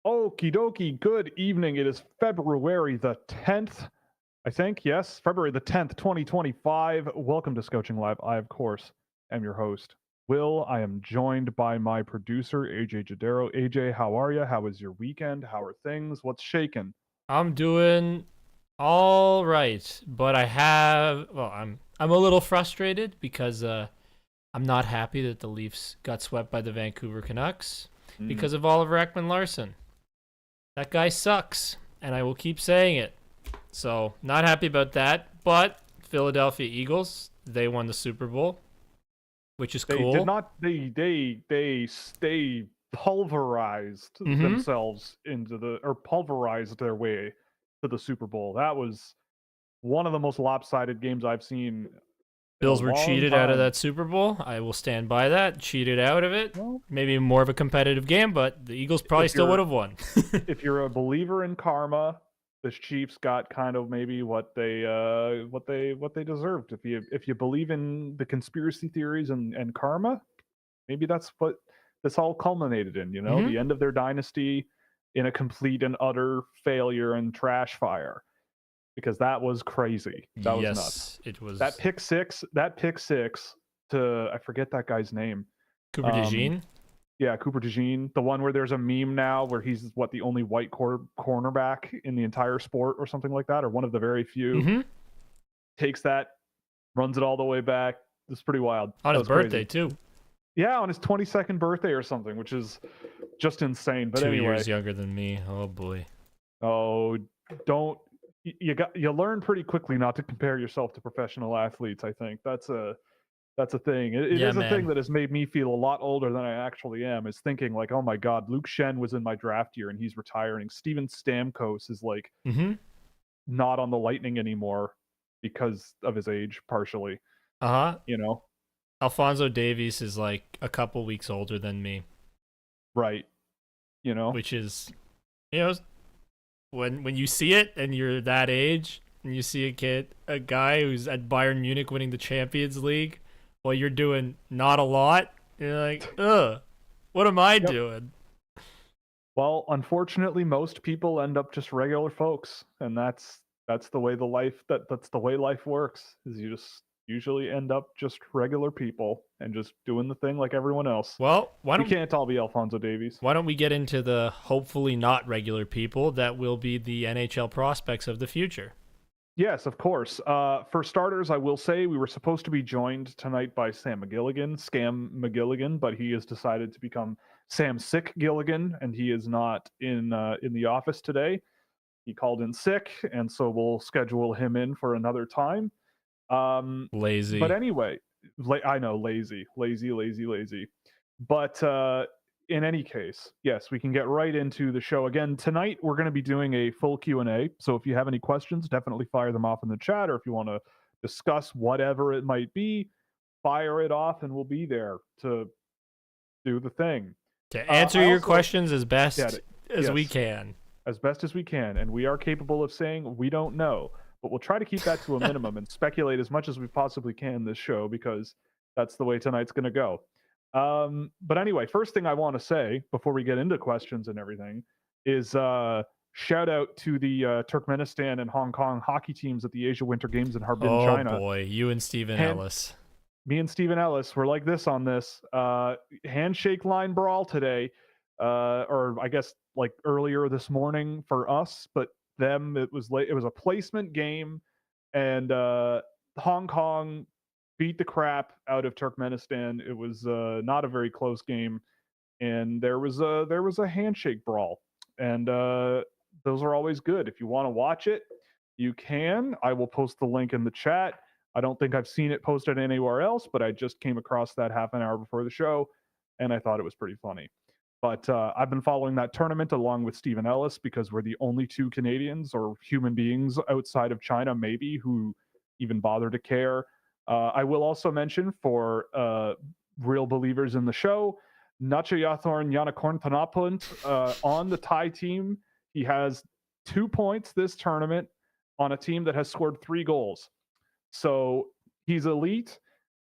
Okie dokie, good evening. It is February the 10th, I think. Yes, February the 10th, 2025. Welcome to Scouching Live. I, of course, am your host, Will. I am joined by my producer, AJ Jadero. AJ, how are you? How was your weekend? How are things? What's shaking? I'm doing all right, but I'm a little frustrated because I'm not happy that the Leafs got swept by the Vancouver Canucks Mm, because of Oliver Ekman-Larsson. That guy sucks, and I will keep saying it. So, not happy about that, but Philadelphia Eagles, they won the Super Bowl, which is they did cool. not. They pulverized Mhm. themselves into the or pulverized their way to the Super Bowl. That was one of the most lopsided games I've seen in a Bills were long cheated out of time. that Super Bowl. I will stand by that. Cheated out of it. Well, Maybe more of a competitive game, but the Eagles probably if still would you're have won. if you're a believer in karma, the Chiefs got kind of maybe what they deserved. If you believe in the conspiracy theories and karma, maybe that's what this all culminated in. hmm The end of their dynasty in a complete and utter failure and trash fire. Because that was crazy. That was nuts. Yes, it That was pick six. That pick six to I forget that guy's name. Cooper Um, DeJean. Yeah, Cooper DeJean, the one where there's a meme now where he's what the only white cornerback in the entire sport or something like that, or one of the very few. hmm Takes that, runs it all the way back. It's pretty wild. On That his was crazy. birthday too. Yeah, on his 22nd birthday or something, which is just insane. But 2 years anyway, younger than me. Oh boy. oh, don't you learn pretty quickly not to compare yourself to professional athletes. I think that's a thing. It Yeah, is a thing man. that has made me feel a lot older than I actually am. Is thinking like, oh my god, Luke Shen was in my draft year and he's retiring. Steven Stamkos is like hmm not on the Lightning anymore because of his age, partially. Uh huh. You know, Alfonso Davies is like a couple weeks older than me, right? You know, which is, you know, when you see it and you're that age and you see a guy who's at Bayern Munich winning the Champions League while you're doing not a lot, you're like, ugh, what am I yep. doing? Well, unfortunately, most people end up just regular folks, and that's the way that's the way life works. Is you just usually end up just regular people and just doing the thing like everyone else. Well, We can't all be Alfonso Davies. why don't we get into the hopefully not regular people that will be the NHL prospects of the future? Yes, of course. For starters, I will say we were supposed to be joined tonight by Sam McGilligan, Scam McGilligan, but he has decided to become Sam Sick Gilligan, and he is not in the office today. He called in sick, and so we'll schedule him in for another time. But Lazy. anyway, I know, lazy, lazy, lazy, lazy. But in any case, yes, we can get right into the show again tonight. We're going to be doing a full Q&A, so if you have any questions, definitely fire them off in the chat, or if you want to discuss whatever it might be, fire it off, and we'll be there to do the thing. To answer I your also, questions as yeah, best as we yes, can. as best as we can, and we are capable of saying we don't know, but we'll try to keep that to a minimum and speculate as much as we possibly can this show because that's the way tonight's going to go. But anyway, first thing I want to say before we get into questions and everything is shout out to the Turkmenistan and Hong Kong hockey teams at the Asia Winter Games in Harbin, Oh China. boy, you and Stephen Hand, Ellis. Me and Stephen Ellis were like this on this handshake line brawl today, or I guess like earlier this morning for us, but them it was late. It was a placement game, and Hong Kong beat the crap out of Turkmenistan. It was not a very close game, and there was a handshake brawl, and those are always good. If you want to watch it, you can. I will post the link in the chat. I don't think I've seen it posted anywhere else, but I just came across that half an hour before the show, and I thought it was pretty funny. But I've been following that tournament along with Stephen Ellis because we're the only two Canadians or human beings outside of China, maybe, who even bother to care. I will also mention for real believers in the show, Nachayathorn Yanakorn on the Thai team. He has 2 points this tournament on a team that has scored 3 goals. So he's elite.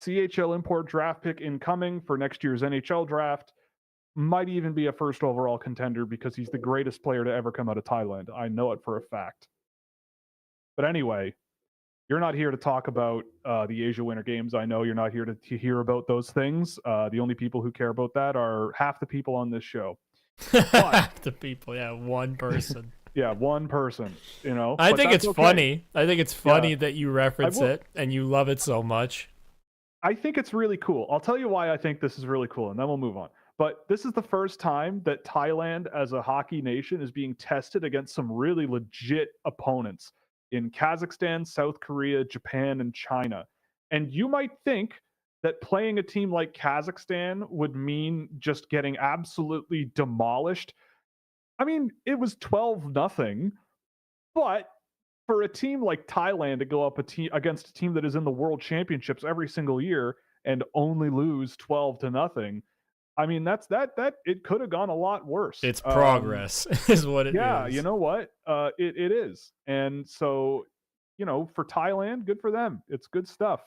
CHL import draft pick incoming for next year's NHL draft. might even be a first overall contender because he's the greatest player to ever come out of Thailand. I know it for a fact. But anyway, you're not here to talk about the Asia Winter Games. I know you're not here to hear about those things. The only people who care about that are half the people on this show. Half the people, yeah, one person. Yeah, one person, you know. I but think that's it's okay. funny. I think it's funny Yeah. that you reference it and you love it so much. I think it's really cool. I'll tell you why I think this is really cool, and then we'll move on. But this is the first time that Thailand, as a hockey nation, is being tested against some really legit opponents in Kazakhstan, South Korea, Japan, and China. And you might think that playing a team like Kazakhstan would mean just getting absolutely demolished. I mean, it was 12-0, but for a team like Thailand to go up against a team that is in the World Championships every single year and only lose 12-0, I mean, that it could have gone a lot worse. It's progress, is what it is. Yeah, you know what? It is, and so, you know, for Thailand, good for them. It's good stuff.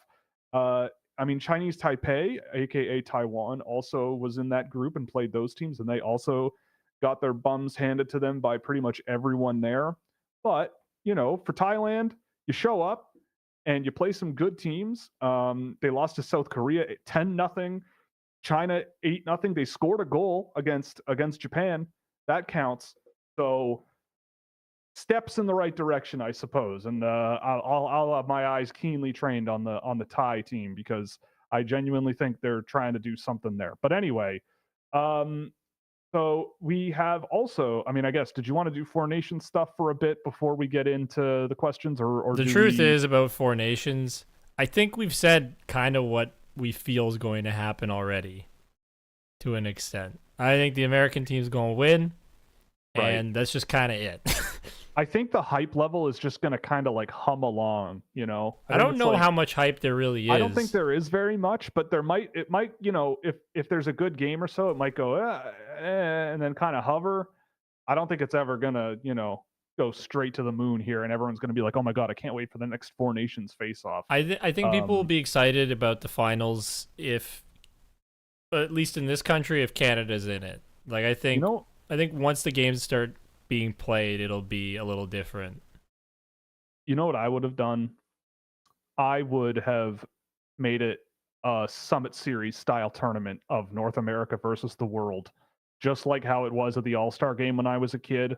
I mean, Chinese Taipei, aka Taiwan, also was in that group and played those teams, and they also got their bums handed to them by pretty much everyone there. But you know, for Thailand, you show up and you play some good teams. They lost to South Korea 10-0, China 8-0. They scored a goal against Japan. That counts. So steps in the right direction, I suppose. And I'll have my eyes keenly trained on the Thai team because I genuinely think they're trying to do something there. But anyway, so we have also, I mean, I guess, did you want to do Four Nations stuff for a bit before we get into the questions? Or the truth is about Four Nations, I think we've said kind of what we feel is going to happen already to an extent. I think the American team's going to win, and that's just kind of it. I think the hype level is just going to kind of like hum along, you know. I don't know how much hype there really is. I don't think there is very much, but it might, you know, if there's a good game or so, it might go and then kind of hover. I don't think it's ever going to, you know, go straight to the moon here and everyone's going to be like, "Oh my god, I can't wait for the next Four Nations face off." I think people will be excited about the finals if, at least in this country, if Canada's in it. Like I think once the games start being played, it'll be a little different. You know what I would have done? I would have made it a Summit Series style tournament of North America versus the world, just like how it was at the All-Star game when I was a kid.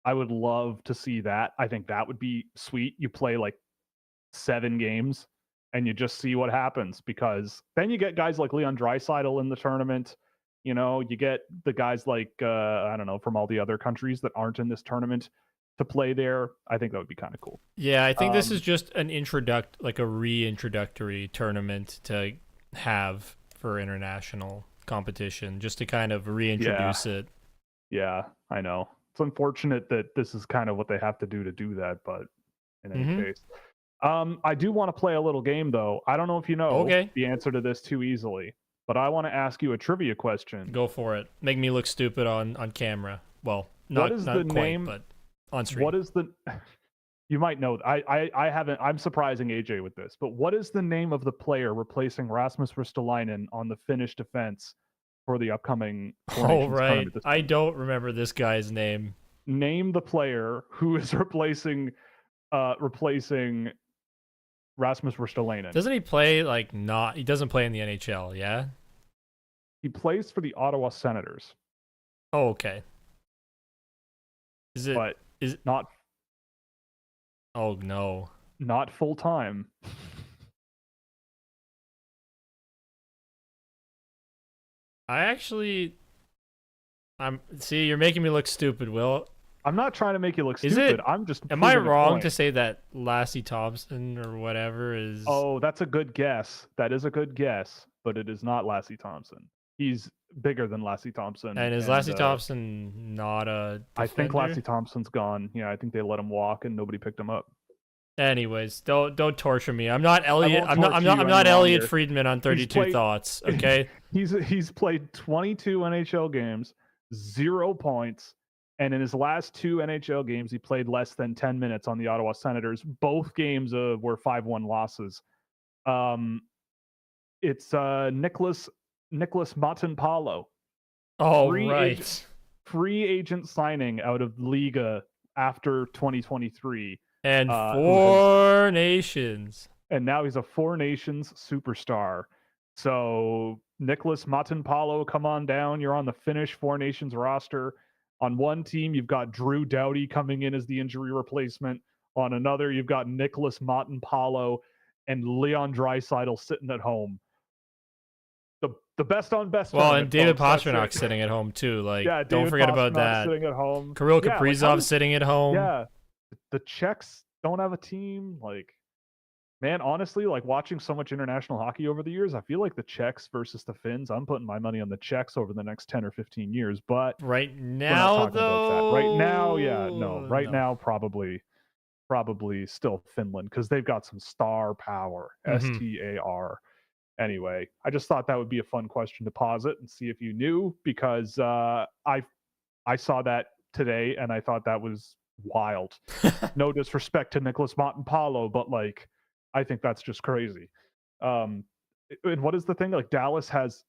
I would love to see that. I think that would be sweet. You play like 7 games and you just see what happens, because then you get guys like Leon Draisaitl in the tournament. You know, you get the guys like, I don't know, from all the other countries that aren't in this tournament to play there. I think that would be kind of cool. Yeah, I think this is just an a reintroductory tournament to have for international competition, just to kind of reintroduce it. Yeah, I know. It's unfortunate that this is kind of what they have to do that, but in any case. I do want to play a little game, though. I don't know if you know the answer to this too easily, but I want to ask you a trivia question. Go for it. Make me look stupid on camera. Well, not quite, name, but on stream. What is the... You might know. I haven't... I'm surprising AJ with this, but what is the name of the player replacing Rasmus Ristolainen on the Finnish defense for the upcoming Four Nations tournament? I don't remember this guy's name. Name the player who is replacing Rasmus Ristolainen. Doesn't he play he doesn't play in the NHL, yeah? He plays for the Ottawa Senators. Oh, okay. Is it not? Oh no. Not full time. See, you're making me look stupid, Will. I'm not trying to make you look stupid. I'm just... Am I wrong to say that Lassie Thompson or whatever is... Oh, that's a good guess. That is a good guess, but it is not Lassie Thompson. He's bigger than Lassie Thompson. And is Lassie Thompson not a defender? I think Lassie Thompson's gone. Yeah, I think they let him walk and nobody picked him up. Anyways, don't torture me. I'm not Elliot. I'm not Elliot Friedman on 32 Thoughts. Okay. He's played 22 NHL games, 0 points, and in his last 2 NHL games, he played less than 10 minutes on the Ottawa Senators. Both games were 5-1 losses. It's Nicholas Matanpalo. Oh, free right. agent, free agent signing out of Liga after 2023. And Who has, 4 nations. and now he's a Four Nations superstar. So Nicholas Matanpalo, come on down. You're on the Finnish Four Nations roster. On one team, you've got Drew Doughty coming in as the injury replacement. On another, you've got Nicholas Matanpalo and Leon Draisaitl sitting at home. The best on best. Well, and David folks, Pastrnak's sitting at home too. Like, yeah, don't David forget about Pastrnak that. sitting at home. Kirill Yeah, Kaprizov sitting at home. Yeah, the Czechs don't have a team. Like, man, honestly, like watching so much international hockey over the years, I feel like the Czechs versus the Finns. I'm putting my money on the Czechs over the next 10 or 15 years. But right we're not now, talking about that. though, Right now, yeah, no. Right no. now, probably still Finland because they've got some star power. STAR. Anyway, I just thought that would be a fun question to posit and see if you knew, because I saw that today and I thought that was wild. No disrespect to Nicholas Matanpalo, but like, I think that's just crazy. And what is the thing? Like, Dallas has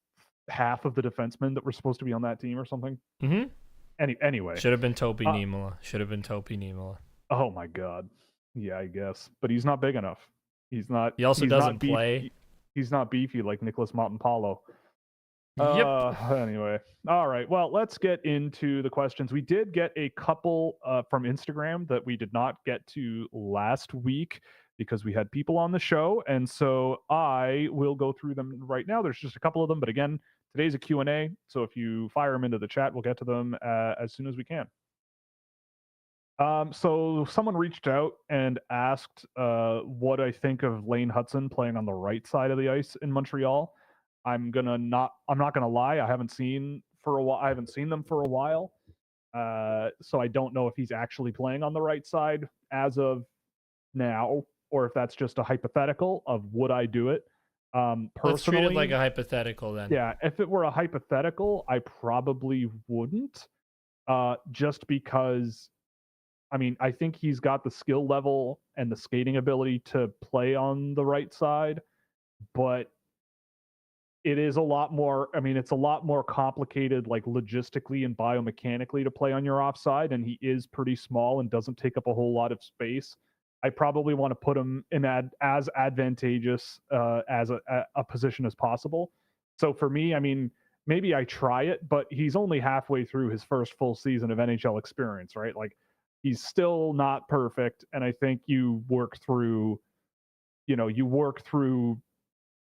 half of the defensemen that were supposed to be on that team or something. Anyway, should have been Topi Niemela. Oh my god. Yeah, I guess, but he's not big enough. He also doesn't beefy. play. He's not beefy like Nicholas Matanpalo. Yep. Anyway, all right. Well, let's get into the questions. We did get a couple from Instagram that we did not get to last week because we had people on the show, and so I will go through them right now. There's just a couple of them, but again, today's a Q&A, so if you fire them into the chat, we'll get to them as soon as we can. So someone reached out and asked what I think of Lane Hutson playing on the right side of the ice in Montreal. I'm not gonna lie, I haven't seen them for a while. So I don't know if he's actually playing on the right side as of now, or if that's just a hypothetical of would I do it. Personally, let's treat it like a hypothetical then. Yeah, if it were a hypothetical, I probably wouldn't. Just because, I mean, I think he's got the skill level and the skating ability to play on the right side, but it is a lot more, I mean, it's a lot more complicated, like logistically and biomechanically, to play on your offside, and he is pretty small and doesn't take up a whole lot of space. I probably want to put him in as advantageous as a position as possible. So for me, I mean, maybe I try it, but he's only halfway through his first full season of NHL experience, right? Like, he's still not perfect, and I think you work through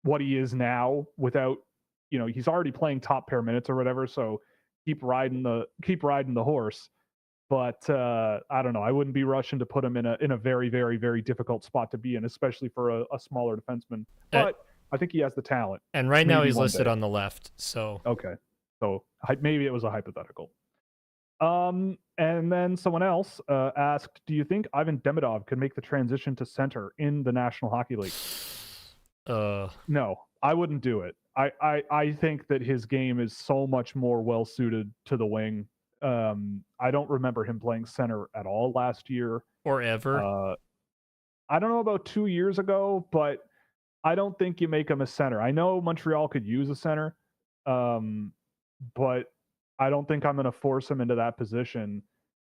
what he is now without, he's already playing top pair minutes or whatever, so keep riding the horse. But I don't know. I wouldn't be rushing to put him in a very, very, very difficult spot to be in, especially for a smaller defenseman. But I think he has the talent. And right now he's listed on the left. So okay, so maybe it was a hypothetical. And then someone else asked, do you think Ivan Demidov could make the transition to center in the National Hockey League? No, I wouldn't do it. I think that his game is so much more well suited to the wing. I don't remember him playing center at all last year or ever. I don't know about 2 years ago, but I don't think you make him a center. I know Montreal could use a center, but I don't think I'm going to force him into that position.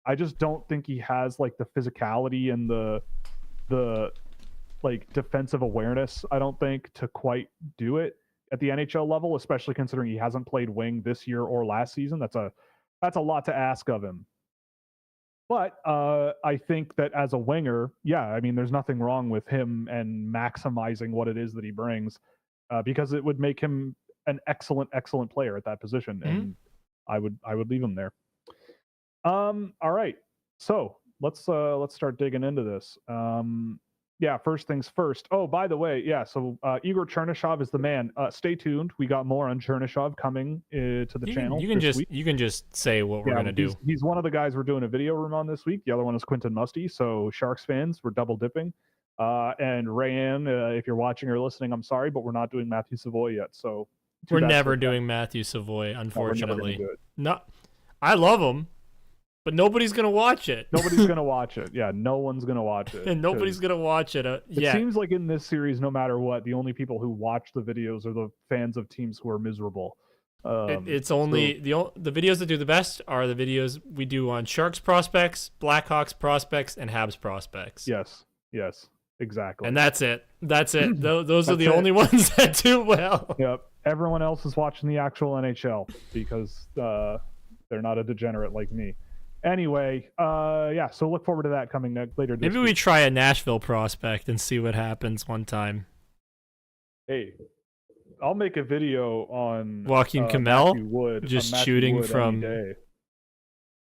I just don't think he has like the physicality and the like defensive awareness, I don't think, to quite do it at the NHL level, especially considering he hasn't played wing this year or last season. That's a lot to ask of him. But I think that as a winger, yeah, I mean, there's nothing wrong with him and maximizing what it is that he brings, because it would make him an excellent player at that position, and I would leave him there. All right, so let's start digging into this. Yeah, first things first. Oh, by the way, yeah, so Igor Chernishov is the man. Stay tuned. We got more on Chernishov coming to the channel. You can just say what we're gonna do. He's one of the guys we're doing a video room on this week. The other one is Quentin Musty. So Sharks fans, we're double dipping. And Rayanne, if you're watching or listening, I'm sorry, but we're not doing Matthew Savoy yet. So we're never doing Matthew Savoy, unfortunately. No, I love him. But nobody's going to watch it. Nobody's going to watch it. Yeah, no one's going to watch it. And nobody's going to watch it. It seems like in this series, no matter what, the only people who watch the videos are the fans of teams who are miserable. It's only the videos that do the best are the videos we do on Sharks prospects, Blackhawks prospects, and Habs prospects. Yes, exactly. And that's it. Those are the That's only ones that do well. Yep. Everyone else is watching the actual NHL because they're not a degenerate like me. Anyway, yeah. So look forward to that coming later. Maybe we try a Nashville prospect and see what happens one time. Hey, I'll make a video on Joaquin Kamel Matthew Wood, just Matthew shooting Wood from. any day.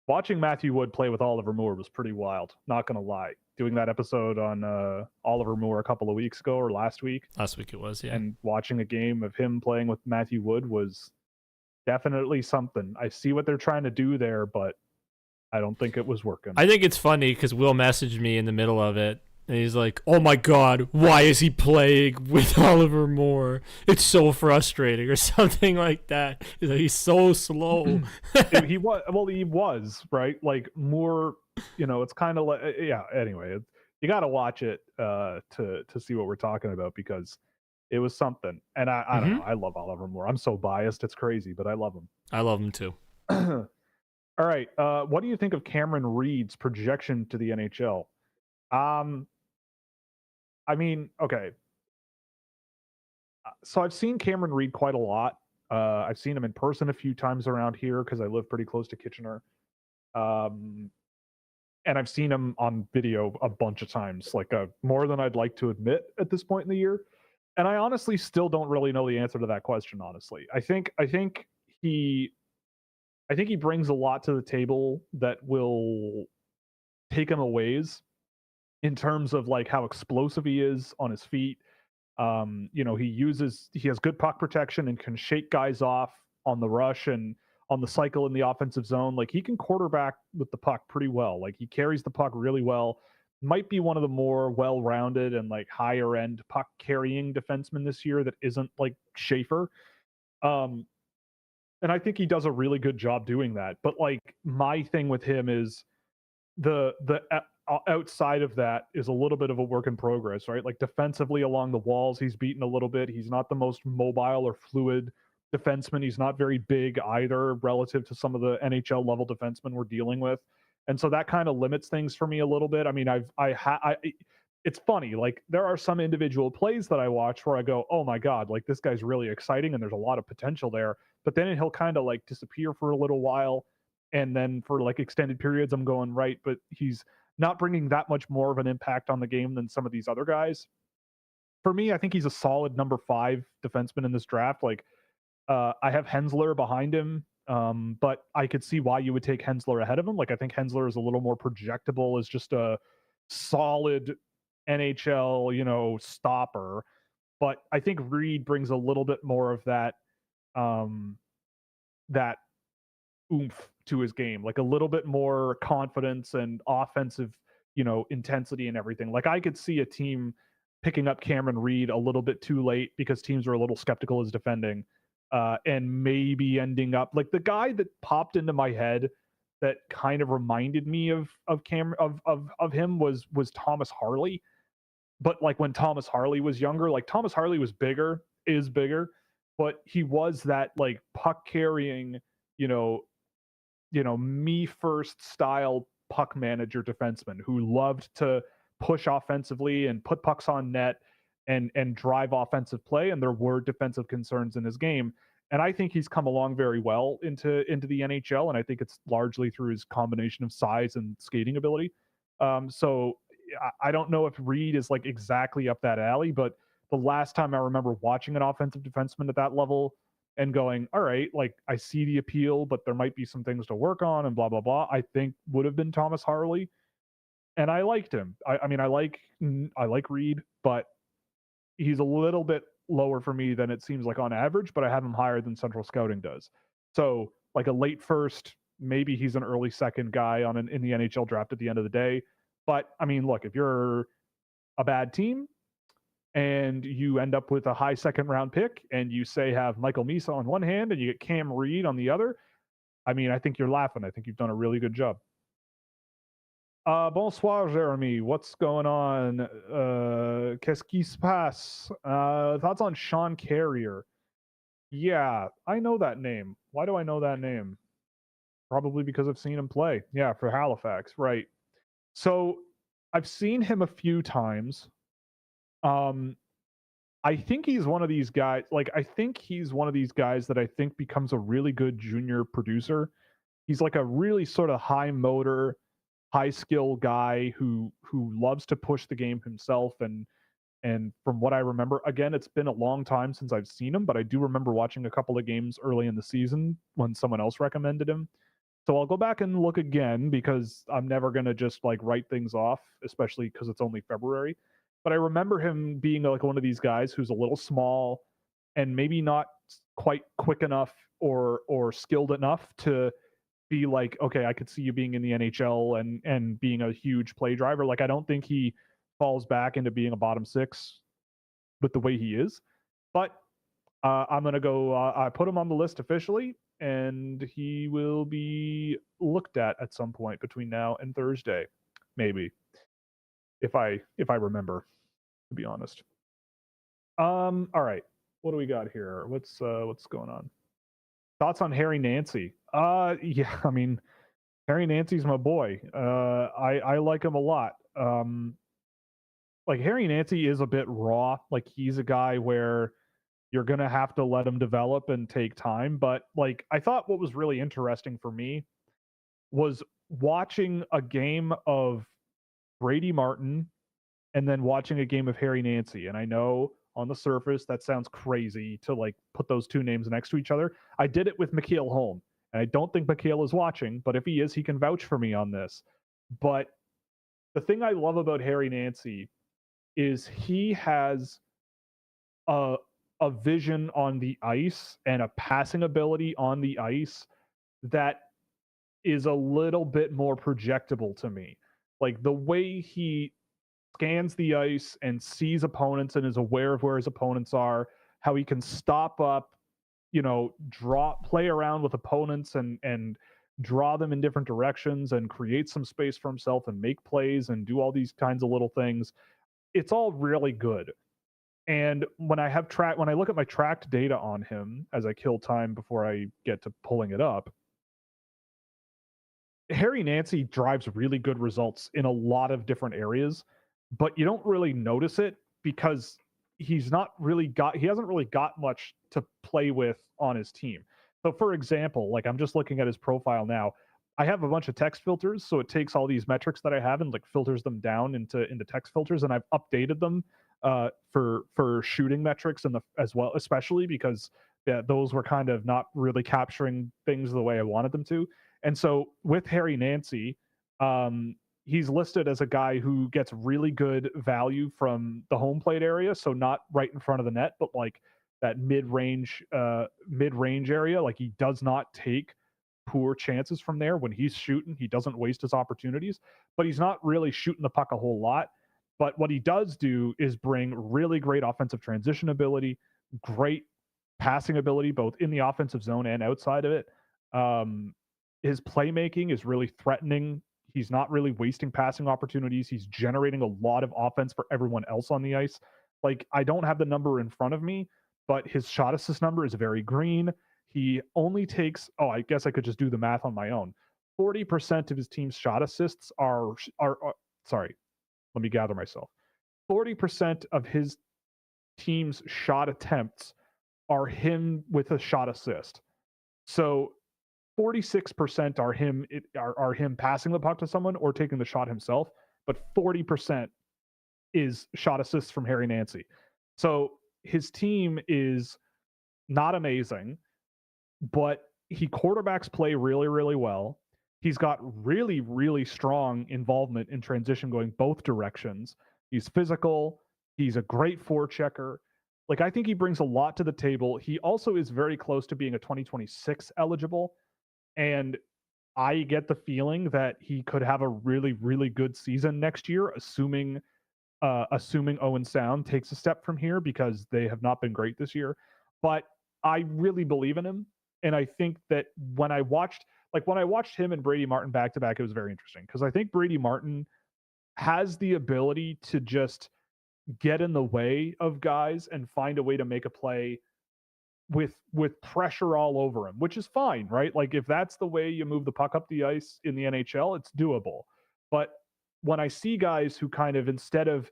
Watching Matthew Wood play with Oliver Moore was pretty wild. Not gonna lie. Doing that episode on Oliver Moore a couple of weeks ago or last week. Last week it was, yeah. And watching a game of him playing with Matthew Wood was definitely something. I see what they're trying to do there, but I don't think it was working. I think it's funny because Will messaged me in the middle of it, and he's like, "Oh my God, why is he playing with Oliver Moore? It's so frustrating," or something like that. He's like, "He's so slow." He was right. Like Moore, it's kind of like yeah. Anyway, you got to watch it to see what we're talking about because it was something. And I don't know. I love Oliver Moore. I'm so biased. It's crazy, but I love him. I love him too. All right. What do you think of Cameron Reid's projection to the NHL? I mean, okay. So I've seen Cameron Reid quite a lot. I've seen him in person a few times around here because I live pretty close to Kitchener. And I've seen him on video a bunch of times, like more than I'd like to admit at this point in the year. And I honestly still don't really know the answer to that question. Honestly, I think he brings a lot to the table that will take him a ways in terms of like how explosive he is on his feet. He has good puck protection and can shake guys off on the rush and on the cycle in the offensive zone. Like he can quarterback with the puck pretty well. Like he carries the puck really well. Might be one of the more well-rounded and like higher end puck carrying defensemen this year that isn't like Schaefer. And I think he does a really good job doing that. But like my thing with him is the outside of that is a little bit of a work in progress, right? Like defensively along the walls, he's beaten a little bit. He's not the most mobile or fluid defenseman. He's not very big either relative to some of the NHL level defensemen we're dealing with. And so that kind of limits things for me a little bit. I mean, it's funny. Like there are some individual plays that I watch where I go, oh my God, like this guy's really exciting and there's a lot of potential there. But then he'll kind of like disappear for a little while. And then for like extended periods, I'm going right, but he's not bringing that much more of an impact on the game than some of these other guys. For me, I think he's a solid number 5 defenseman in this draft. Like I have Hensler behind him, but I could see why you would take Hensler ahead of him. Like I think Hensler is a little more projectable as just a solid NHL, stopper. But I think Reid brings a little bit more of that that oomph to his game, like a little bit more confidence and offensive, intensity and everything. Like I could see a team picking up Cameron Reid a little bit too late because teams are a little skeptical as defending, and maybe ending up like the guy that popped into my head that kind of reminded me of him was Thomas Harley. But like when Thomas Harley was younger, like Thomas Harley is bigger, but he was that like puck carrying, me first style puck manager defenseman who loved to push offensively and put pucks on net and drive offensive play. And there were defensive concerns in his game. And I think he's come along very well into the NHL. And I think it's largely through his combination of size and skating ability. So I don't know if Reid is like exactly up that alley, but the last time I remember watching an offensive defenseman at that level and going, all right, like I see the appeal, but there might be some things to work on and blah, blah, blah, I think would have been Thomas Harley. And I liked him. I mean, I like Reid, but he's a little bit lower for me than it seems like on average, but I have him higher than Central Scouting does. So like a late first, maybe he's an early second guy in the NHL draft at the end of the day. But I mean, look, if you're a bad team and you end up with a high second round pick and you say have Michael Misa on one hand and you get Cam Reid on the other, I mean, I think you're laughing. I think you've done a really good job. Bonsoir, Jeremy. What's going on? Qu'est-ce qui se passe? Thoughts on Sean Carrier? Yeah, I know that name. Why do I know that name? Probably because I've seen him play. Yeah, for Halifax, right. So, I've seen him a few times. Um, I think he's one of these guys like, I think he's one of these guys that I think becomes a really good junior producer. He's like a really sort of high motor, high skill guy who loves to push the game himself, and from what I remember, again, it's been a long time since I've seen him, but I do remember watching a couple of games early in the season when someone else recommended him. So I'll go back and look again because I'm never going to just like write things off, especially because it's only February. But I remember him being like one of these guys who's a little small and maybe not quite quick enough or skilled enough to be like, okay, I could see you being in the NHL and being a huge play driver. Like I don't think he falls back into being a bottom six with the way he is. But I'm gonna go. I put him on the list officially, and he will be looked at some point between now and Thursday, maybe if I remember. To be honest. All right. What do we got here? What's going on? Thoughts on Harry Nancy? Yeah. I mean, Harry Nancy's my boy. I like him a lot. Like Harry Nancy is a bit raw. Like he's a guy where you're going to have to let him develop and take time. But like, I thought what was really interesting for me was watching a game of Brady Martin and then watching a game of Harry Nancy. And I know on the surface that sounds crazy to like put those two names next to each other. I did it with Mikhail Holm. And I don't think Mikhail is watching, but if he is, he can vouch for me on this. But the thing I love about Harry Nancy is he has a a vision on the ice and a passing ability on the ice that is a little bit more projectable to me. Like the way he scans the ice and sees opponents and is aware of where his opponents are, how he can stop up, play around with opponents and draw them in different directions and create some space for himself and make plays and do all these kinds of little things. It's all really good. And when I look at my tracked data on him as I kill time before I get to pulling it up, Harry Nancy drives really good results in a lot of different areas, but you don't really notice it because he hasn't really got much to play with on his team. So for example, like I'm just looking at his profile now. I have a bunch of text filters, so it takes all these metrics that I have and like filters them down into text filters, and I've updated them for shooting metrics and as well, especially because those were kind of not really capturing things the way I wanted them to. And so with Harry Nancy, he's listed as a guy who gets really good value from the home plate area, so not right in front of the net, but like that mid range area. Like he does not take poor chances from there. When he's shooting, he doesn't waste his opportunities, but he's not really shooting the puck a whole lot. But what he does do is bring really great offensive transition ability, great passing ability, both in the offensive zone and outside of it. His playmaking is really threatening. He's not really wasting passing opportunities. He's generating a lot of offense for everyone else on the ice. Like, I don't have the number in front of me, but his shot assist number is very green. He only takes, I guess I could just do the math on my own. 40% of his team's shot assists are sorry, let me gather myself. 40% of his team's shot attempts are him with a shot assist. So 46% are him passing the puck to someone or taking the shot himself, but 40% is shot assists from Harry Nancy. So his team is not amazing, but he quarterbacks play really, really well. He's got really, really strong involvement in transition going both directions. He's physical. He's a great forechecker. Like, I think he brings a lot to the table. He also is very close to being a 2026 eligible. And I get the feeling that he could have a really, really good season next year, assuming Owen Sound takes a step from here because they have not been great this year. But I really believe in him. And I think that when I watched him and Brady Martin back to back, it was very interesting because I think Brady Martin has the ability to just get in the way of guys and find a way to make a play with pressure all over him, which is fine, right? Like if that's the way you move the puck up the ice in the NHL, it's doable. But when I see guys who kind of instead of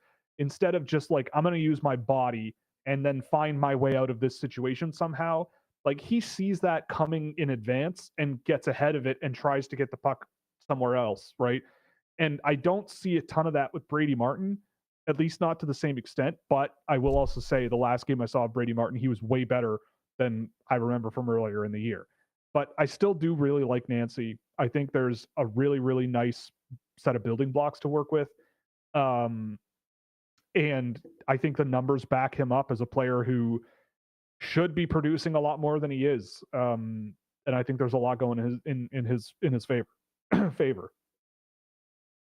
just like I'm going to use my body and then find my way out of this situation somehow, like he sees that coming in advance and gets ahead of it and tries to get the puck somewhere else, right? And I don't see a ton of that with Brady Martin, at least not to the same extent. But I will also say the last game I saw of Brady Martin, he was way better than I remember from earlier in the year. But I still do really like Nancy. I think there's a really, really nice set of building blocks to work with. And I think the numbers back him up as a player who should be producing a lot more than he is. And I think there's a lot going in his favor.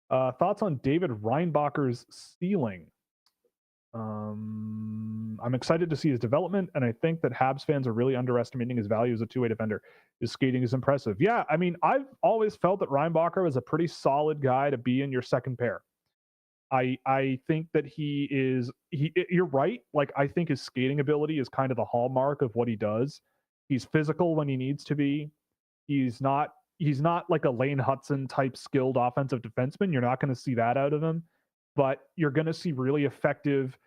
Thoughts on David Reinbacher's ceiling? I'm excited to see his development, and I think that Habs fans are really underestimating his value as a two-way defender. His skating is impressive. Yeah, I mean, I've always felt that Reinbacher was a pretty solid guy to be in your second pair. I think that you're right. Like, I think his skating ability is kind of the hallmark of what he does. He's physical when he needs to be. He's not like a Lane Hutson type skilled offensive defenseman. You're not going to see that out of him, but you're going to see really effective,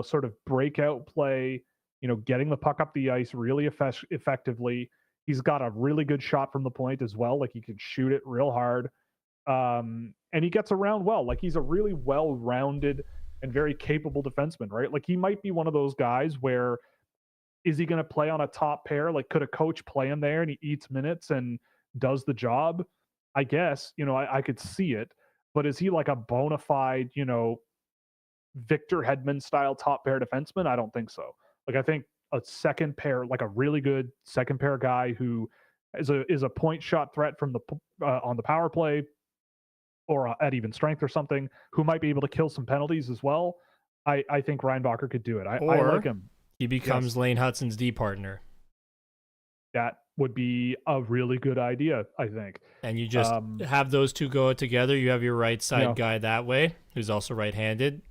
sort of breakout play, getting the puck up the ice really effectively. He's got a really good shot from the point as well. Like he can shoot it real hard. And he gets around well. Like he's a really well-rounded and very capable defenseman, right? Like he might be one of those guys where is he going to play on a top pair? Like could a coach play him there and he eats minutes and does the job? I guess, I could see it, but is he like a bona fide, Victor Hedman style top pair defenseman? I don't think so. Like I think a second pair, like a really good second pair guy who is a point shot threat from on the power play or at even strength or something, who might be able to kill some penalties as well. I think Reinbacher could do it. I like him. He becomes Lane Hutson's D partner. That would be a really good idea, I think. And you just have those two go together. You have your right side guy that way, who's also right-handed.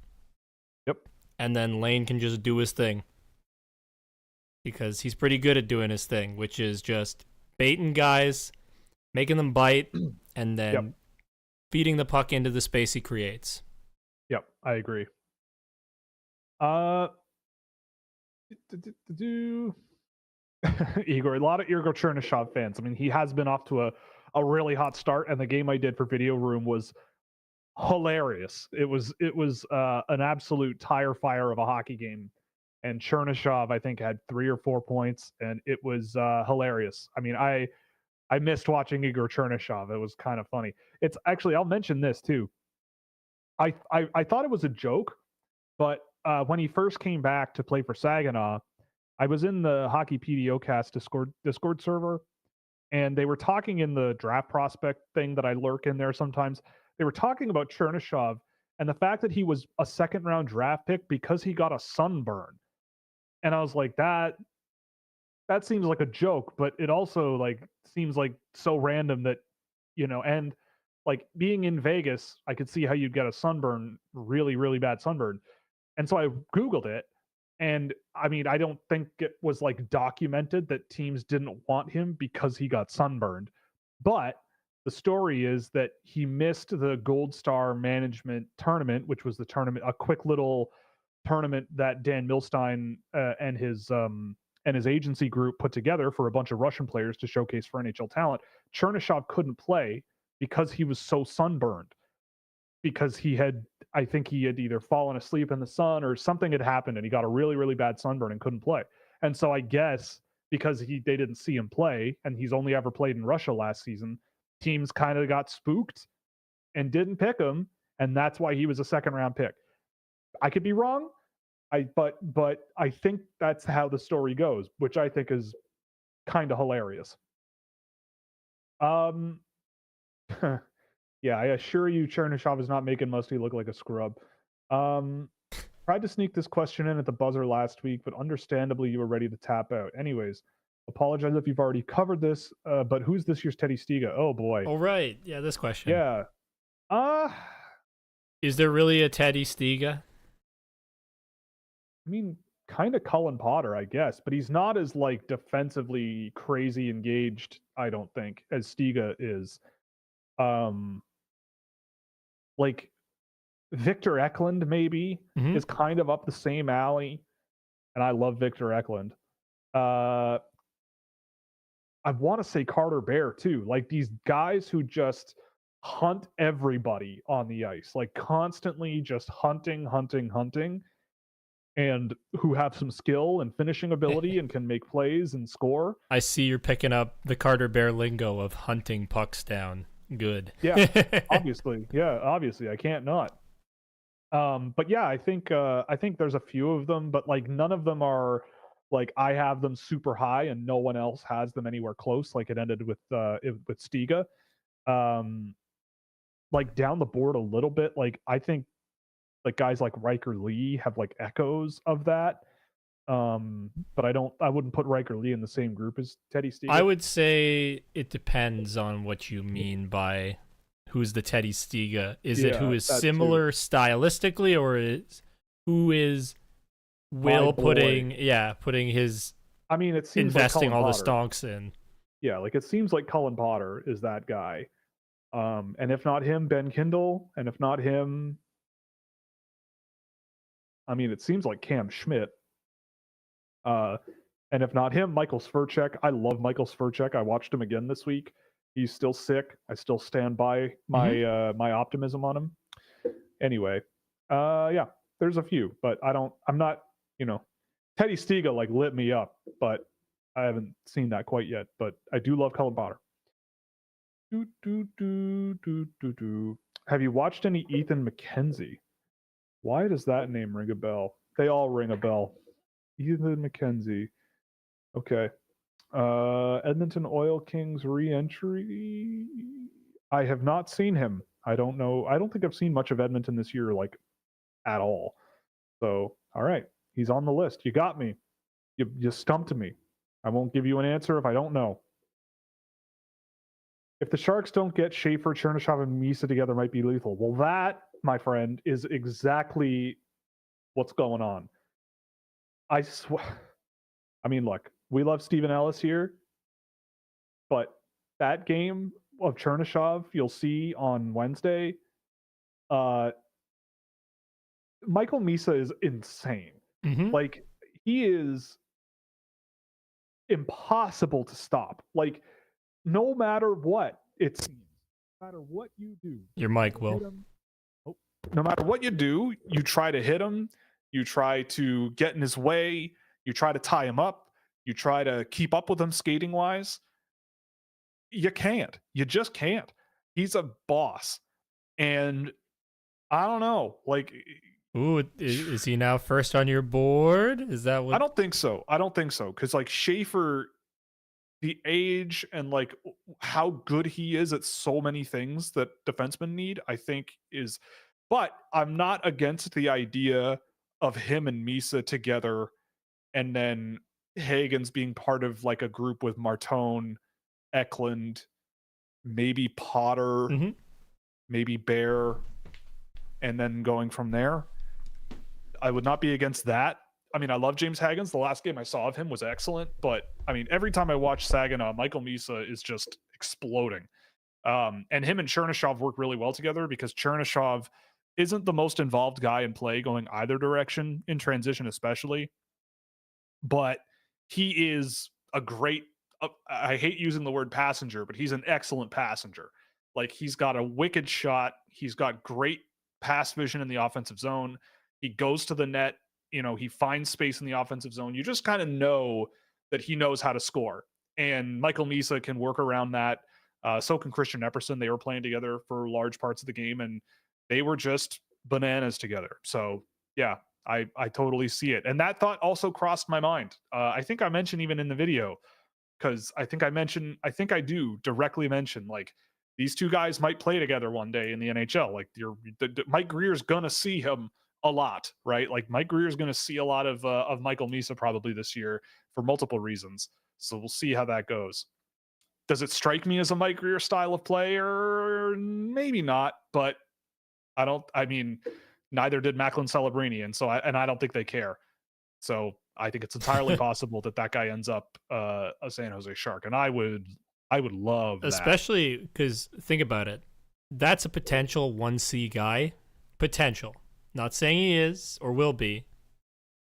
Yep. And then Lane can just do his thing. Because he's pretty good at doing his thing, which is just baiting guys, making them bite, and then feeding the puck into the space he creates. Yep, I agree. Igor, a lot of Igor Chernishov fans. I mean, he has been off to a really hot start, and the game I did for Video Room was hilarious. It was an absolute tire fire of a hockey game, and Chernishov I think had 3 or 4 points, and it was hilarious. I mean, I missed watching Igor Chernishov. It was kind of funny. It's actually, I'll mention this too. I thought it was a joke, but when he first came back to play for Saginaw, I was in the Hockey PDOcast Discord server, and they were talking in the draft prospect thing that I lurk in there sometimes. They were talking about Chernishov and the fact that he was a second round draft pick because he got a sunburn. And I was like, that seems like a joke, but it also like seems like so random that, and like being in Vegas, I could see how you'd get a sunburn, really, really bad sunburn. And so I Googled it. And I mean, I don't think it was like documented that teams didn't want him because he got sunburned. But the story is that he missed the Gold Star Management Tournament, which was the tournament, a quick little tournament that Dan Milstein and his agency group put together for a bunch of Russian players to showcase for NHL talent. Chernishov couldn't play because he was so sunburned. Because I think he had either fallen asleep in the sun or something had happened and he got a really, really bad sunburn and couldn't play. And so I guess because they didn't see him play and he's only ever played in Russia last season, teams kind of got spooked and didn't pick him. And that's why he was a second round pick. I could be wrong. But I think that's how the story goes, which I think is kind of hilarious. Yeah, I assure you, Chernishov is not making Musty look like a scrub. Tried to sneak this question in at the buzzer last week, but understandably, you were ready to tap out. Anyways, apologize if you've already covered this, but who's this year's Teddy Stiga? Oh, boy. Oh, right. Yeah, this question. Yeah. Is there really a Teddy Stiga? I mean, kind of Cullen Potter, I guess, but he's not as like defensively crazy engaged, I don't think, as Stiga is. Like Victor Eklund maybe Mhm. is kind of up the same alley, and I love Victor Eklund. I want to say Carter Bear too. Like these guys who just hunt everybody on the ice, like constantly just hunting, and who have some skill and finishing ability and can make plays and score. I see you're picking up the Carter Bear lingo of hunting pucks down. Good. Yeah, obviously. Yeah, obviously. I can't not. But yeah, I think there's a few of them, but like none of them are like I have them super high and no one else has them anywhere close. Like it ended with Stiga. Um, like down the board a little bit. Like I think like guys like Riker Lee have like echoes of that. But I wouldn't put Riker Lee in the same group as Teddy Stiga. I would say it depends on what you mean by who's the Teddy Stiga. Is it who is similar stylistically, or is who is Will putting his I mean, it seems investing like all Potter. the stonks in. Yeah, like it seems like Cullen Potter is that guy. And if not him, Ben Kindle, and if not him, I mean, it seems like Cam Schmidt. And if not him, Michael Sverchek. I love Michael Sverchek. I watched him again this week. He's still sick. I still stand by my my optimism on him. Anyway, yeah, there's a few, but I'm not, Teddy Stiga like lit me up, but I haven't seen that quite yet. But I do love Cullen Potter. Have you watched any Ethan McKenzie? Why does that name ring a bell? They all ring a bell. Ethan McKenzie. Okay. Edmonton Oil Kings re-entry. I have not seen him. I don't know. I don't think I've seen much of Edmonton this year, like at all. So, all right, he's on the list. You got me. You stumped me. I won't give you an answer if I don't know. If the Sharks don't get Schaefer, Chernishov, and Misa together, might be lethal. Well, that, my friend, is exactly what's going on. I swear. I mean, look, we love Steven Ellis here, but that game of Chernishov you'll see on Wednesday, Michael Misa is insane. Like, he is impossible to stop. Like, no matter what, no matter what you do. Your mic, Will. No matter what you do, you try to hit him, you try to get in his way, you try to tie him up, you try to keep up with him skating wise. You can't. You just can't. He's a boss. And I don't know. Like, ooh, is he now first on your board? Is that what? I don't think so. Because like Schaefer, the age and like how good he is at so many things that defensemen need, I think is. But I'm not against the idea of him and Misa together, and then Hagen's being part of like a group with Martone, Eklund, maybe Potter, maybe Bear, and then going from there. I would not be against that. I mean, I love James Hagens. The last game I saw of him was excellent, but I mean, every time I watch Saginaw, Michael Misa is just exploding. And him and Chernishov work really well together because Chernishov isn't the most involved guy in play going either direction, in transition especially, but he is a great, I hate using the word passenger, but he's an excellent passenger. Like, he's got a wicked shot. He's got great pass vision in the offensive zone. He goes to the net. He finds space in the offensive zone. You just kind of know that he knows how to score. And Michael Misa can work around that. So can Christian Epperson. They were playing together for large parts of the game, and they were just bananas together. So, yeah, I totally see it. And that thought also crossed my mind. I think I mentioned even in the video, because I think I do directly mention, like, these two guys might play together one day in the NHL. Like, Mike Greer's going to see him a lot, right? Like, Mike Greer's going to see a lot of Michael Misa probably this year for multiple reasons. So we'll see how that goes. Does it strike me as a Mike Greer style of play? Or maybe not, but I mean, neither did Macklin Celebrini, and I don't think they care. So I think it's entirely possible that guy ends up a San Jose Shark, and I would love that. Especially because think about it, that's a potential 1C guy. Potential. Not saying he is or will be,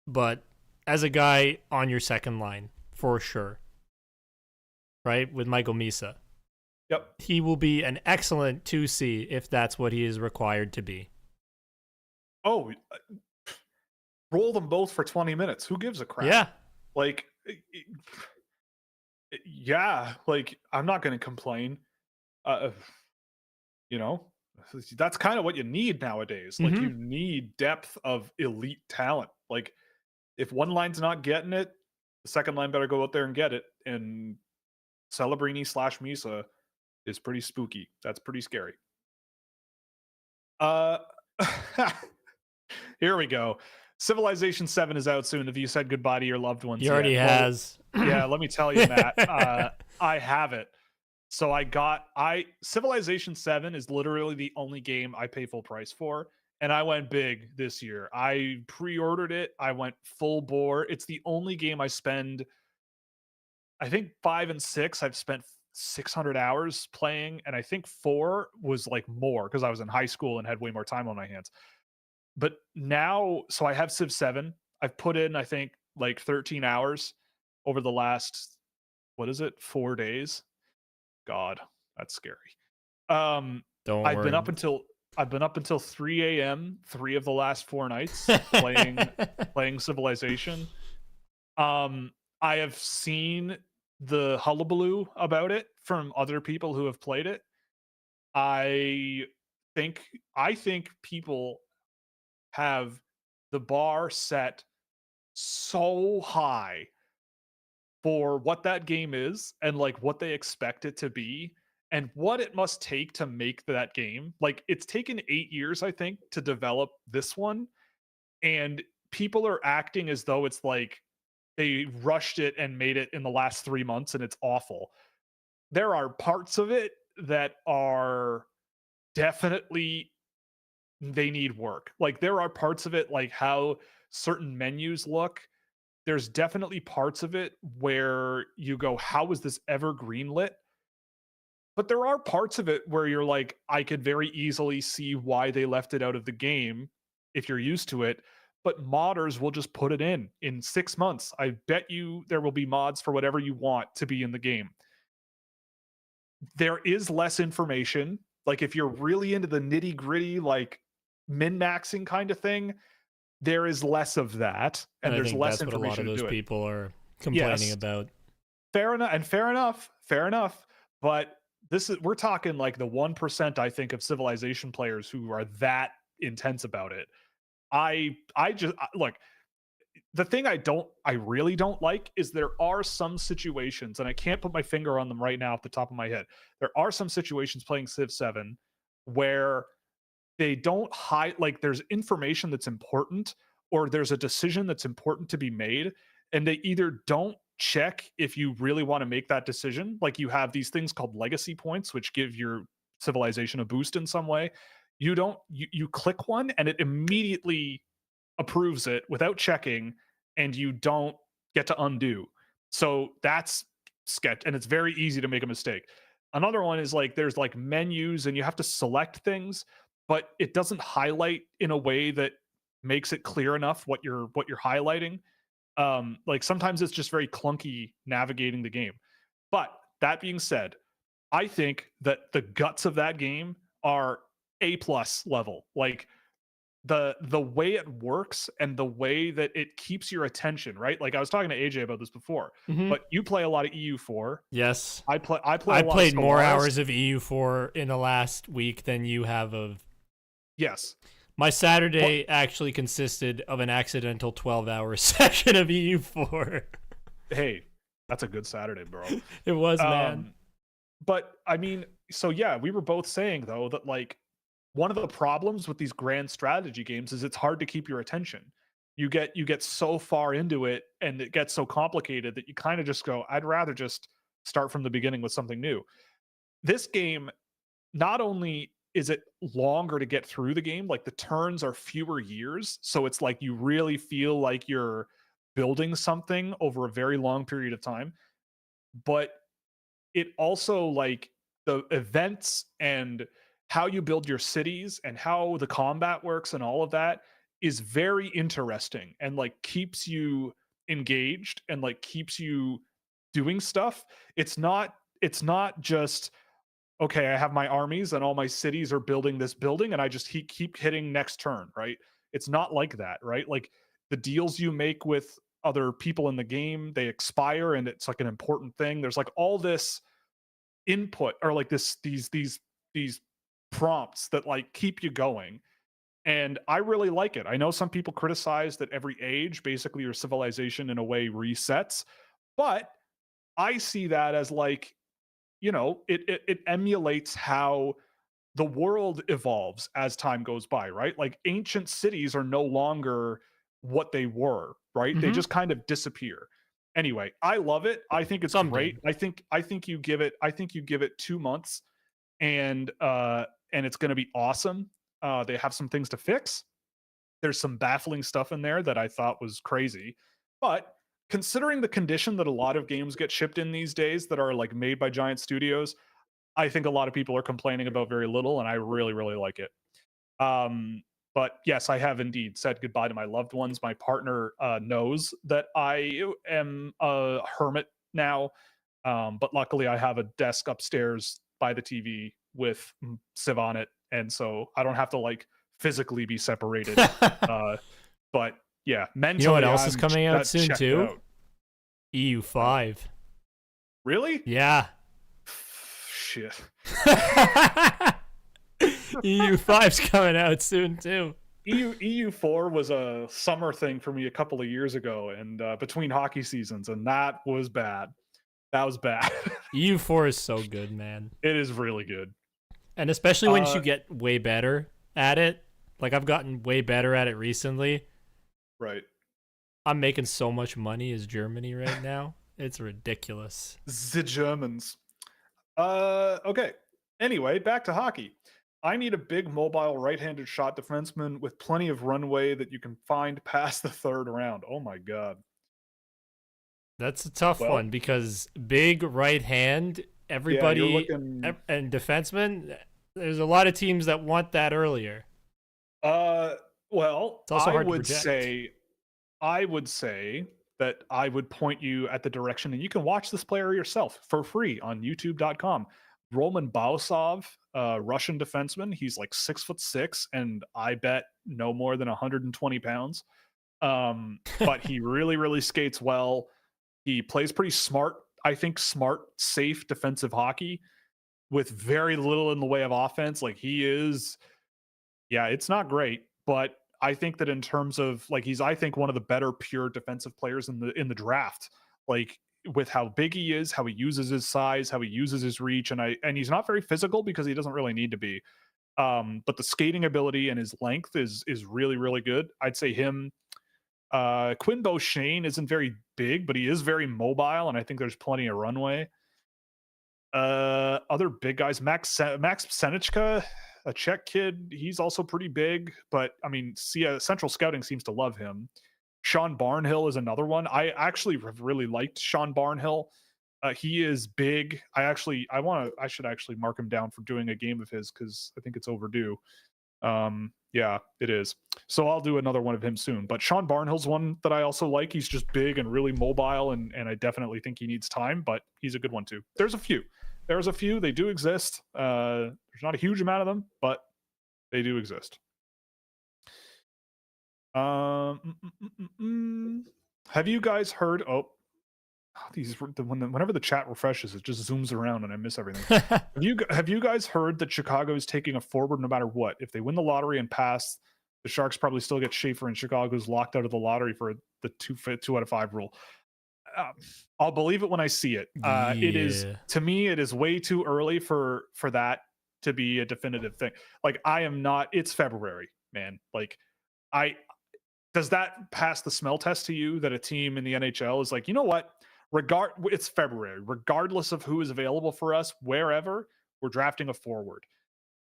but as a guy on your second line, for sure. Right? With Michael Misa. Yep. He will be an excellent 2C if that's what he is required to be. Oh, roll them both for 20 minutes. Who gives a crap? Yeah. Like, yeah, like, I'm not going to complain. You know, that's kind of what you need nowadays. Like, you need depth of elite talent. Like, if one line's not getting it, the second line better go out there and get it. And Celebrini/Misa is pretty spooky. That's pretty scary. Here we go. Civilization 7 is out soon. Have you said goodbye to your loved ones? He already has. Well, yeah, let me tell you, Matt. I have it. So Civilization 7 is literally the only game I pay full price for. And I went big this year. I pre-ordered it. I went full bore. It's the only game I spend, I think 5 and 6, I've spent 600 hours playing. And I think 4 was like more because I was in high school and had way more time on my hands. But now, so I have Civ 7. I've put in, I think, like 13 hours over the last, 4 days? God, that's scary. Don't I've worry. been up until 3 a.m. 3 of the last 4 nights playing Civilization. I have seen the hullabaloo about it from other people who have played it. I think people have the bar set so high for what that game is and like what they expect it to be and what it must take to make that game. Like, it's taken 8 years, I think, to develop this one, and people are acting as though it's like they rushed it and made it in the last 3 months and it's awful. There are parts of it that are definitely, they need work. Like, there are parts of it, like how certain menus look. There's definitely parts of it where you go, how was this ever greenlit? But there are parts of it where you're like, I could very easily see why they left it out of the game if you're used to it. But modders will just put it in 6 months. I bet you there will be mods for whatever you want to be in the game. There is less information. Like, if you're really into the nitty gritty, like min-maxing kind of thing, there is less of that, and there's less that's information. What a lot of those people are complaining about. Fair enough. But we're talking like the 1%, I think, of Civilization players who are that intense about it. Look, the thing I really don't like is there are some situations, and I can't put my finger on them right now off the top of my head. There are some situations playing Civ 7 where they don't like, there's information that's important or there's a decision that's important to be made, and they either don't check if you really want to make that decision. Like, you have these things called legacy points, which give your civilization a boost in some way. You click one and it immediately approves it without checking, and you don't get to undo. So that's sketch, and it's very easy to make a mistake. Another one is like, there's like menus and you have to select things, but it doesn't highlight in a way that makes it clear enough what you're highlighting. Like, sometimes it's just very clunky navigating the game. But that being said, I think that the guts of that game are A+ level. Like, the way it works and the way that it keeps your attention, right? Like, I was talking to AJ about this before, but you play a lot of EU4. Yes. I played more hours of EU4 in the last week than you have of. Yes. My Saturday actually consisted of an accidental 12-hour session of EU4. Hey, that's a good Saturday, bro. It was, man. But I mean, so yeah, we were both saying though that, like, one of the problems with these grand strategy games is it's hard to keep your attention. You get so far into it and it gets so complicated that you kind of just go, I'd rather just start from the beginning with something new. This game, not only is it longer to get through the game, like the turns are fewer years, so it's like you really feel like you're building something over a very long period of time, but it also like the events and how you build your cities and how the combat works and all of that is very interesting and like keeps you engaged and like keeps you doing stuff. It's not just okay, I have my armies and all my cities are building this building and I just keep hitting next turn, right? It's not like that, right? Like the deals you make with other people in the game, they expire and it's like an important thing. There's like all this input or like these prompts that like keep you going. And I really like it. I know some people criticize that every age, basically your civilization in a way resets, but I see that as like, it emulates how the world evolves as time goes by, right? Like ancient cities are no longer what they were, right? They Mm-hmm. just kind of disappear. Anyway, I love it. I think it's Some great. did. I think you give it 2 months and it's going to be awesome. They have some things to fix. There's some baffling stuff in there that I thought was crazy. But considering the condition that a lot of games get shipped in these days that are like made by giant studios, I think a lot of people are complaining about very little, and I really, really like it. But yes, I have indeed said goodbye to my loved ones. My partner knows that I am a hermit now, but luckily I have a desk upstairs by the TV with Civ on it, and so I don't have to like physically be separated. But yeah, mentally, You know what else is I'm coming out soon checked too? out. EU5. Really? Yeah. Shit. EU5's coming out soon too. EU4 was a summer thing for me a couple of years ago, and between hockey seasons, and that was bad. That was bad. EU4 is so good, man. It is really good, And especially once you get way better at it. Like I've gotten way better at it recently. right? I'm making so much money as Germany right now. It's ridiculous. The Germans. Okay. Anyway, back to hockey. I need a big mobile right-handed shot defenseman with plenty of runway that you can find past the third round. Oh my god. That's a tough Well, one because big right hand, yeah, you're everybody looking. and defenseman, there's a lot of teams that want that earlier. Well, It's also I hard to would project. I would say that I would point you at the direction, and you can watch this player yourself for free on YouTube.com. Roman Bausov, Russian defenseman. He's like 6'6", and I bet no more than 120 pounds. But he really, really skates well. He plays pretty smart. I think smart, safe defensive hockey with very little in the way of offense. Like he is, yeah, it's not great, but I think that in terms of like he's I think one of the better pure defensive players in the draft. Like with how big he is, how he uses his size, how he uses his reach, and he's not very physical because he doesn't really need to be. But the skating ability and his length is really, really good. I'd say him. Quinn Beauchene isn't very big, but he is very mobile, and I think there's plenty of runway. Other big guys, Max Senichka, a Czech kid. He's also pretty big, but I mean, Central Scouting seems to love him. Sean Barnhill is another one. I actually have really liked Sean Barnhill. He is big. I should actually mark him down for doing a game of his because I think it's overdue. Yeah, it is. So I'll do another one of him soon. But Sean Barnhill's one that I also like. He's just big and really mobile, and I definitely think he needs time, but he's a good one too. There's a few. They do exist. There's not a huge amount of them, but they do exist. Have you guys heard? Whenever the chat refreshes, it just zooms around and I miss everything. Have you guys heard that Chicago is taking a forward no matter what? If they win the lottery and pass, the Sharks probably still get Schaefer, and Chicago's locked out of the lottery for the 2 out of 5 rule. I'll believe it when I see it. It is, to me, it is way too early for that to be a definitive thing. Like I am not. It's February, man. Like does that pass the smell test to you that a team in the NHL is like, you know what? It's February. Regardless of who is available for us, wherever, we're drafting a forward.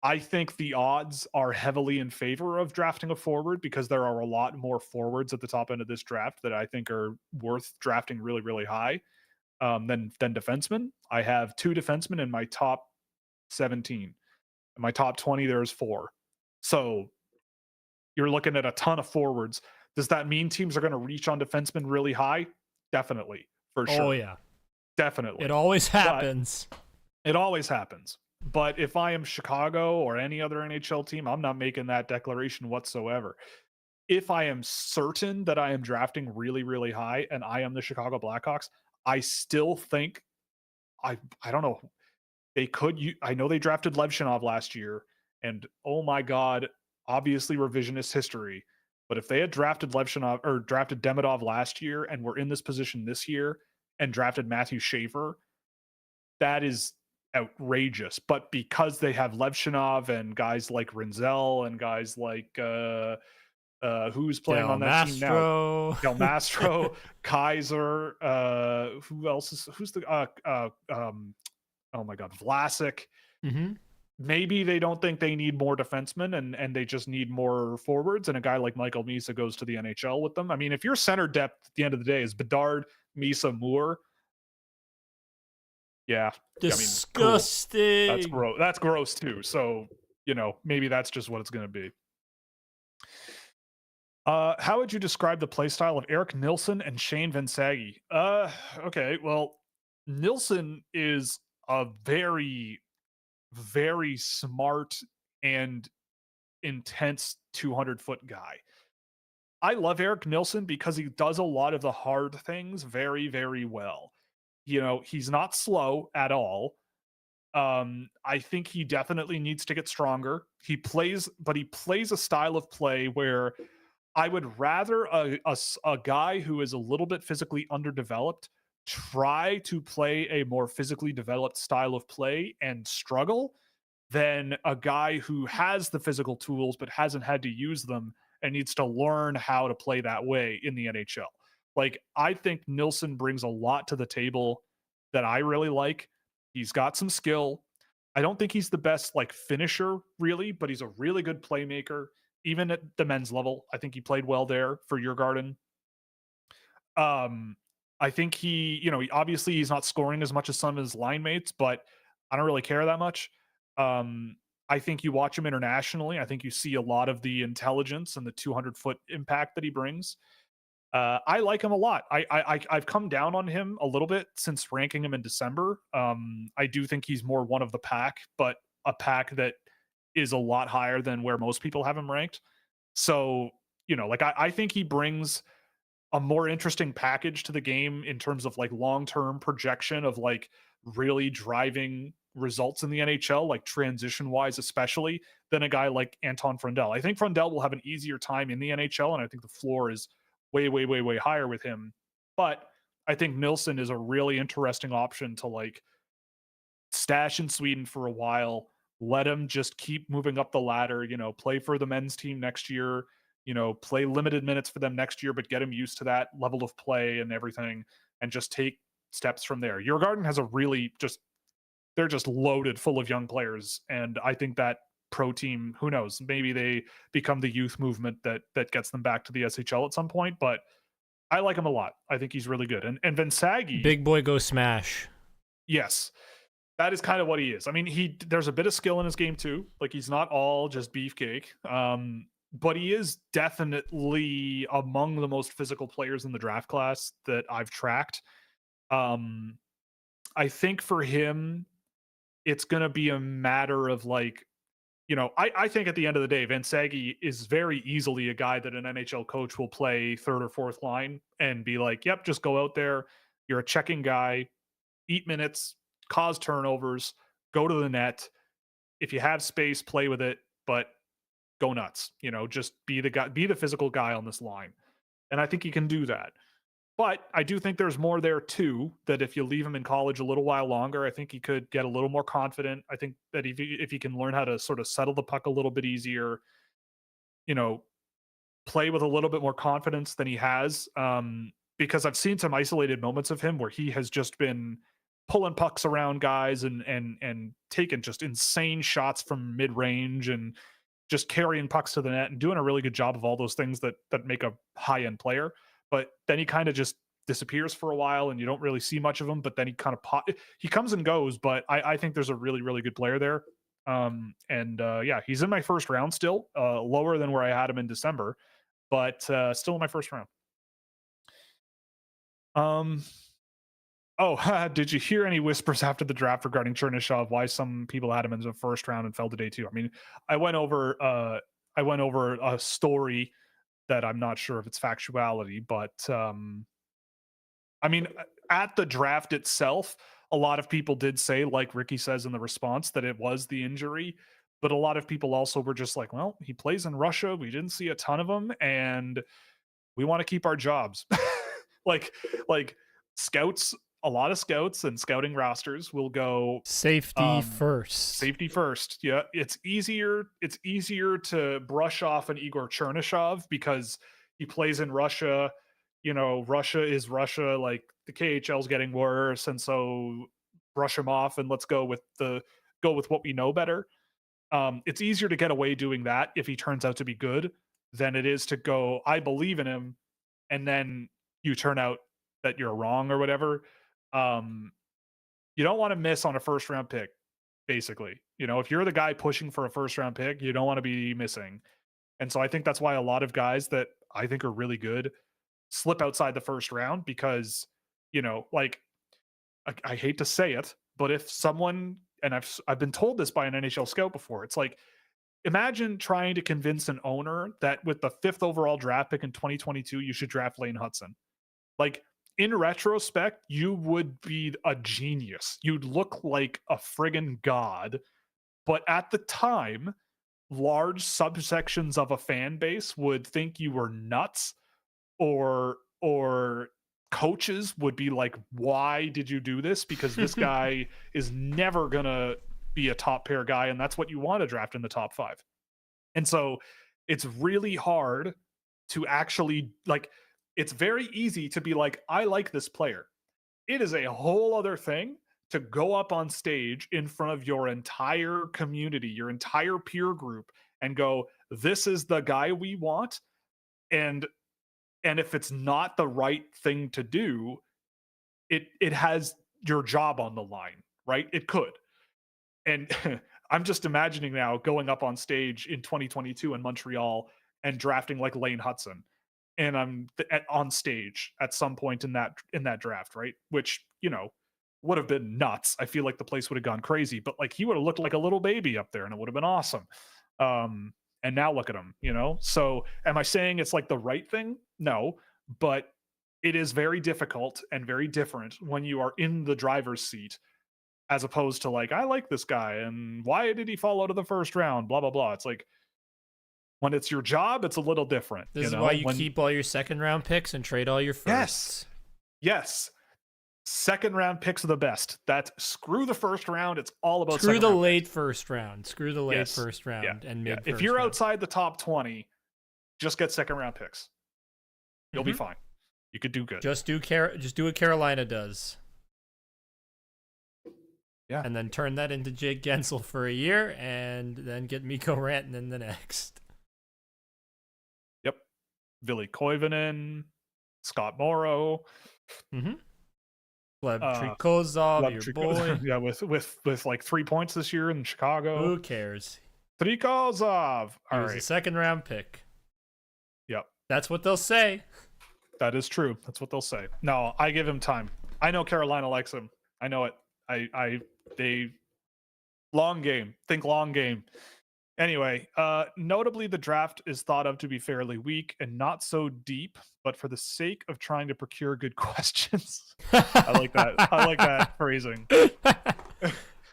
I think the odds are heavily in favor of drafting a forward because there are a lot more forwards at the top end of this draft that I think are worth drafting really, really high than defensemen. I have 2 defensemen in my top 17. In my top 20, there's 4. So you're looking at a ton of forwards. Does that mean teams are going to reach on defensemen really high? Definitely, for Oh sure. yeah, Definitely. it always But happens. it always happens. But if I am Chicago or any other NHL team, I'm not making that declaration whatsoever. If I am certain that I am drafting really, really high and I am the Chicago Blackhawks, I still think I don't know. They could I know they drafted Levshinov last year, and oh my god, obviously revisionist history. But if they had drafted Levshinov or drafted Demidov last year and were in this position this year and drafted Matthew Schaefer, that is outrageous. But because they have Levshinov and guys like Rinzel and guys like who's playing Del on that team now? Mastro. Del Mastro, Kaiser, who else is who's the oh my god, Vlasic. Mm-hmm. Maybe they don't think they need more defensemen and they just need more forwards. And a guy like Michael Misa goes to the NHL with them. I mean, if your center depth at the end of the day is Bedard, Misa, Moore, yeah, I mean, cool. Disgusting. That's gross too. So, maybe that's just what it's going to be. How would you describe the play style of Eric Nilsson and Shane Vinsagi? Okay, well, Nilsson is a very, very smart and intense 200-foot guy. I love Eric Nilsson because he does a lot of the hard things very, very well. He's not slow at all. I think he definitely needs to get stronger. He plays a style of play where I would rather a guy who is a little bit physically underdeveloped try to play a more physically developed style of play and struggle than a guy who has the physical tools but hasn't had to use them and needs to learn how to play that way in the NHL. Like, I think Nilsson brings a lot to the table that I really like. He's got some skill. I don't think he's the best like finisher really, but he's a really good playmaker. Even at the men's level, I think he played well there for your garden. I think obviously he's not scoring as much as some of his line mates, but I don't really care that much. I think you watch him internationally. I think you see a lot of the intelligence and the 200-foot impact that he brings. I like him a lot. I've come down on him a little bit since ranking him in December. I do think he's more one of the pack, but a pack that is a lot higher than where most people have him ranked. So, I think he brings a more interesting package to the game in terms of like long-term projection of like really driving results in the NHL, like transition wise, especially than a guy like Anton Frundell. I think Frundell will have an easier time in the NHL, and I think the floor is way, way, way, way higher with him. But I think Nilsson is a really interesting option to like stash in Sweden for a while. Let him just keep moving up the ladder, play for the men's team next year, play limited minutes for them next year, but get him used to that level of play and everything and just take steps from there. Your garden has a really they're just loaded full of young players. And I think that pro team, who knows, maybe they become the youth movement that gets them back to the SHL at some point, but I like him a lot. I think he's really good. And Vinsagi, Big boy go smash. yes, that is kind of what he is. I mean, there's a bit of skill in his game too. Like, he's not all just beefcake. But he is definitely among the most physical players in the draft class that I've tracked. I think for him, it's going to be a matter of like, I think at the end of the day, Vinsagi is very easily a guy that an NHL coach will play third or fourth line and be like, yep, just go out there. You're a checking guy, eat minutes, cause turnovers, go to the net. If you have space, play with it, but go nuts. Just be the guy, be the physical guy on this line. And I think he can do that. But I do think there's more there too, that if you leave him in college a little while longer, I think he could get a little more confident. I think that if he can learn how to sort of settle the puck a little bit easier, play with a little bit more confidence than he has. Because I've seen some isolated moments of him where he has just been pulling pucks around guys and taking just insane shots from mid range and just carrying pucks to the net and doing a really good job of all those things that make a high end player. But then he kind of just disappears for a while and you don't really see much of him. But then he kind of he comes and goes. But I think there's a really, really good player there. Yeah, he's in my first round still, lower than where I had him in December, but still in my first round. Oh, did you hear any whispers after the draft regarding Chernishov? Why some people had him in the first round and fell to day 2? I mean, I went over a story that I'm not sure if it's factuality, but I mean, at the draft itself, a lot of people did say, like Ricky says in the response, that it was the injury. But a lot of people also were just like, well, he plays in Russia. We didn't see a ton of him, and we want to keep our jobs. like scouts, a lot of scouts and scouting rosters will go safety first. Safety first. Yeah, it's easier to brush off an Igor Chernishov because he plays in Russia. You know, Russia is Russia. Like the KHL's getting worse, and so brush him off and let's go with what we know better. It's easier to get away doing that if he turns out to be good than it is to go, I believe in him, and then you turn out that you're wrong or whatever. You don't want to miss on a first round pick, basically. You know, if you're the guy pushing for a first round pick, you don't want to be missing. And so I think that's why a lot of guys that I think are really good slip outside the first round because, you know, like I hate to say it, but if someone, and I've been told this by an NHL scout before, it's like, imagine trying to convince an owner that with the 5th overall draft pick in 2022, you should draft Lane Hutson. Like, in retrospect, you would be a genius. You'd look like a friggin' god. But at the time, large subsections of a fan base would think you were nuts, or coaches would be like, why did you do this? Because this guy is never gonna be a top pair guy, and that's what you want to draft in the top 5. And so it's really hard to actually, like, it's very easy to be like, I like this player. It is a whole other thing to go up on stage in front of your entire community, your entire peer group, and go, this is the guy we want. And if it's not the right thing to do, it has your job on the line, right? It could. And I'm just imagining now going up on stage in 2022 in Montreal and drafting like Lane Hutson, and I'm on stage at some point in that draft, right? Which, you know, would have been nuts. I feel like the place would have gone crazy, but like he would have looked like a little baby up there, and it would have been awesome. And now look at him, you know? So am I saying it's like the right thing? No, but it is very difficult and very different when you are in the driver's seat, as opposed to like, I like this guy and why did he fall out of the first round? Blah, blah, blah. It's like, when it's your job, it's a little different. This is why you keep all your second round picks and trade all your firsts. Yes. Second round picks are the best. Screw the first round. It's all about screw the late first round. Screw the late first round and mid. If you're outside the top 20, just get second round picks. You'll be fine. You could do good. Just do what Carolina does. Yeah. And then turn that into Jake Gensel for a year and then get Mikko Rantanen the next. Yep. Ville Koivunen, Scott Morrow. Gleb Trikozov, your boy. Yeah, with like 3 points this year in Chicago. Who cares? Trikozov. He was a second round pick. Yep. That's what they'll say. That is true. That's what they'll say. No, I give him time. I know Carolina likes him. I know it. They long game. Think long game. Anyway, notably, the draft is thought of to be fairly weak and not so deep, but for the sake of trying to procure good questions. I like that. I like that phrasing.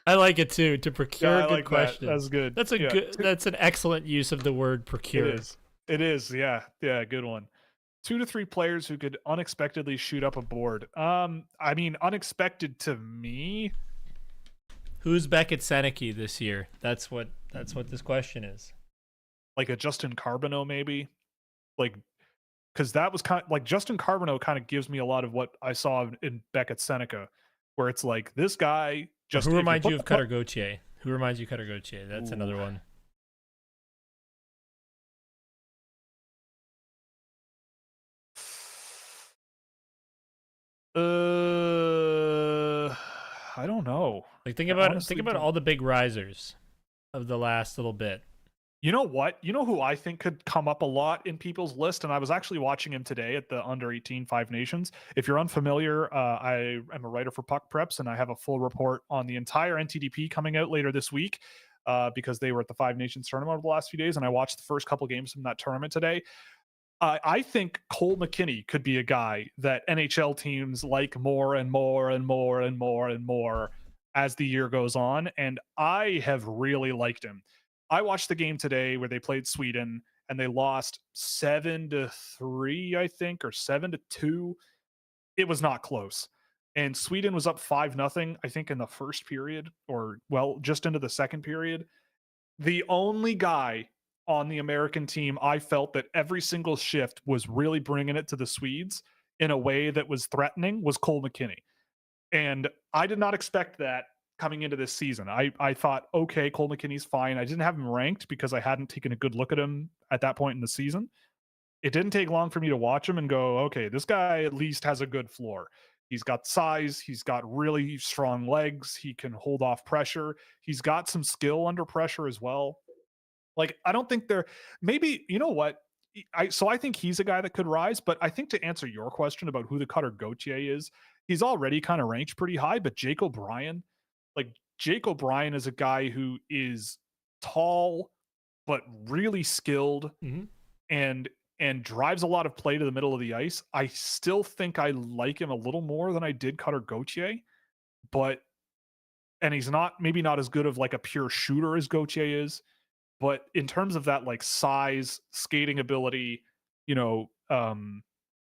I like it too. To procure good questions. That's good. That's good. That's an excellent use of the word procure. It is. Yeah. Yeah. Good one. 2 to 3 players who could unexpectedly shoot up a board. I mean, unexpected to me. Who's Beckett Seneke this year? That's what this question is. Like a Justin Carbonneau, maybe. Like, because that was kind of like Justin Carbonneau kind of gives me a lot of what I saw in Beckett Seneca. where it's like this guy just. Who reminds you of Cutter Gauthier? Who reminds you of Cutter Gauthier? That's another one. I don't know. Like think about all the big risers of the last little bit. You know what? You know who I think could come up a lot in people's list, and I was actually watching him today at the Under 18 Five Nations. If you're unfamiliar, I am a writer for Puck Preps, and I have a full report on the entire NTDP coming out later this week because they were at the Five Nations tournament over the last few days, and I watched the first couple games from that tournament today. I think Cole McKinney could be a guy that NHL teams like more and more and more and more and more as the year goes on, and I have really liked him. I watched the game today where they played Sweden and they lost 7-3, I think, or 7-2. It was not close. And Sweden was up 5-0, I think, in the first period, or well, just into the second period. The only guy on the American team I felt that every single shift was really bringing it to the Swedes in a way that was threatening was Cole McKinney. And I did not expect that coming into this season. I thought, okay, Cole McKinney's fine. I didn't have him ranked because I hadn't taken a good look at him at that point in the season. It didn't take long for me to watch him and go, okay, this guy at least has a good floor. He's got size. He's got really strong legs. He can hold off pressure. He's got some skill under pressure as well. Like, I don't think maybe, you know what? I think he's a guy that could rise, but I think to answer your question about who the Cutter Gauthier is, he's already kind of ranked pretty high, but Jake O'Brien, Jake O'Brien is a guy who is tall, but really skilled and drives a lot of play to the middle of the ice. I still think I like him a little more than I did Cutter Gauthier, and he's maybe not as good of like a pure shooter as Gauthier is, but in terms of that like size, skating ability,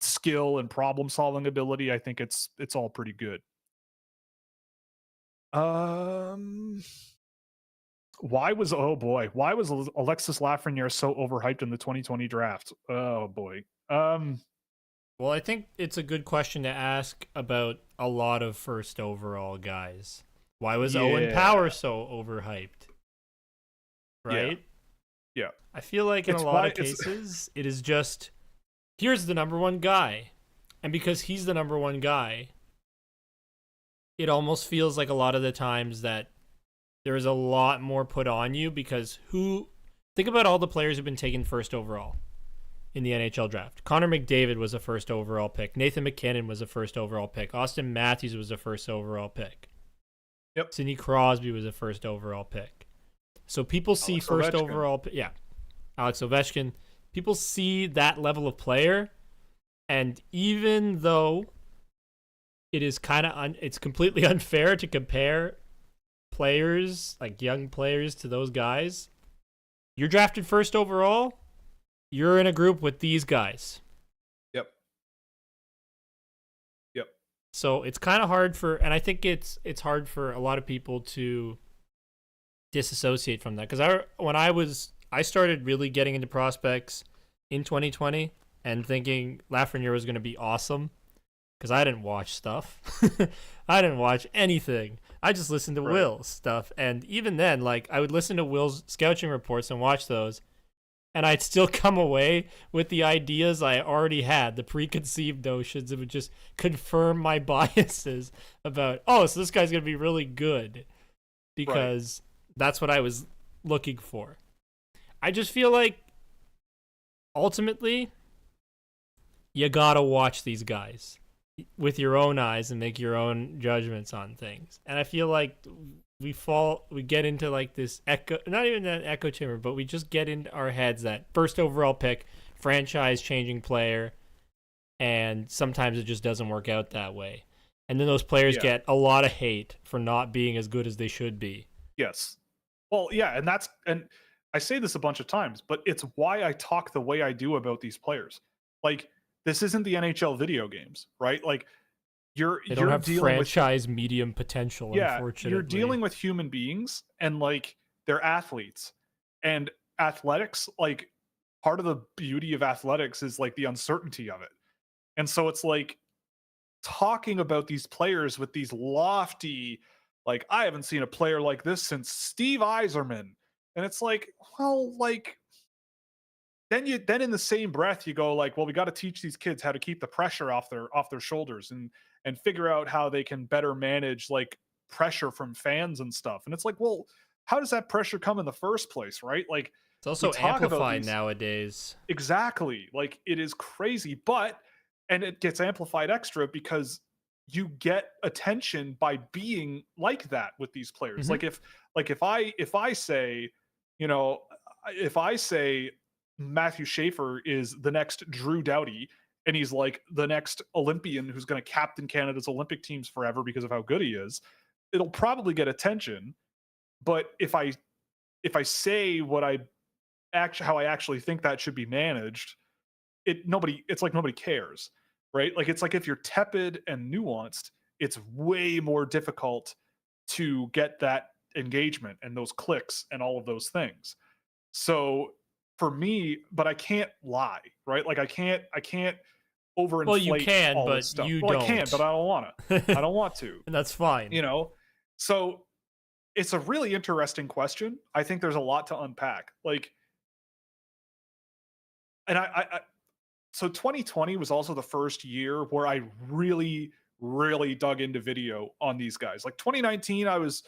skill and problem solving ability, I think it's all pretty good. Why was Alexis Lafrenière so overhyped in the 2020 draft? Oh boy. Well, I think it's a good question to ask about a lot of first overall guys. Why was Owen Power so overhyped? Right? Yeah. I feel like in a lot of cases, it is just, here's the number one guy. And because he's the number one guy, it almost feels like a lot of the times that there is a lot more put on you because think about all the players who've been taken first overall in the NHL draft. Connor McDavid was a first overall pick. Nathan McKinnon was a first overall pick. Austin Matthews was a first overall pick. Yep. Sidney Crosby was a first overall pick. So people see Alex Ovechkin. Alex Ovechkin. People see that level of player, and even though it is it's completely unfair to compare players, like young players, to those guys. You're drafted first overall, you're in a group with these guys. Yep. So it's kind of hard and I think it's hard for a lot of people to disassociate from that. Because I started really getting into prospects in 2020 and thinking Lafrenière was going to be awesome. Because I didn't watch stuff. I didn't watch anything. I just listened to Will's stuff. And even then, like, I would listen to Will's scouting reports and watch those. And I'd still come away with the ideas I already had, the preconceived notions. It would just confirm my biases about, so this guy's going to be really good. Because that's what I was looking for. I just feel like, ultimately, you got to watch these guys with your own eyes and make your own judgments on things. And I feel like we get into like this not even an echo chamber, but we just get into our heads that first overall pick, franchise changing player, and sometimes it just doesn't work out that way. And then those players get a lot of hate for not being as good as they should be. Yes. Well, yeah, and I say this a bunch of times, but it's why I talk the way I do about these players. Like, this isn't the NHL video games, right? Like, they don't have franchise medium potential, unfortunately. You're dealing with human beings, and like, they're athletes. And athletics, like, part of the beauty of athletics is like the uncertainty of it. And so it's like, talking about these players with these lofty, like, I haven't seen a player like this since Steve Yzerman. And it's like, well, like, then in the same breath you go like, well, we got to teach these kids how to keep the pressure off their shoulders and figure out how they can better manage like pressure from fans and stuff. And it's like, well, how does that pressure come in the first place, right? Like, It's also talk about amplified these nowadays. exactly, like, it is crazy, but and it gets amplified extra because you get attention by being like that with these players. Mhm. If I say, you know, if I say Matthew Schaefer is the next Drew Doughty and he's like the next Olympian who's going to captain Canada's Olympic teams forever because of how good he is, it'll probably get attention. But if I say what I actually how I actually think that should be managed, it's like nobody cares, right? Like, it's like if you're tepid and nuanced, it's way more difficult to get that engagement and those clicks and all of those things. So for me, but I can't lie, right? Like, I can't Well, you overinflate can, all this but stuff. you Well, I can, but don't. I don't want to. I don't want to, And that's fine. you know? So it's a really interesting question. I think there's a lot to unpack. Like, and I so 2020 was also the first year where I really, really dug into video on these guys. Like 2019, I was,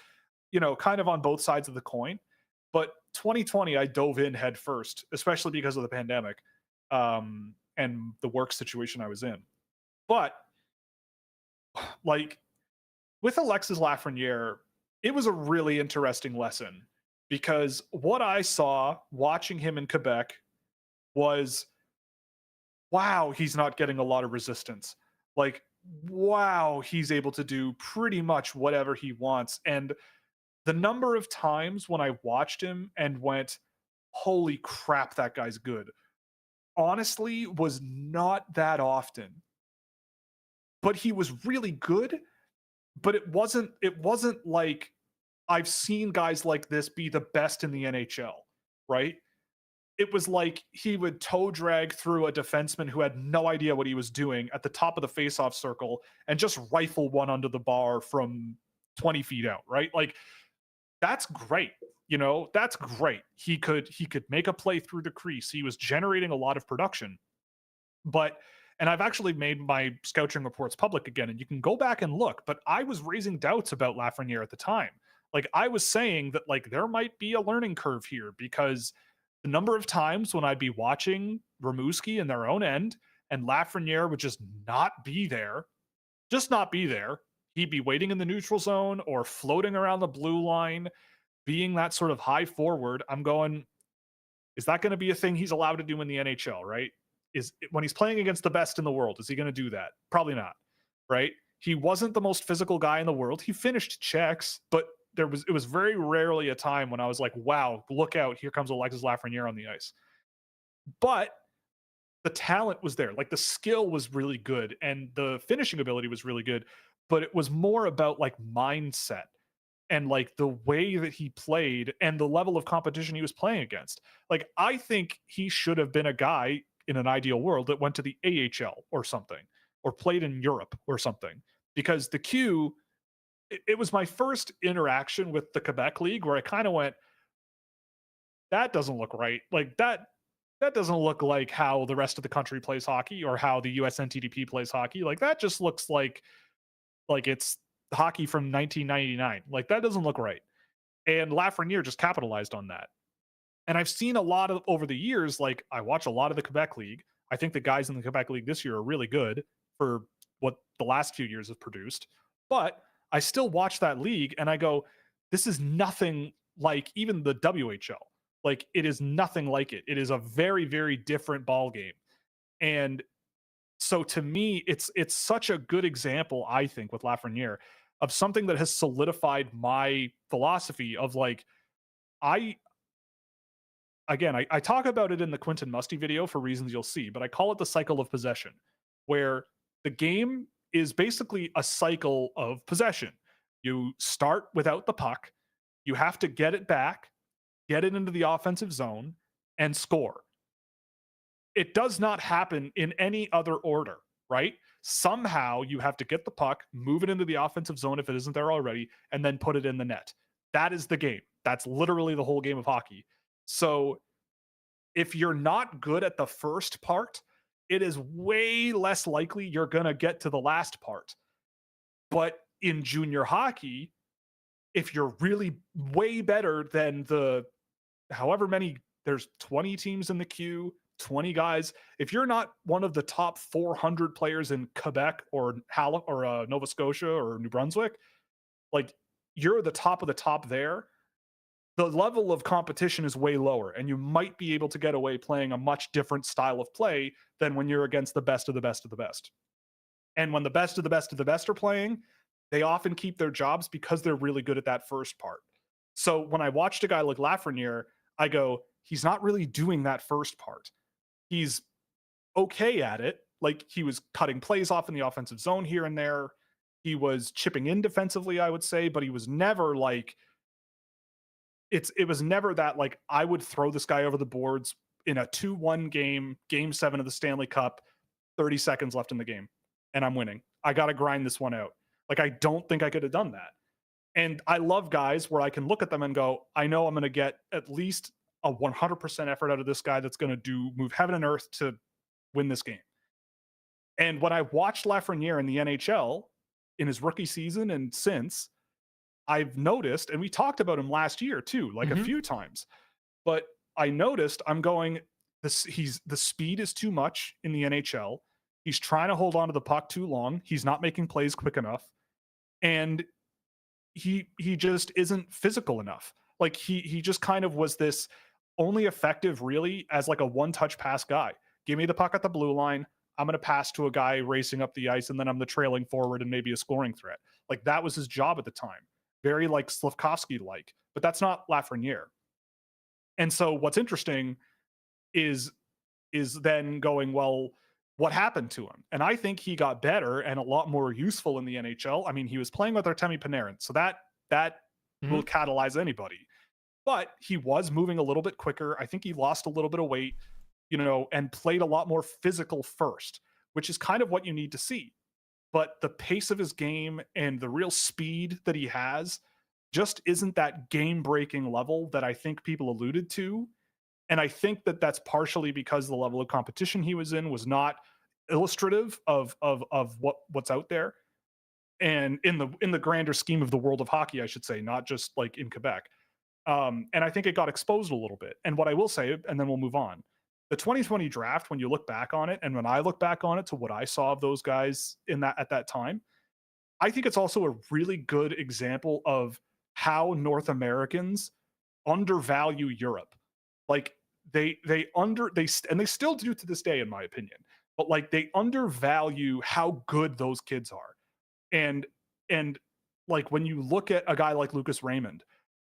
kind of on both sides of the coin, but 2020, I dove in head first, especially because of the pandemic, and the work situation I was in. But like with Alexis Lafrenière, it was a really interesting lesson because what I saw watching him in Quebec was, wow, he's not getting a lot of resistance. Like, wow, he's able to do pretty much whatever he wants. And the number of times when I watched him and went, holy crap, that guy's good, honestly, was not that often. But he was really good, but it wasn't like I've seen guys like this be the best in the NHL, right? It was like he would toe drag through a defenseman who had no idea what he was doing at the top of the faceoff circle and just rifle one under the bar from 20 feet out, right? Like, that's great. That's great. He could make a play through the crease. He was generating a lot of production. But and I've actually made my scouting reports public again, and you can go back and look, but I was raising doubts about Lafrenière at the time. Like, I was saying that like there might be a learning curve here because the number of times when I'd be watching Rimouski in their own end and Lafrenière would just not be there, just not be there. He'd be waiting in the neutral zone or floating around the blue line, being that sort of high forward. I'm going, is that going to be a thing he's allowed to do in the NHL, right? Is when he's playing against the best in the world, is he going to do that? Probably not, right? He wasn't the most physical guy in the world. He finished checks, but it was very rarely a time when I was like, wow, look out, here comes Alexis Lafrenière on the ice. But the talent was there. Like, the skill was really good and the finishing ability was really good, but it was more about like mindset and like the way that he played and the level of competition he was playing against. Like, I think he should have been a guy in an ideal world that went to the AHL or something or played in Europe or something, because the Q, it was my first interaction with the Quebec League where I kind of went, that doesn't look right. Like, that doesn't look like how the rest of the country plays hockey or how the USNTDP plays hockey. Like, that just looks like it's hockey from 1999. Like, that doesn't look right. And Lafrenière just capitalized on that. And I've seen a lot of over the years, like, I watch a lot of the Quebec League. I think the guys in the Quebec League this year are really good for what the last few years have produced. But I still watch that league and I go, this is nothing like even the WHL. Like, it is nothing like it. It is a very, very different ball game. And so to me, it's such a good example, I think, with Lafrenière of something that has solidified my philosophy of like, I I talk about it in the Quentin Musty video for reasons you'll see, but I call it the cycle of possession, where the game is basically a cycle of possession. You start without the puck, you have to get it back, get it into the offensive zone, and score. It does not happen in any other order, right? Somehow you have to get the puck, move it into the offensive zone if it isn't there already, and then put it in the net. That is the game. That's literally the whole game of hockey. So if you're not good at the first part, it is way less likely you're going to get to the last part. But in junior hockey, if you're really way better than the however many, there's 20 teams in the queue, 20 guys. If you're not one of the top 400 players in Quebec or Nova Scotia or New Brunswick, like you're the top of the top there, the level of competition is way lower, and you might be able to get away playing a much different style of play than when you're against the best of the best of the best. And when the best of the best of the best are playing, they often keep their jobs because they're really good at that first part. So when I watched a guy like Lafrenière, I go, he's not really doing that first part. He's okay at it. Like he was cutting plays off in the offensive zone here and there. He was chipping in defensively, I would say, but he was never like, it was never that like I would throw this guy over the boards in a 2-1 game 7 of the Stanley Cup, 30 seconds left in the game, and I'm winning. I got to grind this one out. Like I don't think I could have done that. And I love guys where I can look at them and go, I know I'm going to get at least a 100% effort out of this guy that's going to move heaven and earth to win this game. And when I watched Lafrenière in the NHL in his rookie season and since, I've noticed, and we talked about him last year too, like a few times, but I noticed I'm going, the speed is too much in the NHL. He's trying to hold on to the puck too long. He's not making plays quick enough. And he just isn't physical enough. Like he just kind of was this only effective really as like a one-touch pass guy. Give me the puck at the blue line. I'm going to pass to a guy racing up the ice, and then I'm the trailing forward and maybe a scoring threat. Like that was his job at the time. Very like Slavkovsky-like, but that's not Lafrenière. And so what's interesting is then going, well, what happened to him? And I think he got better and a lot more useful in the NHL. I mean, he was playing with Artemi Panarin, so that will catalyze anybody. But he was moving a little bit quicker. I think he lost a little bit of weight, and played a lot more physical first, which is kind of what you need to see. But the pace of his game and the real speed that he has just isn't that game-breaking level that I think people alluded to. And I think that that's partially because the level of competition he was in was not illustrative of what's out there, and in the grander scheme of the world of hockey, I should say, not just like in Quebec. And I think it got exposed a little bit. And what I will say, and then we'll move on, the 2020 draft, when you look back on it, and when I look back on it to what I saw of those guys at that time, I think it's also a really good example of how North Americans undervalue Europe. Like they still do to this day, in my opinion, but like they undervalue how good those kids are. And like when you look at a guy like Lucas Raymond,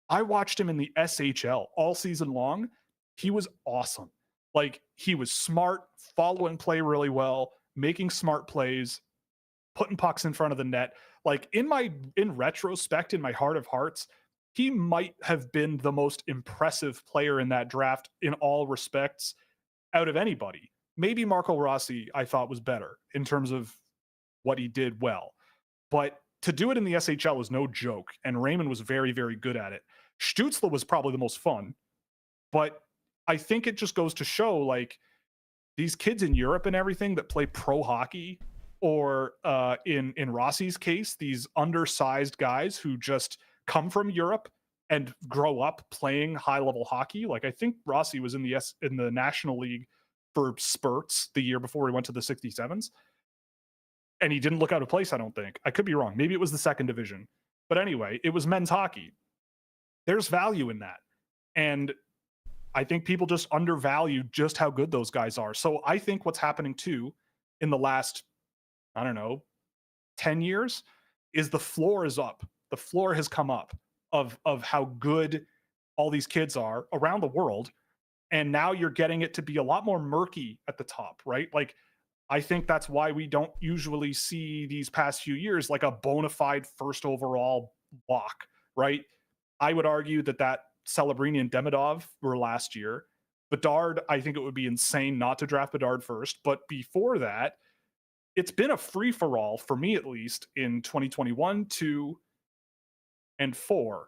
I watched him in the SHL all season long. He was awesome. Like he was smart, following play really well, making smart plays, putting pucks in front of the net. Like in retrospect, in my heart of hearts, he might have been the most impressive player in that draft in all respects out of anybody. Maybe Marco Rossi, I thought, was better in terms of what he did well. But to do it in the SHL is no joke, and Raymond was very, very good at it. Stützle was probably the most fun, but I think it just goes to show, like, these kids in Europe and everything that play pro hockey, or in Rossi's case, these undersized guys who just come from Europe and grow up playing high level hockey. Like I think Rossi was in the National League for spurts the year before he went to the 67s. And he didn't look out of place, I don't think. I could be wrong. Maybe it was the second division. But anyway, it was men's hockey. There's value in that. And I think people just undervalue just how good those guys are. So I think what's happening too in the last, 10 years is the floor is up. The floor has come up of how good all these kids are around the world. And now you're getting it to be a lot more murky at the top, right? Like, I think that's why we don't usually see these past few years like a bona fide first overall lock, right? I would argue that Celebrini and Demidov were last year. Bedard, I think it would be insane not to draft Bedard first. But before that, it's been a free for all for me, at least in 2021, 2, and 4.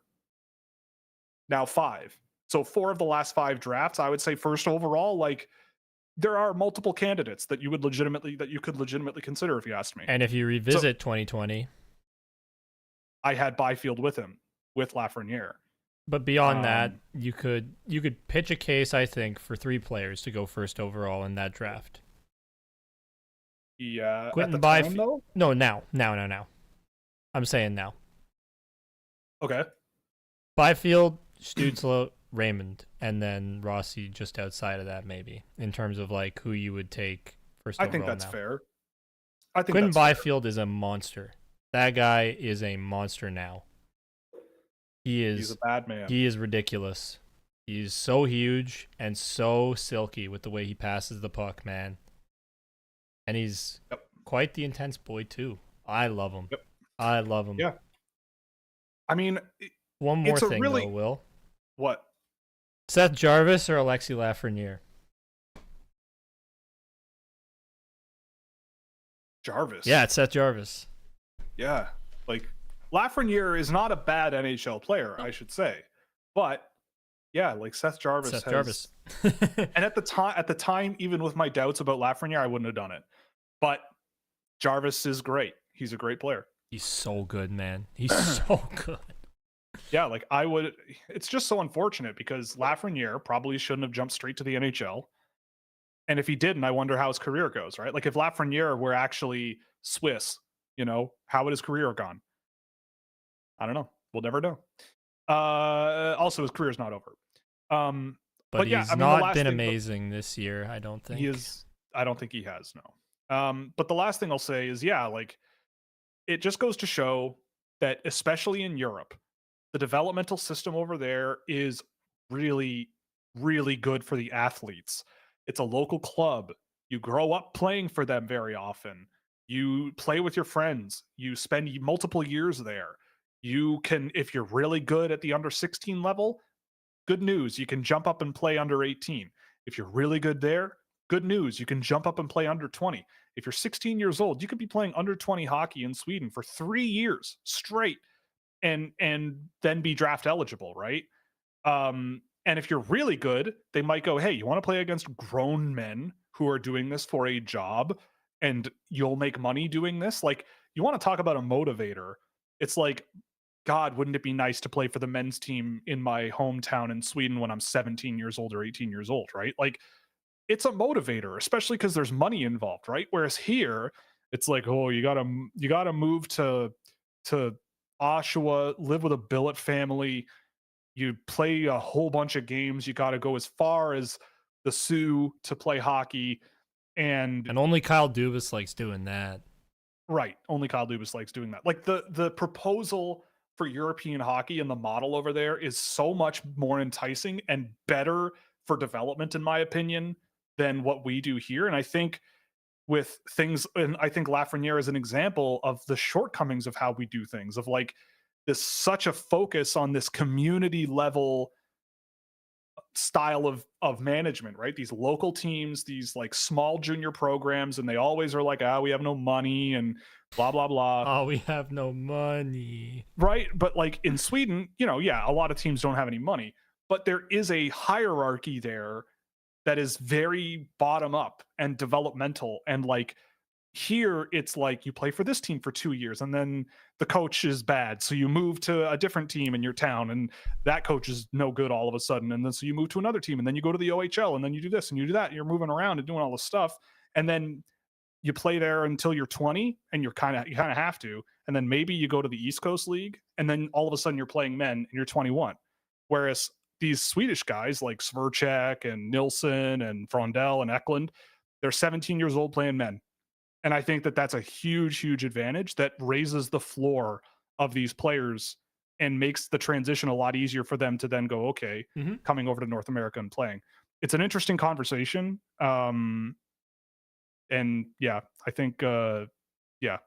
Now 5. So 4 of the last 5 drafts, I would say first overall, like there are multiple candidates that you could legitimately consider if you asked me. And if you revisit 2020, I had Byfield with him, with Lafrenière. But beyond that, you could pitch a case, I think, for 3 players to go first overall in that draft. Yeah, Quentin at the time, though? No, now. I'm saying now. Okay. Byfield, Stützle, Raymond, and then Rossi just outside of that, maybe, in terms of like who you would take first overall. I think that's now. fair. I think Quentin that's Byfield fair. is a monster. That guy is a monster now. He's a bad man. He is ridiculous. He's so huge and so silky with the way he passes the puck, man. And he's quite the intense boy too. I love him. Yep. I love him. Yeah. I mean, one more thing though, Will. What? Seth Jarvis or Alexis Lafrenière? Jarvis. Yeah, it's Seth Jarvis. Yeah. Like Lafrenière is not a bad NHL player, I should say. But yeah, like Seth Jarvis. And at the time, even with my doubts about Lafrenière, I wouldn't have done it. But Jarvis is great. He's a great player. He's so good, man. He's so good. Yeah, like it's just so unfortunate because Lafrenière probably shouldn't have jumped straight to the NHL. And if he didn't, I wonder how his career goes, right? Like if Lafrenière were actually Swiss, how would his career gone? I don't know. We'll never know. Also, his career is not over. But yeah, he's not been amazing this year, I don't think. I don't think he has, no. But the last thing I'll say is, yeah, like it just goes to show that, especially in Europe, the developmental system over there is really, really good for the athletes. It's a local club. You grow up playing for them very often. You play with your friends. You spend multiple years there. You can, if you're really good at the under 16 level, good news, you can jump up and play under 18. If you're really good there, good news, you can jump up and play under 20. If you're 16 years old, you could be playing under 20 hockey in Sweden for 3 years straight and then be draft eligible, right? And if you're really good, they might go, hey, you want to play against grown men who are doing this for a job and you'll make money doing this? Like, you want to talk about a motivator. It's like, God, wouldn't it be nice to play for the men's team in my hometown in Sweden when I'm 17 years old or 18 years old, right? Like, it's a motivator, especially because there's money involved, right? Whereas here, it's like, oh, you gotta move to Oshawa, live with a billet family. You play a whole bunch of games. You got to go as far as the Sioux to play hockey, and only Kyle Dubas likes doing that. Right, only Kyle Dubas likes doing that. Like the proposal for European hockey and the model over there is so much more enticing and better for development, in my opinion, than what we do here. And I think with things, and I think Lafrenière is an example of the shortcomings of how we do things, of like this such a focus on this community level style of management, right? These local teams, these like small junior programs, and they always are like, we have no money and blah blah blah. Oh, we have no money, right? But like in Sweden, a lot of teams don't have any money, but there is a hierarchy there that is very bottom up and developmental. And like here, it's like you play for this team for 2 years and then the coach is bad, so you move to a different team in your town and that coach is no good all of a sudden, and then so you move to another team and then you go to the OHL and then you do this and you do that, and you're moving around and doing all this stuff, and then you play there until you're 20 and you kind of have to, and then maybe you go to the East Coast League and then all of a sudden you're playing men and you're 21. Whereas these Swedish guys like Sverchek and Nilsson and Frondell and Eklund, they're 17 years old playing men. And I think that that's a huge, huge advantage that raises the floor of these players and makes the transition a lot easier for them to then go, okay, coming over to North America and playing. It's an interesting conversation. And yeah, I think, I don't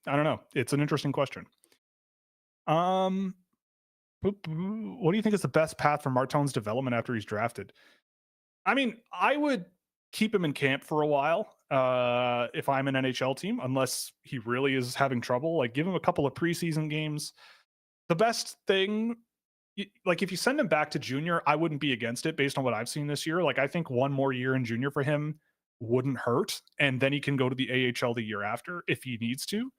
know. It's an interesting question. What do you think is the best path for Martone's development after he's drafted? I mean, I would keep him in camp for a while if I'm an NHL team, unless he really is having trouble. Like, give him a couple of preseason games. The best thing, like, if you send him back to junior, I wouldn't be against it based on what I've seen this year. Like, I think one more year in junior for him wouldn't hurt, and then he can go to the AHL the year after if he needs to.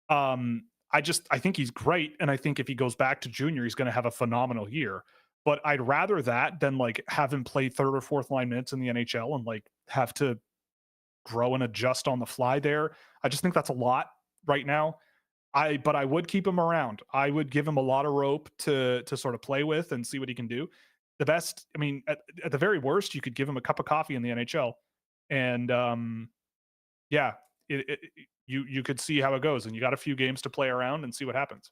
I think he's great, and I think if he goes back to junior, he's going to have a phenomenal year. But I'd rather that than like have him play third or fourth line minutes in the NHL and like have to grow and adjust on the fly there. I just think that's a lot right now. But I would keep him around. I would give him a lot of rope to sort of play with and see what he can do. The best, I mean, at the very worst, you could give him a cup of coffee in the NHL, and yeah, you could see how it goes, and you got a few games to play around and see what happens.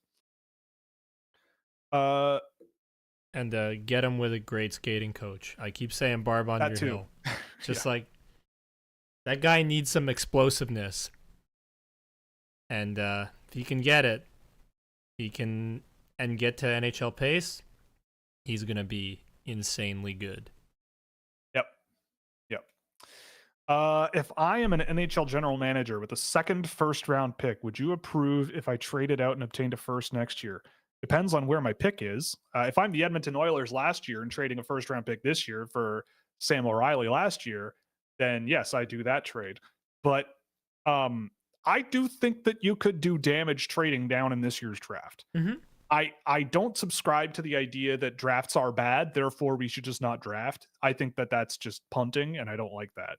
And get him with a great skating coach. I keep saying Barb on your hill. Just like that guy needs some explosiveness, and if he can get it, he can and get to NHL pace. He's gonna be insanely good. If I am an NHL general manager with a second first-round pick, would you approve if I traded out and obtained a first next year? Depends on where my pick is. If I'm the Edmonton Oilers last year and trading a first-round pick this year for Sam O'Reilly last year, then yes, I do that trade. But I do think that you could do damage trading down in this year's draft. Mm-hmm. I don't subscribe to the idea that drafts are bad, therefore we should just not draft. I think that that's just punting, and I don't like that.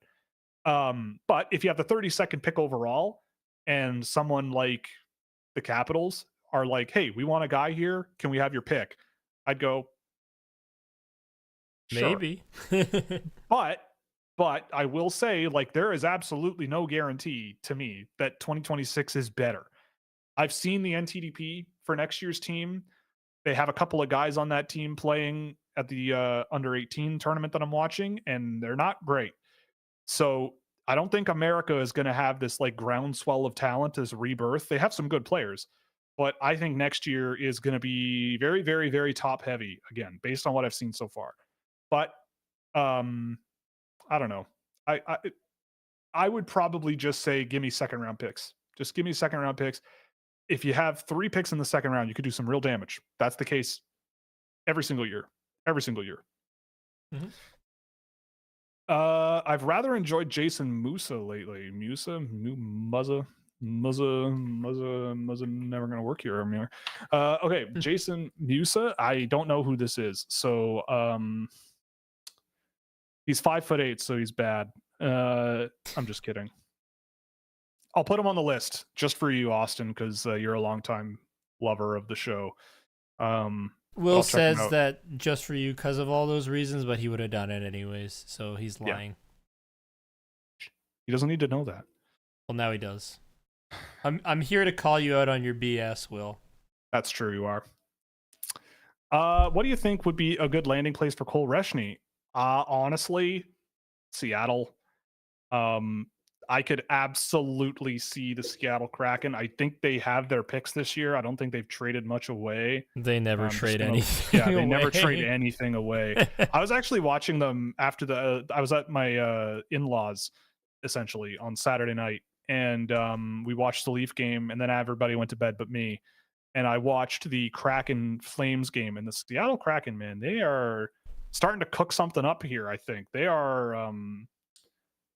But if you have the 32nd pick overall and someone like the Capitals are like, hey, we want a guy here, can we have your pick? I'd go, sure. Maybe. but I will say, like, there is absolutely no guarantee to me that 2026 is better. I've seen the NTDP for next year's team. They have a couple of guys on that team playing at the under 18 tournament that I'm watching, and they're not great. So I don't think America is going to have this like groundswell of talent as rebirth. They have some good players, but I think next year is going to be very, very, very top heavy again, based on what I've seen so far. But I don't know. I would probably just say, give me second round picks. Just give me second round picks. If you have 3 picks in the second round, you could do some real damage. That's the case every single year. Every single year. Mm-hmm. I've rather enjoyed Jason Musa lately. Muzza, never gonna work here. Okay, Jason Musa. I don't know who this is. So he's 5'8", so he's bad. I'm just kidding. I'll put him on the list just for you, Austin, because you're a longtime lover of the show. Will says that just for you because of all those reasons, but he would have done it anyways, so he's lying. Yeah. He doesn't need to know that. Well, now he does. I'm here to call you out on your BS, Will. That's true, you are. What do you think would be a good landing place for Cole Reshny? Honestly, Seattle. I could absolutely see the Seattle Kraken. I think they have their picks this year. I don't think they've traded much away. They never trade anything. Yeah, they never trade anything away. I was actually watching them after I was at my in-laws essentially on Saturday night, and we watched the Leaf game, and then everybody went to bed but me. And I watched the Kraken Flames game, and the Seattle Kraken, man, they are starting to cook something up here. I think they are.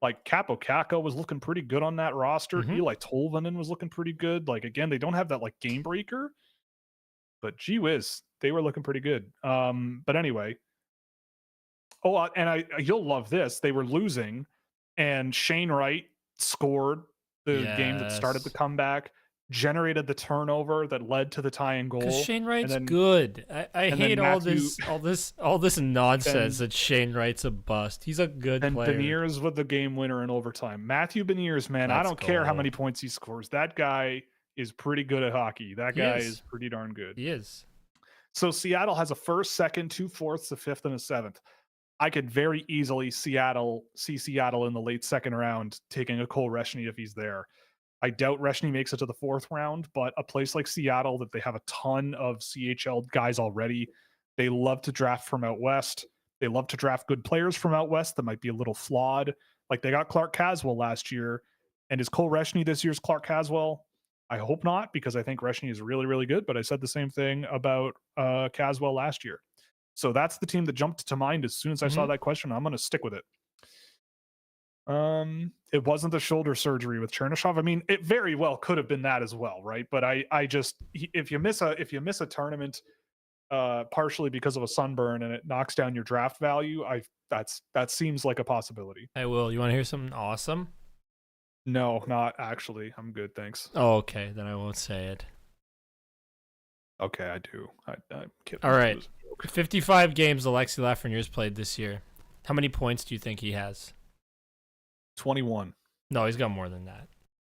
Like Capo Caco was looking pretty good on that roster. Mm-hmm. Eli Tolvanen was looking pretty good. Like, again, they don't have that like game breaker, but gee whiz, they were looking pretty good. But anyway, you'll love this. They were losing, and Shane Wright scored the game that started the comeback, generated the turnover that led to the tying goal. Because Shane Wright's good. I hate all this nonsense that Shane Wright's a bust. He's a good player. And Beniers with the game winner in overtime. Matthew Beniers, man, I don't care how many points he scores. That guy is pretty good at hockey. That guy is pretty darn good. He is. So Seattle has a first, second, 2 fourths, a fifth, and a seventh. I could very easily see Seattle in the late second round taking a Cole Reshny if he's there. I doubt Reshny makes it to the 4th round, but a place like Seattle that they have a ton of CHL guys already. They love to draft from out west. They love to draft good players from out west that might be a little flawed. Like they got Clark Caswell last year, and is Cole Reshny this year's Clark Caswell? I hope not, because I think Reshny is really, really good. But I said the same thing about Caswell last year. So that's the team that jumped to mind as soon as I saw that question. I'm going to stick with it. It wasn't the shoulder surgery with Chernishov. I mean, it very well could have been that as well, right? But I just, if you miss a tournament partially because of a sunburn and it knocks down your draft value, that seems like a possibility. Hey, Will, you want to hear something awesome? No, not actually. I'm good, thanks. Oh, okay, then I won't say it. Okay, I do. I'm kidding. All right, 55 games Alexis Lafreniere's played this year. How many points do you think he has? 21. No, he's got more than that.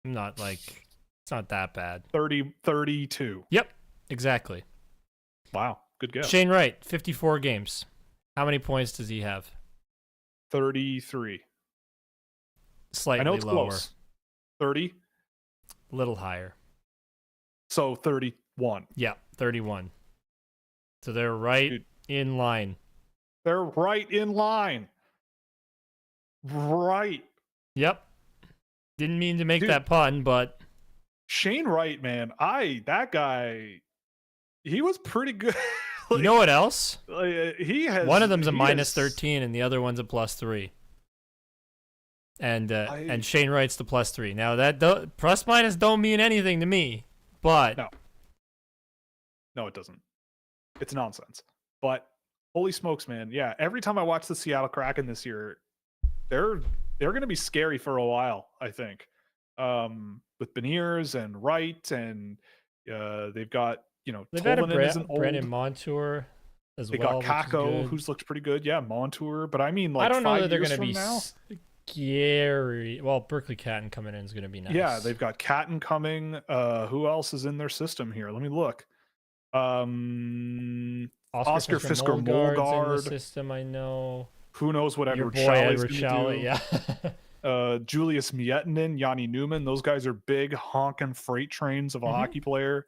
Not like, it's not that bad. 32. Yep, exactly. Wow, good guess. Shane Wright, 54 games. How many points does he have? 33. Slightly I know it's lower. close. 30. Little higher. So 31. Yeah, 31. So they're right in line. They're right in line. Right. Yep. Didn't mean to make that pun, but Shane Wright, man, that guy, he was pretty good. You know what else? He has one of them's a minus 13 and the other one's a plus 3. And Shane Wright's the plus 3. Now that plus minus don't mean anything to me, but no, it doesn't. It's nonsense. But holy smokes, man! Yeah, every time I watch the Seattle Kraken this year, they're going to be scary for a while, I think. With Beniers and Wright, and they've got they've had Brandon Montour as well. They got Kako, who's looked pretty good. Yeah, Montour, but I mean, like, I don't know that they're going to be scary. Well, Berkeley Catton coming in is going to be nice. Yeah, they've got Catton coming. Who else is in their system here? Let me look. Oscar Fisker Molgaard in the system, I know. Who knows what Edward Shalley, yeah. Julius Miettinen, Yanni Newman, those guys are big honking freight trains of a hockey player.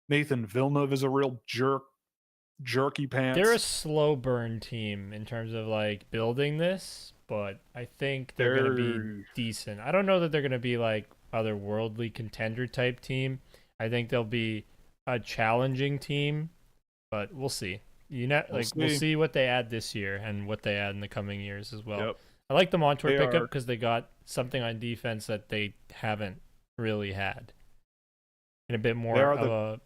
Nathan Villeneuve is a real jerky pants. They're a slow burn team in terms of like building this, but I think they're going to be decent. I don't know that they're going to be like otherworldly contender type team. I think they'll be a challenging team, but we'll see. We'll see what they add this year and what they add in the coming years as well. Yep. I like the Montour pickup because they got something on defense that they haven't really had, and a bit more of a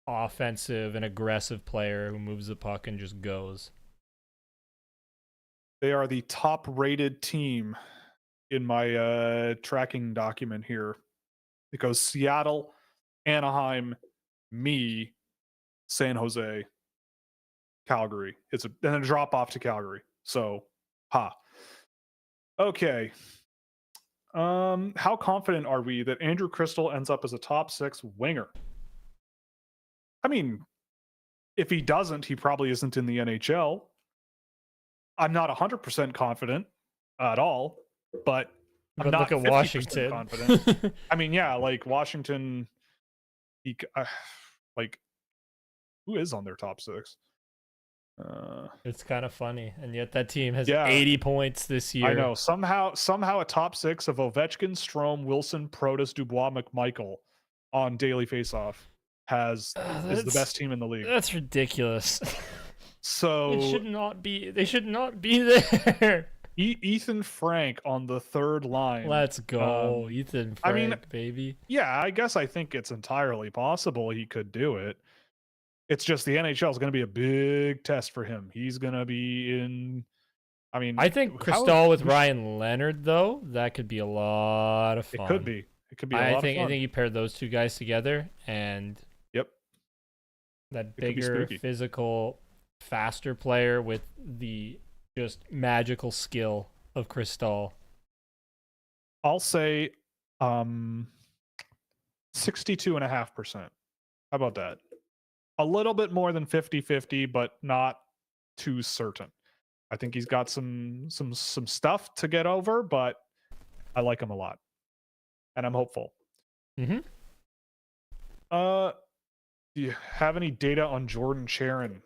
offensive and aggressive player who moves the puck and just goes. They are the top-rated team in my tracking document here. It goes Seattle, Anaheim, me, San Jose, Calgary. Then a drop off to Calgary. So, okay. How confident are we that Andrew Crystal ends up as a top 6 winger? I mean, if he doesn't, he probably isn't in the NHL. I'm not 100% confident at all, but I'm not look at Washington. Confident. I mean, yeah, like Washington, who is on their top 6? It's kind of funny, and yet that team has 80 points this year. I know. Somehow a top 6 of Ovechkin, Strome, Wilson, Protas, Dubois, McMichael on daily faceoff is the best team in the league. That's ridiculous. So it should not be. They should not be there. Ethan Frank on the third line. Let's go, Ethan Frank, baby. Yeah, I guess I think it's entirely possible he could do it. It's just the NHL is going to be a big test for him. He's going to be in. I mean, I think Crystal with Ryan Leonard, though, that could be a lot of fun. It could be. It could be a lot of fun. I think you pair those two guys together, and that bigger, physical, faster player with the just magical skill of Crystal. I'll say 62.5%. How about that? A little bit more than 50-50, but not too certain. I think he's got some stuff to get over, but I like him a lot, and I'm hopeful. Mm-hmm. Do you have any data on Jordan Sharon?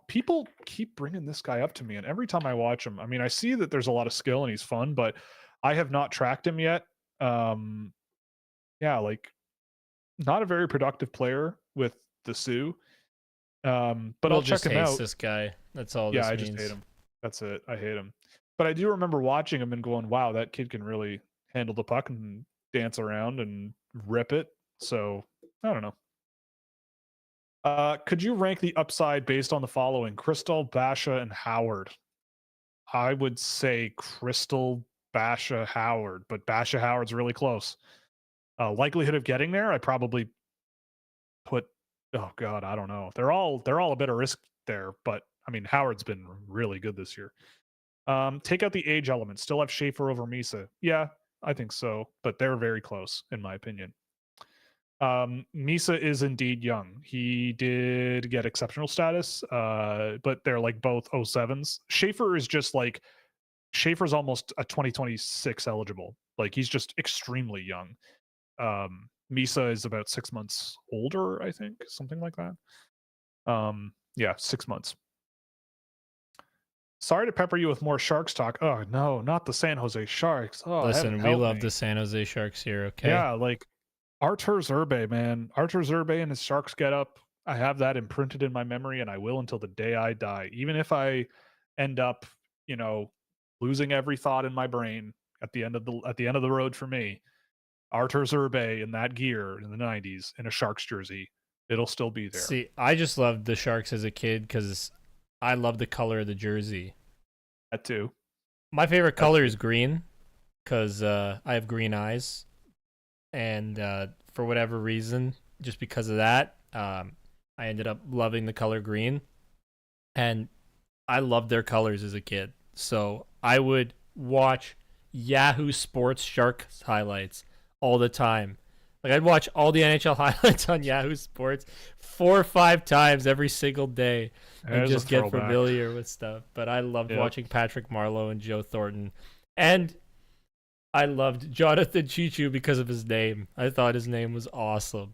People keep bringing this guy up to me, and every time I watch him, I mean, I see that there's a lot of skill and he's fun, but I have not tracked him yet. Yeah, like not a very productive player with the Sioux. But Will I'll just check him hates out. this guy. That's all Yeah, this I means. just hate him. That's it. I hate him. But I do remember watching him and going, "Wow, that kid can really handle the puck and dance around and rip it." So I don't know. Could you rank the upside based on the following: Crystal, Basha, and Howard? I would say Crystal, Basha, Howard, but Basha Howard's really close. Likelihood of getting there, I probably put. Oh God, I don't know. They're all a bit of risk there, but I mean Howard's been really good this year. Take out the age element. Still have Schaefer over Misa. Yeah, I think so, but they're very close in my opinion. Misa is indeed young. He did get exceptional status, but they're like both 07s. Schaefer is just like Schaefer's almost a 2026 eligible. Like he's just extremely young. Misa is about 6 months older, I think, something like that. Yeah, 6 months. Sorry to pepper you with more Sharks talk. Oh no, not the San Jose Sharks. Oh, Listen, we love the San Jose Sharks here, okay? Yeah, like Artur Zerbe, man. Artur Zerbe and his Sharks get up. I have that imprinted in my memory, and I will until the day I die. Even if I end up, losing every thought in my brain at the end of the road for me, Artur Zerbe in that gear in the 90s in a Sharks jersey, it'll still be there. See, I just loved the Sharks as a kid because I love the color of the jersey. That too. My favorite color is green because I have green eyes. And for whatever reason, just because of that, I ended up loving the color green. And I loved their colors as a kid. So I would watch Yahoo Sports Sharks highlights all the time. Like I'd watch all the NHL highlights on Yahoo Sports 4 or 5 times every single day and just get familiar with stuff. But I loved watching Patrick Marleau and Joe Thornton. And I loved Jonathan Chichu because of his name. I thought his name was awesome.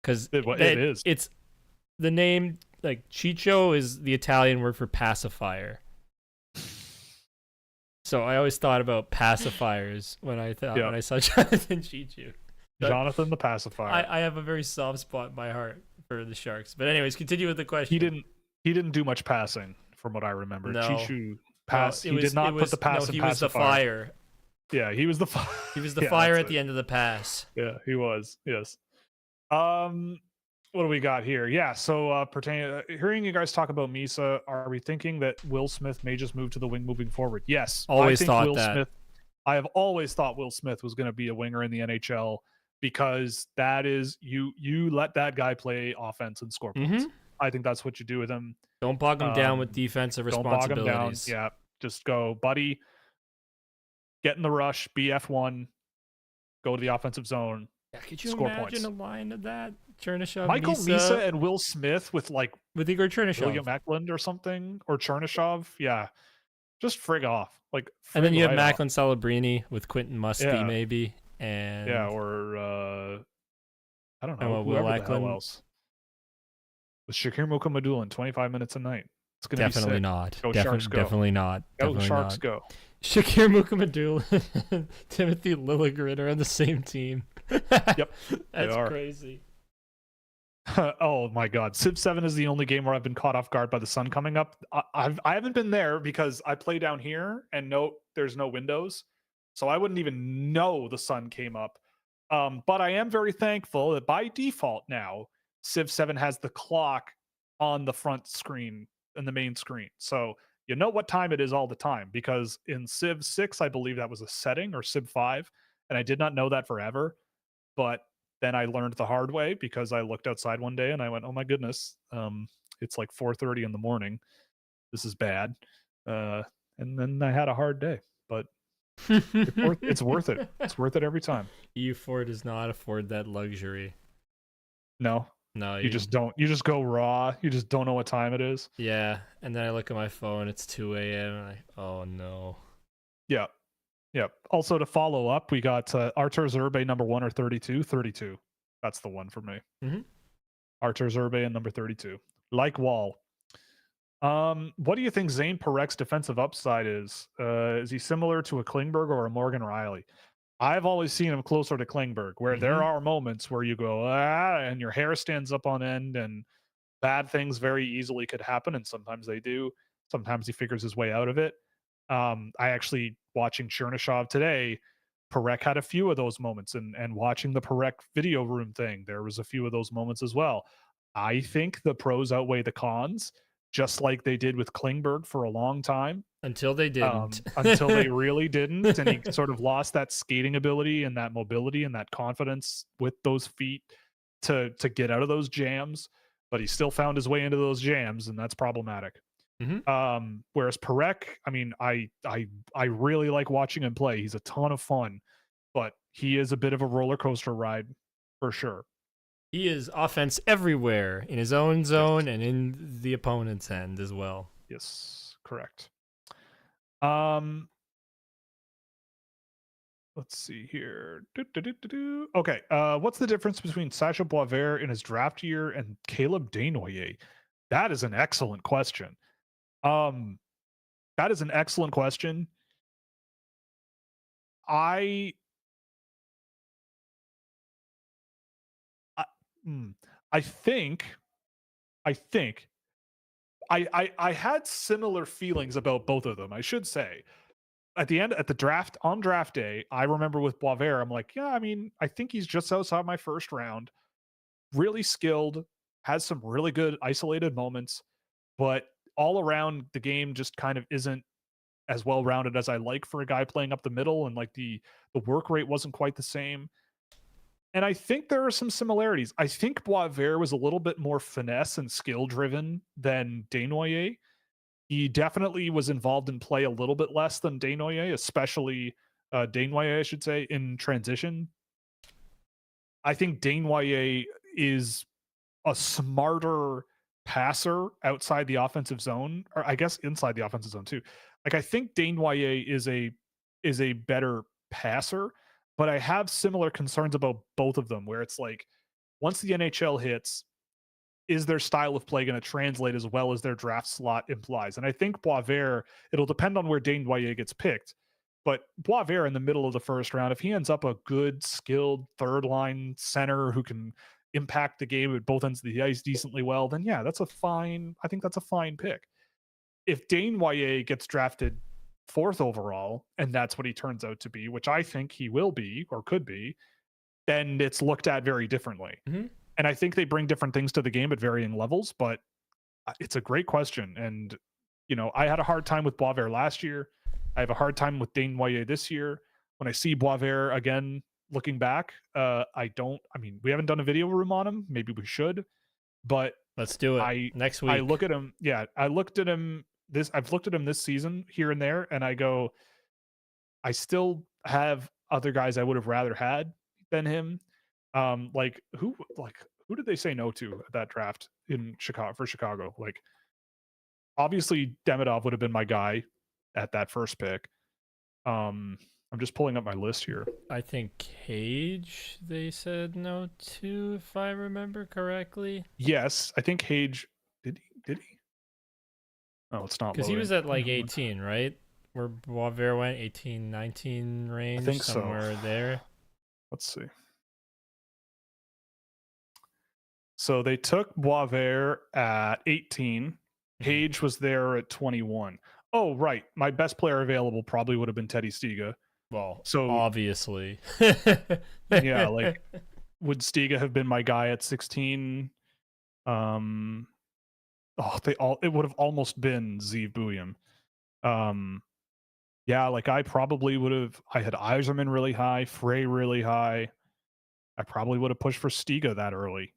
Because it is. It's the name, like Chicho is the Italian word for pacifier. So I always thought about pacifiers when I saw Jonathan Chichu. Jonathan the pacifier. I have a very soft spot in my heart for the Sharks. But anyways, continue with the question. He didn't do much passing from what I remember. No. Chichu passed. He did not put the pass in pacifier. He was the fire. Yeah, he was the fire. He was the fire at the end of the pass. Yeah, he was. Yes. What do we got here? Yeah, so pertaining hearing you guys talk about Misa, are we thinking that Will Smith may just move to the wing moving forward? Yes. Always thought that. I have always thought Will Smith was going to be a winger in the NHL because that is you let that guy play offense and score points. I think that's what you do with him. Don't bog him down with defensive responsibilities. Don't bog him down. Yeah, just go, buddy. Get in the rush, BF1, go to the offensive zone. Yeah, could you score imagine points. a line of that? Chernishov, Michael Misa and Will Smith with Igor Chernishov, William Eklund or something, or Chernishov. Yeah, just frig off. And then you have Macklin Celebrini with Quentin Musty, maybe, and or I don't know, Will Eklund else. With Shakir Mukamadulin, 25 minutes a night. It's gonna definitely be sick. not. Go Sharks, go. Definitely not. Go definitely Sharks, not. go. Shakir Mukamadulin and Timothy Liljegren are on the same team. Yep, that's crazy. Oh my God, Civ 7 is the only game where I've been caught off guard by the sun coming up. I haven't been there because I play down here and there's no windows, so I wouldn't even know the sun came up. But I am very thankful that by default now Civ 7 has the clock on the front screen and the main screen, so you know what time it is all the time. Because in Civ 6, I believe that was a setting, or Civ 5, and I did not know that forever, but then I learned the hard way because I looked outside one day and I went, "Oh my goodness, it's like 4:30 in the morning. This is bad." And then I had a hard day, but it's worth it. It's worth it every time. EU4 does not afford that luxury. No, you just don't. You just go raw. You just don't know what time it is. Yeah, and then I look at my phone. It's 2 a.m. Oh no. Yeah. Yep. Also, to follow up, we got Artur Zerbe number 1 or 32. 32. That's the one for me. Artur Zerbe and number 32. Like Wall. What do you think Zane Parek's defensive upside is? Is he similar to a Klingberg or a Morgan Riley? I've always seen him closer to Klingberg, where there are moments where you go, and your hair stands up on end, and bad things very easily could happen, and sometimes they do. Sometimes he figures his way out of it. I actually, watching Chernishov today, Parek had a few of those moments, and watching the Parek video room thing, there was a few of those moments as well. I think the pros outweigh the cons, just like they did with Klingberg for a long time. Until they didn't. Until they really didn't, and he sort of lost that skating ability and that mobility and that confidence with those feet to get out of those jams. But he still found his way into those jams, and that's problematic. Whereas Parek, I mean, I really like watching him play. He's a ton of fun, but he is a bit of a roller coaster ride for sure. He is offense everywhere in his own zone and in the opponent's end as well. Yes, correct. Let's see here. Okay, what's the difference between Sacha Boisvert in his draft year and Caleb Desnoyers? That is an excellent question. That is an excellent question. I think I had similar feelings about both of them, I should say. At the draft, on draft day, I remember with Boisvert, I'm like, yeah, I mean, I think he's just outside my first round. Really skilled, has some really good isolated moments, but all around the game just kind of isn't as well rounded as I like for a guy playing up the middle, and like the work rate wasn't quite the same. And I think there are some similarities. I think Boisvert was a little bit more finesse and skill driven than Desnoyers. He definitely was involved in play a little bit less than Desnoyers, especially Desnoyers, I should say, in transition. I think Desnoyers is a smarter passer outside the offensive zone, or I guess inside the offensive zone too. Like I think Desnoyers is a better passer, but I have similar concerns about both of them, where it's like once the NHL hits, is their style of play going to translate as well as their draft slot implies? And I think Boisvert, it'll depend on where Desnoyers gets picked. But Boisvert in the middle of the first round, if he ends up a good, skilled third line center who can impact the game at both ends of the ice decently well, then yeah, I think that's a fine pick. If Desnoyers gets drafted fourth overall, and that's what he turns out to be, which I think he will be or could be, then it's looked at very differently. And I think they bring different things to the game at varying levels, but it's a greght question. And, you know, I had a hard time with Boisvert last year. I have a hard time with Desnoyers this year. When I see Boisvert again, looking back, we haven't done a video room on him. Maybe we should, but let's do it next week. I look at him. Yeah. I've looked at him this season here and there, and I go, I still have other guys I would have rather had than him. Who did they say no to at that draft in Chicago? Like, obviously Demidov would have been my guy at that first pick. I'm just pulling up my list here. I think Cage they said no to, if I remember correctly. Yes, I think Cage did he? Oh, it's not, because he was at like 18, right? Where Boisvert went 18, 19 range. I think somewhere there. Let's see. So they took Boisvert at 18. Cage was there at 21. Oh, right. My best player available probably would have been Teddy Stiga. Well, so obviously. Yeah, like, would Stiga have been my guy at 16? It would have almost been Zeev Bouillon. Yeah, like I probably would have. I had Yzerman really high, Frey really high. I probably would have pushed for Stiga that early.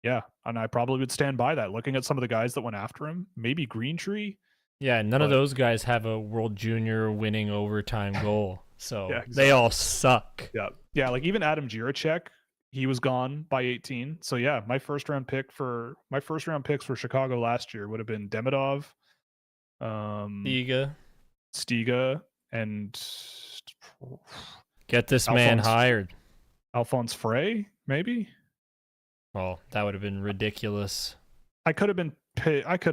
Yeah, and I probably would stand by that. Looking at some of the guys that went after him, maybe Greentree. Yeah, none of those guys have a World Junior winning overtime goal, so yeah, exactly. They all suck. Yeah, like even Adam Jiricek, he was gone by 18. So yeah, my first round picks for Chicago last year would have been Demidov, Stiga, and get this man hired. Alphonse Frey, maybe. Well, that would have been ridiculous. I could have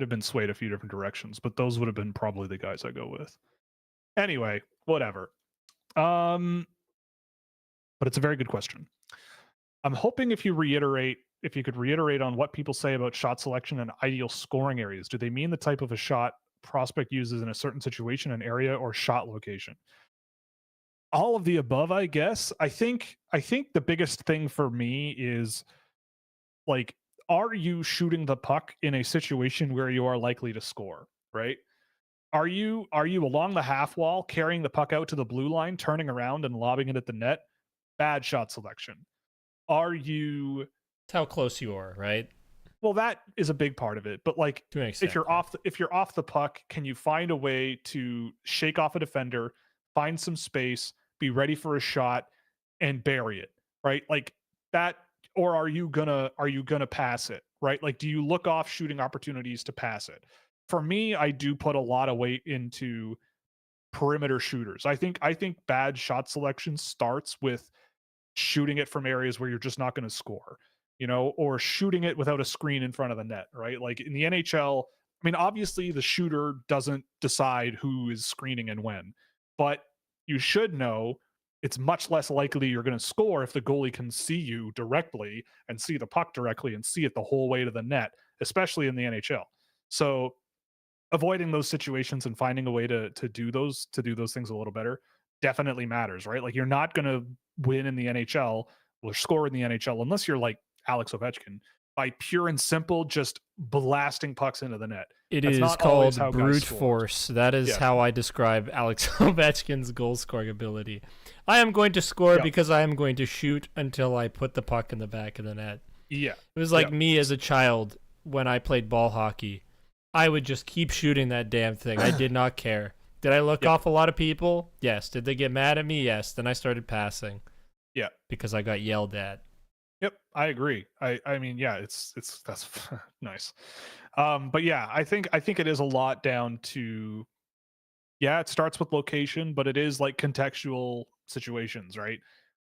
been swayed a few different directions, but those would have been probably the guys I go with. Anyway, whatever. But it's a very good question. I'm hoping if you could reiterate on what people say about shot selection and ideal scoring areas. Do they mean the type of a shot prospect uses in a certain situation, an area, or shot location? All of the above, I guess. I think the biggest thing for me is, like, are you shooting the puck in a situation where you are likely to score, right? Are you along the half wall, carrying the puck out to the blue line, turning around and lobbing it at the net? Bad shot selection. Are you It's how close you are, right? Well, that is a big part of it, but like, To an extent. if you're off the puck, can you find a way to shake off a defender, find some space, be ready for a shot, and bury it, right? Like that, or are you gonna pass it, right? Like, do you look off shooting opportunities to pass it? For me, I do put a lot of weight into perimeter shooters. I think bad shot selection starts with shooting it from areas where you're just not going to score, or shooting it without a screen in front of the net, right? Like in the NHL, I mean, obviously the shooter doesn't decide who is screening and when, but you should know it's much less likely you're going to score if the goalie can see you directly and see the puck directly and see it the whole way to the net, especially in the NHL. So avoiding those situations and finding a way to do those things a little better definitely matters, right? Like, you're not going to win in the NHL or score in the NHL unless you're like Alex Ovechkin by pure and simple just blasting pucks into the net. It That's is not always called how guys brute score. force. That is Yes. how I describe Alex Ovechkin's goal scoring ability. I am going to score Yep. because I am going to shoot until I put the puck in the back of the net. Yeah. It was like Yep. me as a child when I played ball hockey. I would just keep shooting that damn thing. I did not care. Did I look Yep. off a lot of people? Yes. Did they get mad at me? Yes. Then I started passing. Yeah. Because I got yelled at. Yep, I agree. I mean, yeah, it's that's nice. But yeah, I think it is a lot down to, yeah, it starts with location, but it is like contextual situations, right?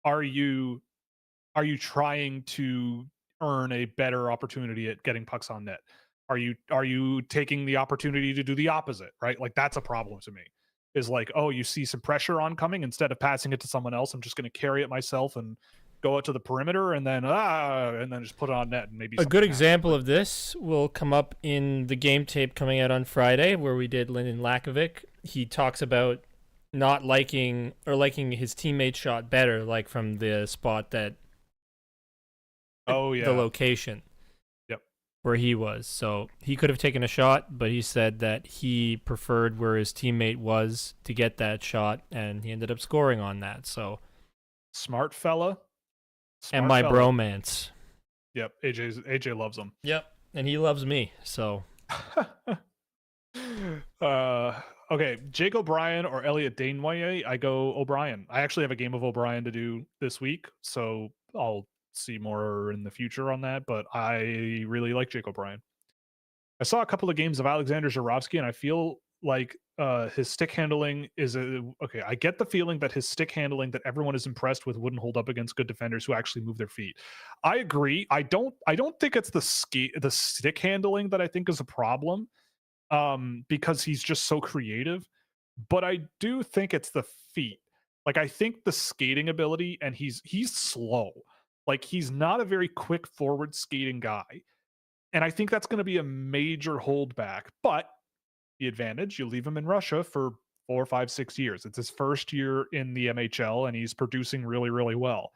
Are you trying to earn a better opportunity at getting pucks on net? Are you taking the opportunity to do the opposite, right? Like, that's a problem to me. Is like, oh, you see some pressure oncoming, instead of passing it to someone else, I'm just going to carry it myself and go out to the perimeter and then just put it on net, and maybe A something good happens. example of this will come up in the game tape coming out on Friday, where we did Lyndon Lakovic. He talks about not liking his teammate shot better, like from the spot that Oh yeah. the location. Yep. Where he was. So he could have taken a shot, but he said that he preferred where his teammate was to get that shot, and he ended up scoring on that. So Smart fella. and my bromance. Yep, AJ loves him. Yep. And he loves me. So Okay, Jake O'Brien or Elliot Desnoyers? I go O'Brien. I actually have a game of O'Brien to do this week, so I'll see more in the future on that, but I really like Jake O'Brien. I saw a couple of games of Alexander Zhuravsky, and I feel like his stick handling is okay. I get the feeling that his stick handling that everyone is impressed with wouldn't hold up against good defenders who actually move their feet. I agree. I don't think it's the stick handling that I think is a problem, because he's just so creative. But I do think it's the feet. Like, I think the skating ability, and he's slow. Like, he's not a very quick forward skating guy. And I think that's going to be a major holdback. But the advantage, you leave him in Russia for 4, 5, 6 years. It's his first year in the NHL, and he's producing really, really well.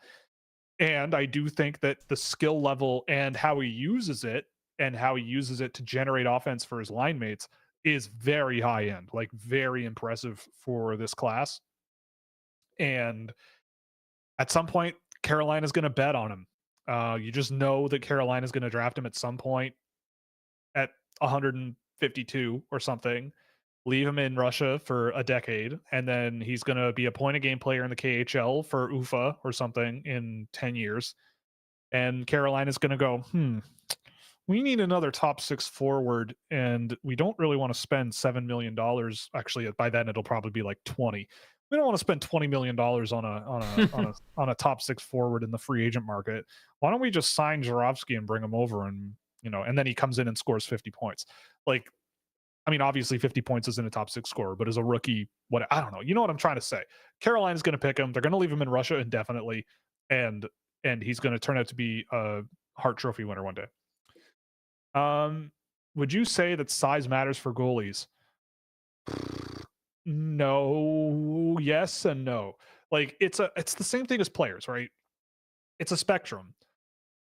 And I do think that the skill level and how he uses it to generate offense for his line mates is very high end, like very impressive for this class. And at some point, Carolina's going to bet on him. You just know that Carolina's going to draft him at some point at 152 or something, leave him in Russia for a decade, and then he's going to be a point a game player in the KHL for UFA or something in 10 years. And Carolina's going to go, we need another top 6 forward, and we don't really want to spend $7 million. Actually, by then it'll probably be like 20. We don't want to spend $20 million on a top 6 forward in the free agent market. Why don't we just sign Zhuravsky and bring him over and and then he comes in and scores 50 points. Like, I mean, obviously 50 points isn't a top 6 scorer, but as a rookie, I don't know. You know what I'm trying to say? Carolina's going to pick him. They're going to leave him in Russia indefinitely, and he's going to turn out to be a Hart Trophy winner one day. Would you say that size matters for goalies? No, yes, and no. Like, it's the same thing as players, right? It's a spectrum.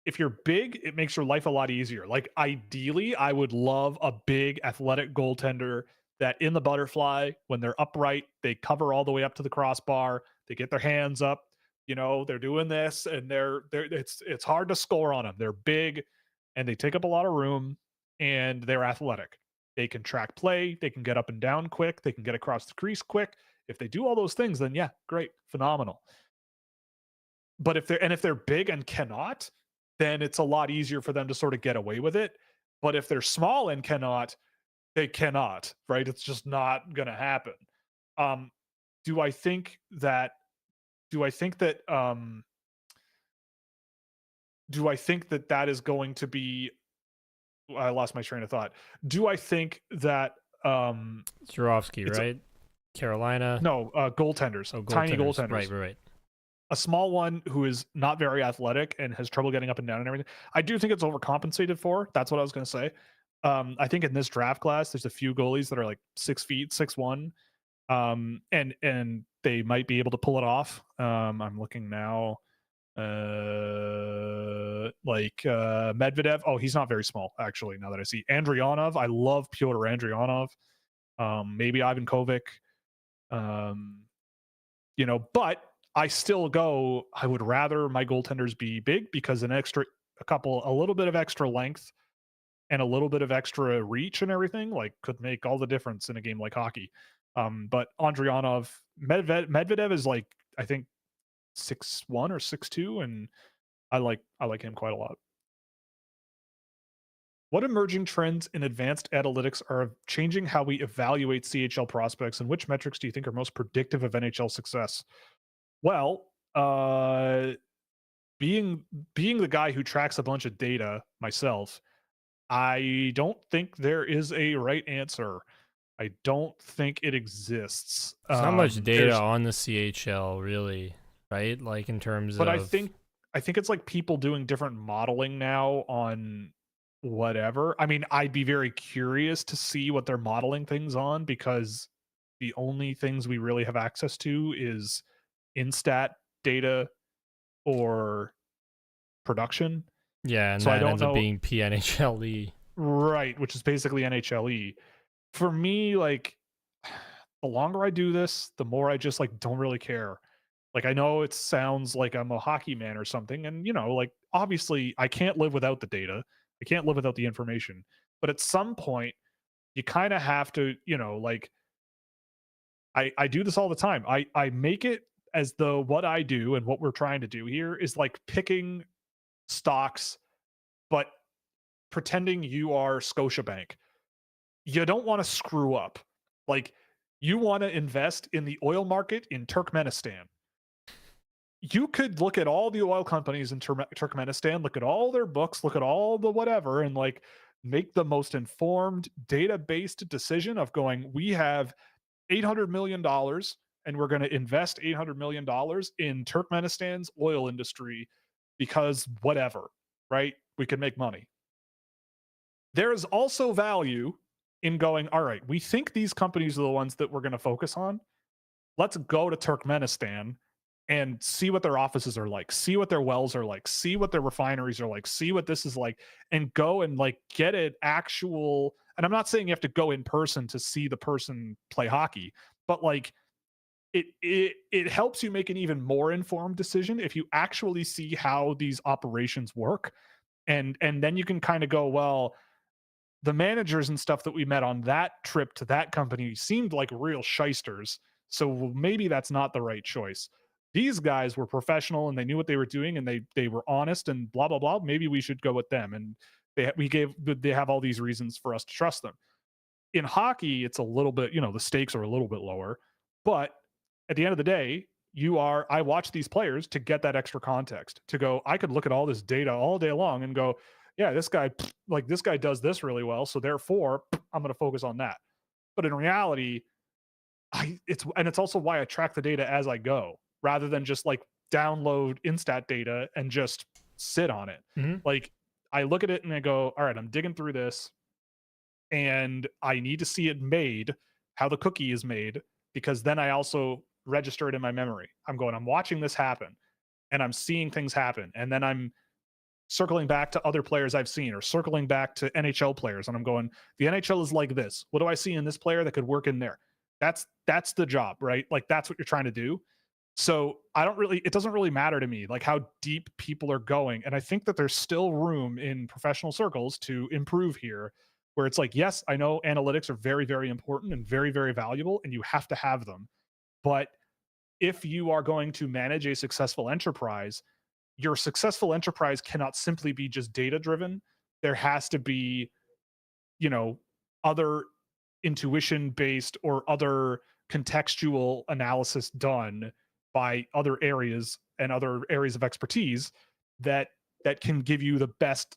If you're big, it makes your life a lot easier. Like, ideally, I would love a big athletic goaltender that in the butterfly, when they're upright, they cover all the way up to the crossbar, they get their hands up, they're doing this, and it's hard to score on them. They're big and they take up a lot of room, and they're athletic. They can track play, they can get up and down quick, they can get across the crease quick. If they do all those things, then yeah, great, phenomenal. But if they're big and cannot, then it's a lot easier for them to sort of get away with it. But if they're small and cannot, they cannot, right? It's just not going to happen. Do I think that that is going to be, I lost my train of thought. Do I think that Zurovsky, right? Carolina? No, goaltenders. Oh, Tiny goaltenders. Right. A small one who is not very athletic and has trouble getting up and down and everything. I do think it's overcompensated for. That's what I was going to say. I think in this draft class, there's a few goalies that are like 6 feet, 6'1", and they might be able to pull it off. I'm looking now. Medvedev. Oh, he's not very small, actually, now that I see. Andrianov. I love Pyotr Andrianov. Maybe Ivan Kovic. But I still go, I would rather my goaltenders be big, because a little bit of extra length and a little bit of extra reach and everything, like, could make all the difference in a game like hockey. But Andrianov, Medvedev is like, I think 6'1" or 6'2", and I like him quite a lot. What emerging trends in advanced analytics are changing how we evaluate CHL prospects, and which metrics do you think are most predictive of NHL success? Well, being the guy who tracks a bunch of data myself, I don't think there is a right answer. I don't think it exists. There's not much data on the CHL, really, right? Like, in terms but of... I think it's like people doing different modeling now on whatever. I mean, I'd be very curious to see what they're modeling things on, because the only things we really have access to is Instat data or production. Yeah, and so that ends up being PNHLE. Right, which is basically NHLE. For me, like, the longer I do this, the more I just, like, don't really care. Like, I know it sounds like I'm a hockey man or something, and, like, obviously I can't live without the data. I can't live without the information. But at some point, you kind of have to, like, I do this all the time. I make it as though what I do and what we're trying to do here is like picking stocks, but pretending you are Scotiabank. You don't want to screw up. Like, you want to invest in the oil market in Turkmenistan. You could look at all the oil companies in Turkmenistan, look at all their books, look at all the whatever, and like make the most informed data-based decision of going, we have $800 million and we're going to invest $800 million in Turkmenistan's oil industry because whatever, right? We can make money. There is also value in going, all right, we think these companies are the ones that we're going to focus on. Let's go to Turkmenistan and see what their offices are like, see what their wells are like, see what their refineries are like, see what this is like, and go and like get an actual, and I'm not saying you have to go in person to see the person play hockey, but like it helps you make an even more informed decision if you actually see how these operations work. And then you can kind of go, well, the managers and stuff that we met on that trip to that company seemed like real shysters. So maybe that's not the right choice. These guys were professional and they knew what they were doing and they were honest and blah, blah, blah. Maybe we should go with them. And they have all these reasons for us to trust them. In hockey, it's a little bit, the stakes are a little bit lower, but at the end of the day, I watch these players to get that extra context, to go, I could look at all this data all day long and go, yeah, this guy does this really well, so therefore I'm going to focus on that. But in reality, it's also why I track the data as I go rather than just like download instat data and just sit on it. Mm-hmm. Like I look at it and I go, all right, I'm digging through this and I need to see it made, how the cookie is made, because then I also register it in my memory. I'm watching this happen and I'm seeing things happen. And then I'm circling back to other players I've seen or circling back to NHL players. And I'm going, the NHL is like this. What do I see in this player that could work in there? That's the job, right? Like that's what you're trying to do. So it doesn't really matter to me like how deep people are going. And I think that there's still room in professional circles to improve here, where it's like, yes, I know analytics are very, very important and very, very valuable, and you have to have them. But if you are going to manage a successful enterprise, your successful enterprise cannot simply be just data driven. There has to be, other intuition based or other contextual analysis done by other areas and other areas of expertise that can give you the best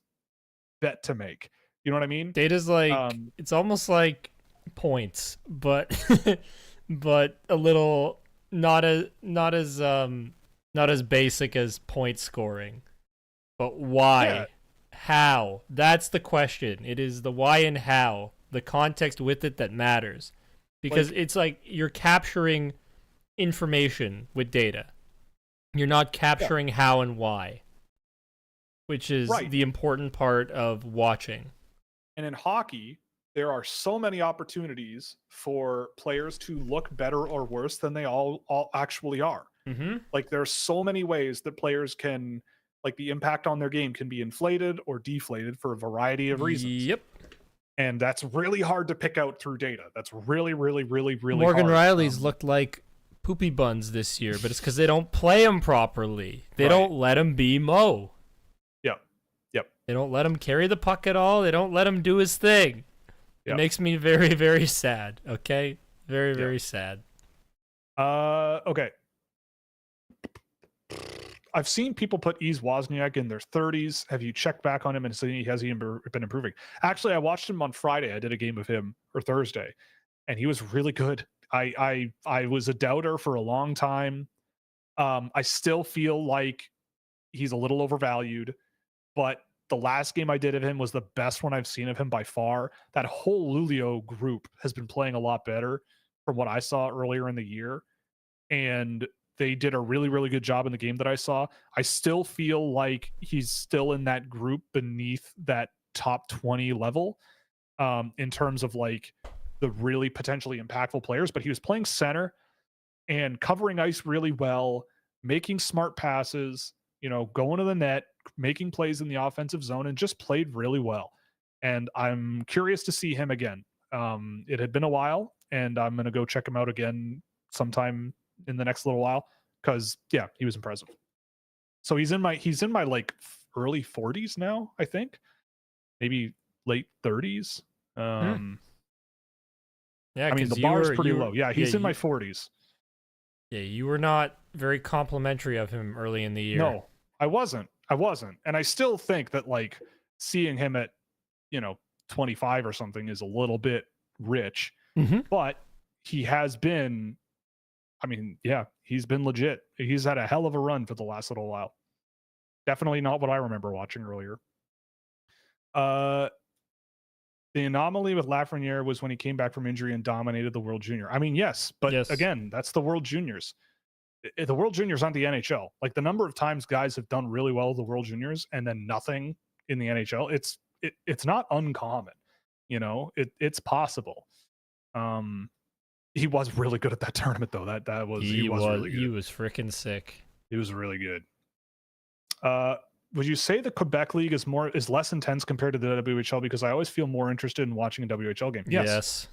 bet to make. You know what I mean? Data's like it's almost like points, but but a little not as basic as point scoring. But why? Yeah. How? That's the question. It is the why and how, the context with it that matters. Because it's like you're capturing information with data. You're not capturing how and why, which is the important part of watching. And in hockey, there are so many opportunities for players to look better or worse than they all actually are. Mm-hmm. Like there's so many ways that players can, like the impact on their game can be inflated or deflated for a variety of reasons. Yep. And that's really hard to pick out through data. That's really, really, really, really Morgan hard. Rielly's looked like poopy buns this year, but it's because they don't play him properly. They don't let him be Mo. Yep. They don't let him carry the puck at all. They don't let him do his thing. It makes me very, very sad. Okay? Very, very sad. Okay. I've seen people put Yves Wozniak in their 30s. Have you checked back on him and seen has he been improving? Actually, I watched him on Friday. I did a game of him, or Thursday, and he was really good. I was a doubter for a long time. I still feel like he's a little overvalued, but the last game I did of him was the best one I've seen of him by far. That whole Luleå group has been playing a lot better from what I saw earlier in the year. And they did a really, really good job in the game that I saw. I still feel like he's still in that group beneath that top 20 level in terms of like the really potentially impactful players, but he was playing center and covering ice really well, making smart passes, going to the net, making plays in the offensive zone, and just played really well. And I'm curious to see him again. It had been a while, and I'm going to go check him out again sometime in the next little while because he was impressive. So he's in my like early 40s now, I think, maybe late 30s. Yeah, I mean the bar is pretty low. Yeah, he's in my 40s. Yeah, you were not very complimentary of him early in the year. No, I wasn't, and I still think that like seeing him at 25 or something is a little bit rich, but he has been. I mean, he's been legit. He's had a hell of a run for the last little while. Definitely not what I remember watching earlier. The anomaly with Lafrenière was when he came back from injury and dominated the World Junior. I mean, yes, but again, that's the World Juniors. The World Juniors aren't the NHL. Like the number of times guys have done really well at the World Juniors and then nothing in the NHL, it's not uncommon. It's possible. He was really good at that tournament though. He was really good. He was freaking sick. He was really good. Would you say the Quebec League is less intense compared to the WHL? Because I always feel more interested in watching a WHL game. Yes.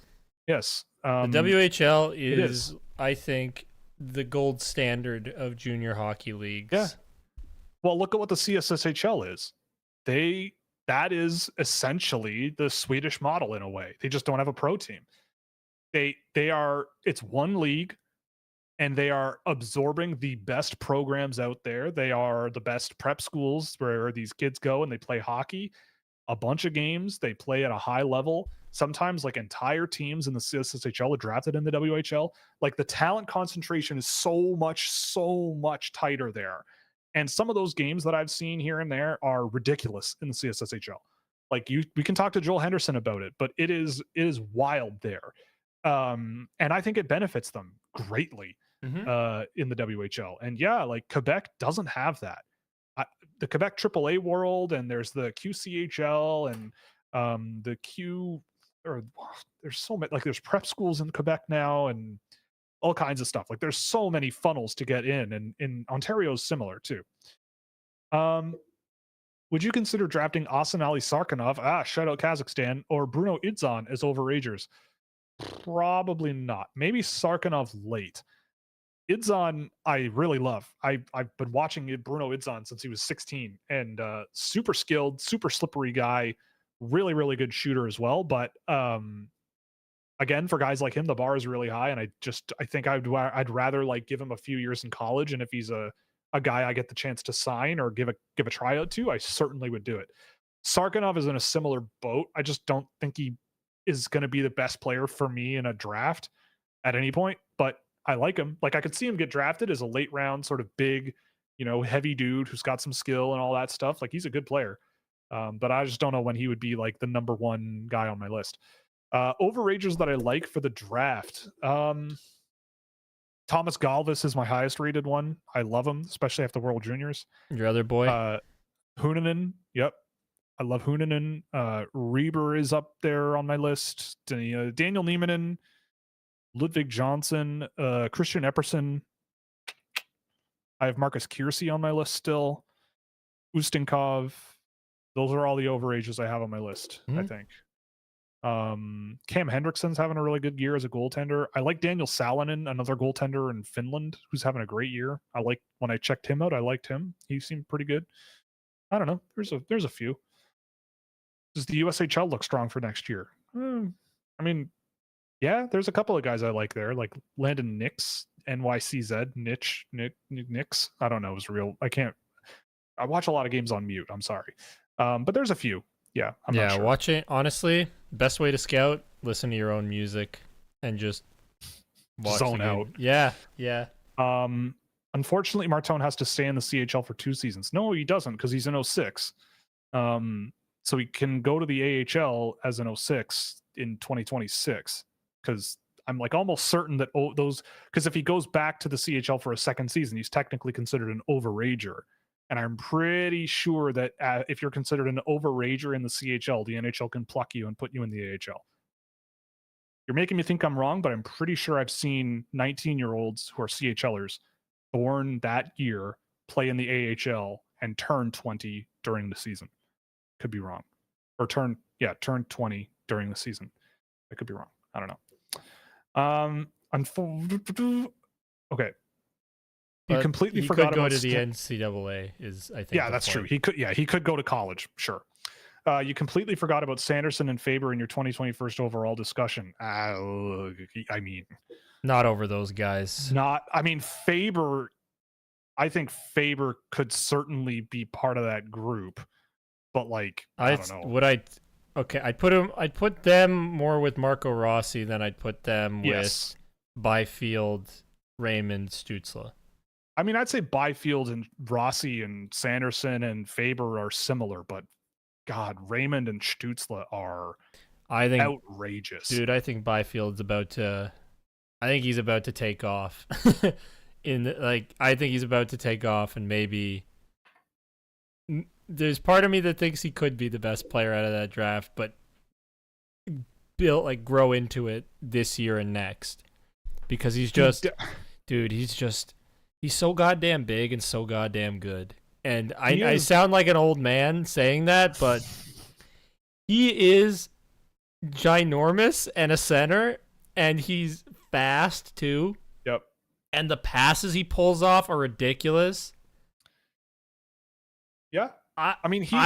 The WHL is, I think, the gold standard of junior hockey leagues. Yeah. Well, look at what the CSSHL is. That is essentially the Swedish model in a way. They just don't have a pro team. It's one league. And they are absorbing the best programs out there. They are the best prep schools where these kids go and they play hockey. a bunch of games. They play at a high level. Sometimes like entire teams in the CSSHL are drafted in the WHL. Like the talent concentration is so much tighter there. And some of those games that I've seen here and there are ridiculous in the CSSHL. Like we can talk to Joel Henderson about it, but it is wild there. And I think it benefits them greatly in the WHL. And yeah, like Quebec doesn't have that. The Quebec AAA world, and there's the QCHL and the Q, or there's so many, like there's prep schools in Quebec now and all kinds of stuff. Like there's so many funnels to get in, and in Ontario is similar too. Would you consider drafting Asanali Sarkinov, shout out Kazakhstan, or Bruno Idzon as overagers? Probably not. Maybe Sarkinov late. Idzon, I really love. I've been watching Bruno Idzon since he was 16, and super skilled, super slippery guy, really, really good shooter as well. But again, for guys like him, the bar is really high, and I think I'd rather like give him a few years in college, and if he's a guy I get the chance to sign or give a tryout to, I certainly would do it. Sarkinov is in a similar boat. I just don't think he is going to be the best player for me in a draft at any point, but I like him. Like I could see him get drafted as a late round sort of big, heavy dude who's got some skill and all that stuff. Like he's a good player. But I just don't know when he would be like the number one guy on my list. Overagers that I like for the draft. Thomas Galvis is my highest rated one. I love him, especially after World Juniors. Your other boy? Hunanen. Yep. I love Hunanen. Reber is up there on my list. Daniel Niemanen, Ludwig Johnson, Christian Epperson. I have Marcus Kiersey on my list still. Ustinkov. Those are all the overages I have on my list, I think. Cam Hendrickson's having a really good year as a goaltender. I like Daniel Salonen, another goaltender in Finland, who's having a great year. When I checked him out, I liked him. He seemed pretty good. I don't know. There's a few. Does the USHL look strong for next year? I mean, yeah, there's a couple of guys I like there, like Landon Nix, NYCZ, Nix. I don't know his real. I watch a lot of games on mute. I'm sorry. But there's a few. Yeah. I'm not sure. Watching, honestly, best way to scout, listen to your own music and just watch zone out. Yeah. Unfortunately, Martone has to stay in the CHL for 2 seasons. No, he doesn't, because he's an 06. So he can go to the AHL as an 06 in 2026, because I'm like almost certain that because if he goes back to the CHL for a second season, he's technically considered an overager. And I'm pretty sure that if you're considered an overager in the CHL, the NHL can pluck you and put you in the AHL. You're making me think I'm wrong, but I'm pretty sure I've seen 19-year-olds who are CHLers born that year play in the AHL and turn 20 during the season. Could be wrong. Or turn 20 during the season. I could be wrong. I don't know. Okay. You completely forgot could go about to the NCAA is, I think. Yeah, that's true. He could go to college. Sure. You completely forgot about Sanderson and Faber in your 2020 first overall discussion. I mean, not over those guys. Faber. I think Faber could certainly be part of that group, but like I don't know. I'd put them more with Marco Rossi than I'd put them with Byfield, Raymond, Stützle. I mean, I'd say Byfield and Rossi and Sanderson and Faber are similar, but God, Raymond and Stützle are outrageous. Dude, I think Byfield's about to take off. I think he's about to take off, and maybe there's part of me that thinks he could be the best player out of that draft, but grow into it this year and next, because he's just, dude, he's so goddamn big and so goddamn good. And I sound like an old man saying that, but he is ginormous and a center, and he's fast too. Yep. And the passes he pulls off are ridiculous. Yeah. I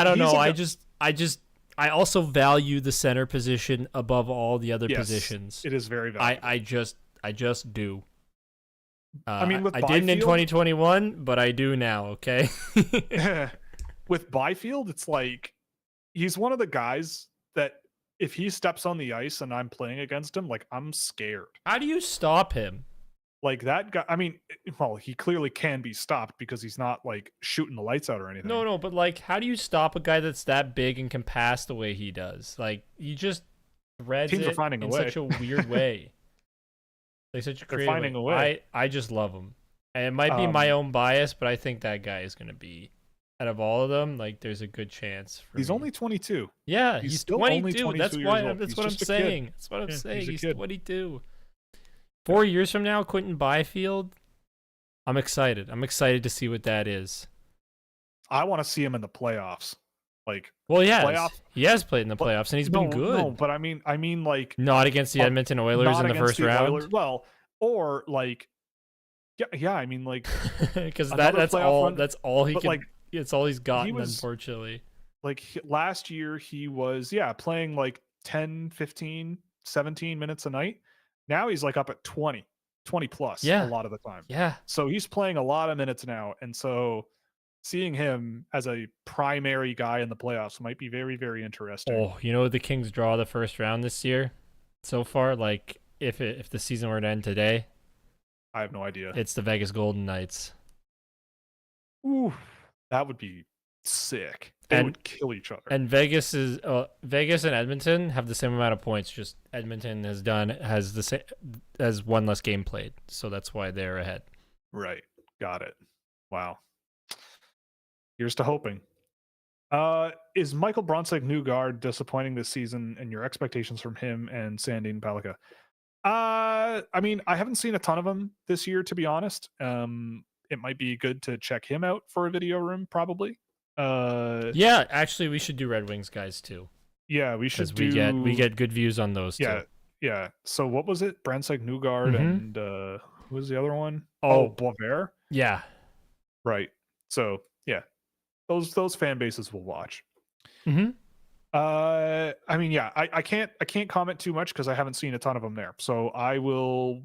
don't know. I also value the center position above all the other positions. It is very valuable. I just do. I didn't in 2021, but I do now. Okay. With Byfield, it's like he's one of the guys that if he steps on the ice and I'm playing against him, like I'm scared. How do you stop him? Like that guy, I mean, well, he clearly can be stopped because he's not like shooting the lights out or anything. No, but like, how do you stop a guy that's that big and can pass the way he does? Like, he just threads Teams are it finding a in way. such a weird way. Like such a They're creative finding way. a way. I just love him, and it might be my own bias, but I think that guy is gonna be out of all of them. Like, there's a good chance. He's me. only 22. Yeah, He's he's still 22. only 22 That's years why. old. That's He's what I'm just a saying. kid. That's what I'm saying. He's a He's kid. 22. 4 years from now, Quentin Byfield. I'm excited. I'm excited to see what that is. I want to see him in the playoffs. Like, well, yeah, playoff. He has played in the playoffs, and he's been good. No, but I mean, like not against the Edmonton Oilers in the first round. Oilers. Well, or like, yeah. I mean, like, because that's all. Run, that's all he can. Like, it's all he's gotten. Unfortunately, like last year he was playing like 10, 15, 17 minutes a night. Now he's like up at 20 plus a lot of the time. Yeah. So he's playing a lot of minutes now. And so seeing him as a primary guy in the playoffs might be very, very interesting. Oh, you know, the Kings draw the first round this year so far. Like, if the season were to end today, I have no idea. It's the Vegas Golden Knights. Ooh, that would be sick. They would kill each other. And Vegas and Edmonton have the same amount of points. Just Edmonton has one less game played, so that's why they're ahead. Right. Got it. Wow. Here's to hoping. Is Michael Bronsick new guard disappointing this season, and your expectations from him and Sandin Pellikka? I mean, I haven't seen a ton of him this year, to be honest. It might be good to check him out for a video room, probably. Yeah, actually, we should do Red Wings guys too. Yeah, we should do. We get good views on those too. Yeah. So what was it? Bronsick, Newgard, and who was the other one? Oh, Boisvert. Yeah. Right. So yeah, those fan bases will watch. Mm-hmm. I mean, yeah, I can't comment too much because I haven't seen a ton of them there. So we'll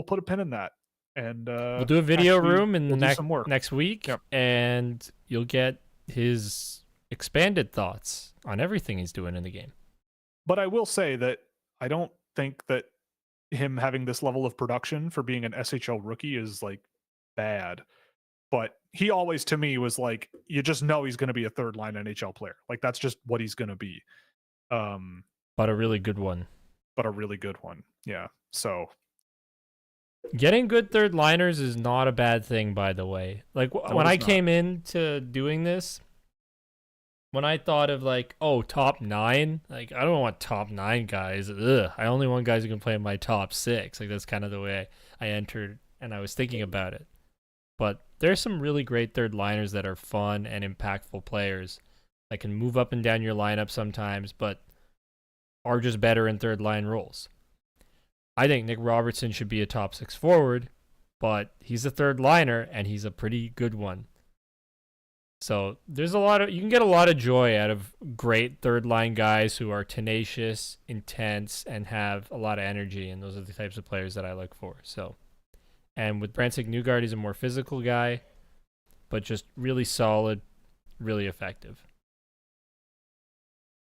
put a pin in that, and we'll do a video room in the next week, yep. And you'll get his expanded thoughts on everything he's doing in the game. But I will say that I don't think that him having this level of production for being an SHL rookie is like bad. But he always, to me, was like, you just know he's going to be a third line NHL player. Like, that's just what he's going to be. But a really good one. Yeah. So getting good third liners is not a bad thing, by the way. Like, when I came into doing this, when I thought of like, oh, top 9, like, I don't want top 9 guys. Ugh. I only want guys who can play in my top 6. Like, that's kind of the way I entered, and I was thinking about it. But there's some really great third liners that are fun and impactful players that can move up and down your lineup sometimes, but are just better in third line roles. I think Nick Robertson should be a top 6 forward, but he's a third liner and he's a pretty good one. So there's you can get a lot of joy out of great third line guys who are tenacious, intense, and have a lot of energy, and those are the types of players that I look for. So. And with Bronsick Newgard, he's a more physical guy, but just really solid, really effective.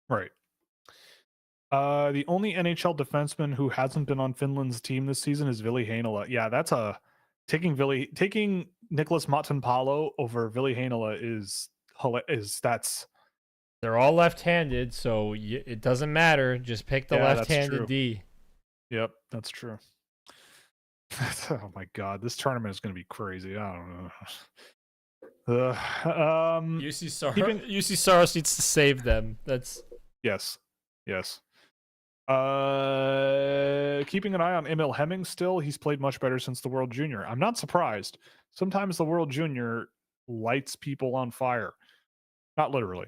Right. The only NHL defenseman who hasn't been on Finland's team this season is Ville Heinola. Yeah, that's taking Nicholas Matanpalo over Ville Heinola is that's. They're all left-handed, so it doesn't matter. Just pick the left-handed D. Yep, that's true. Oh my god, this tournament is going to be crazy. I don't know. UC Saros needs to save them. That's yes. Keeping an eye on Emil Hemming still. He's played much better since the World Junior. I'm not surprised. Sometimes the World Junior lights people on fire. Not literally.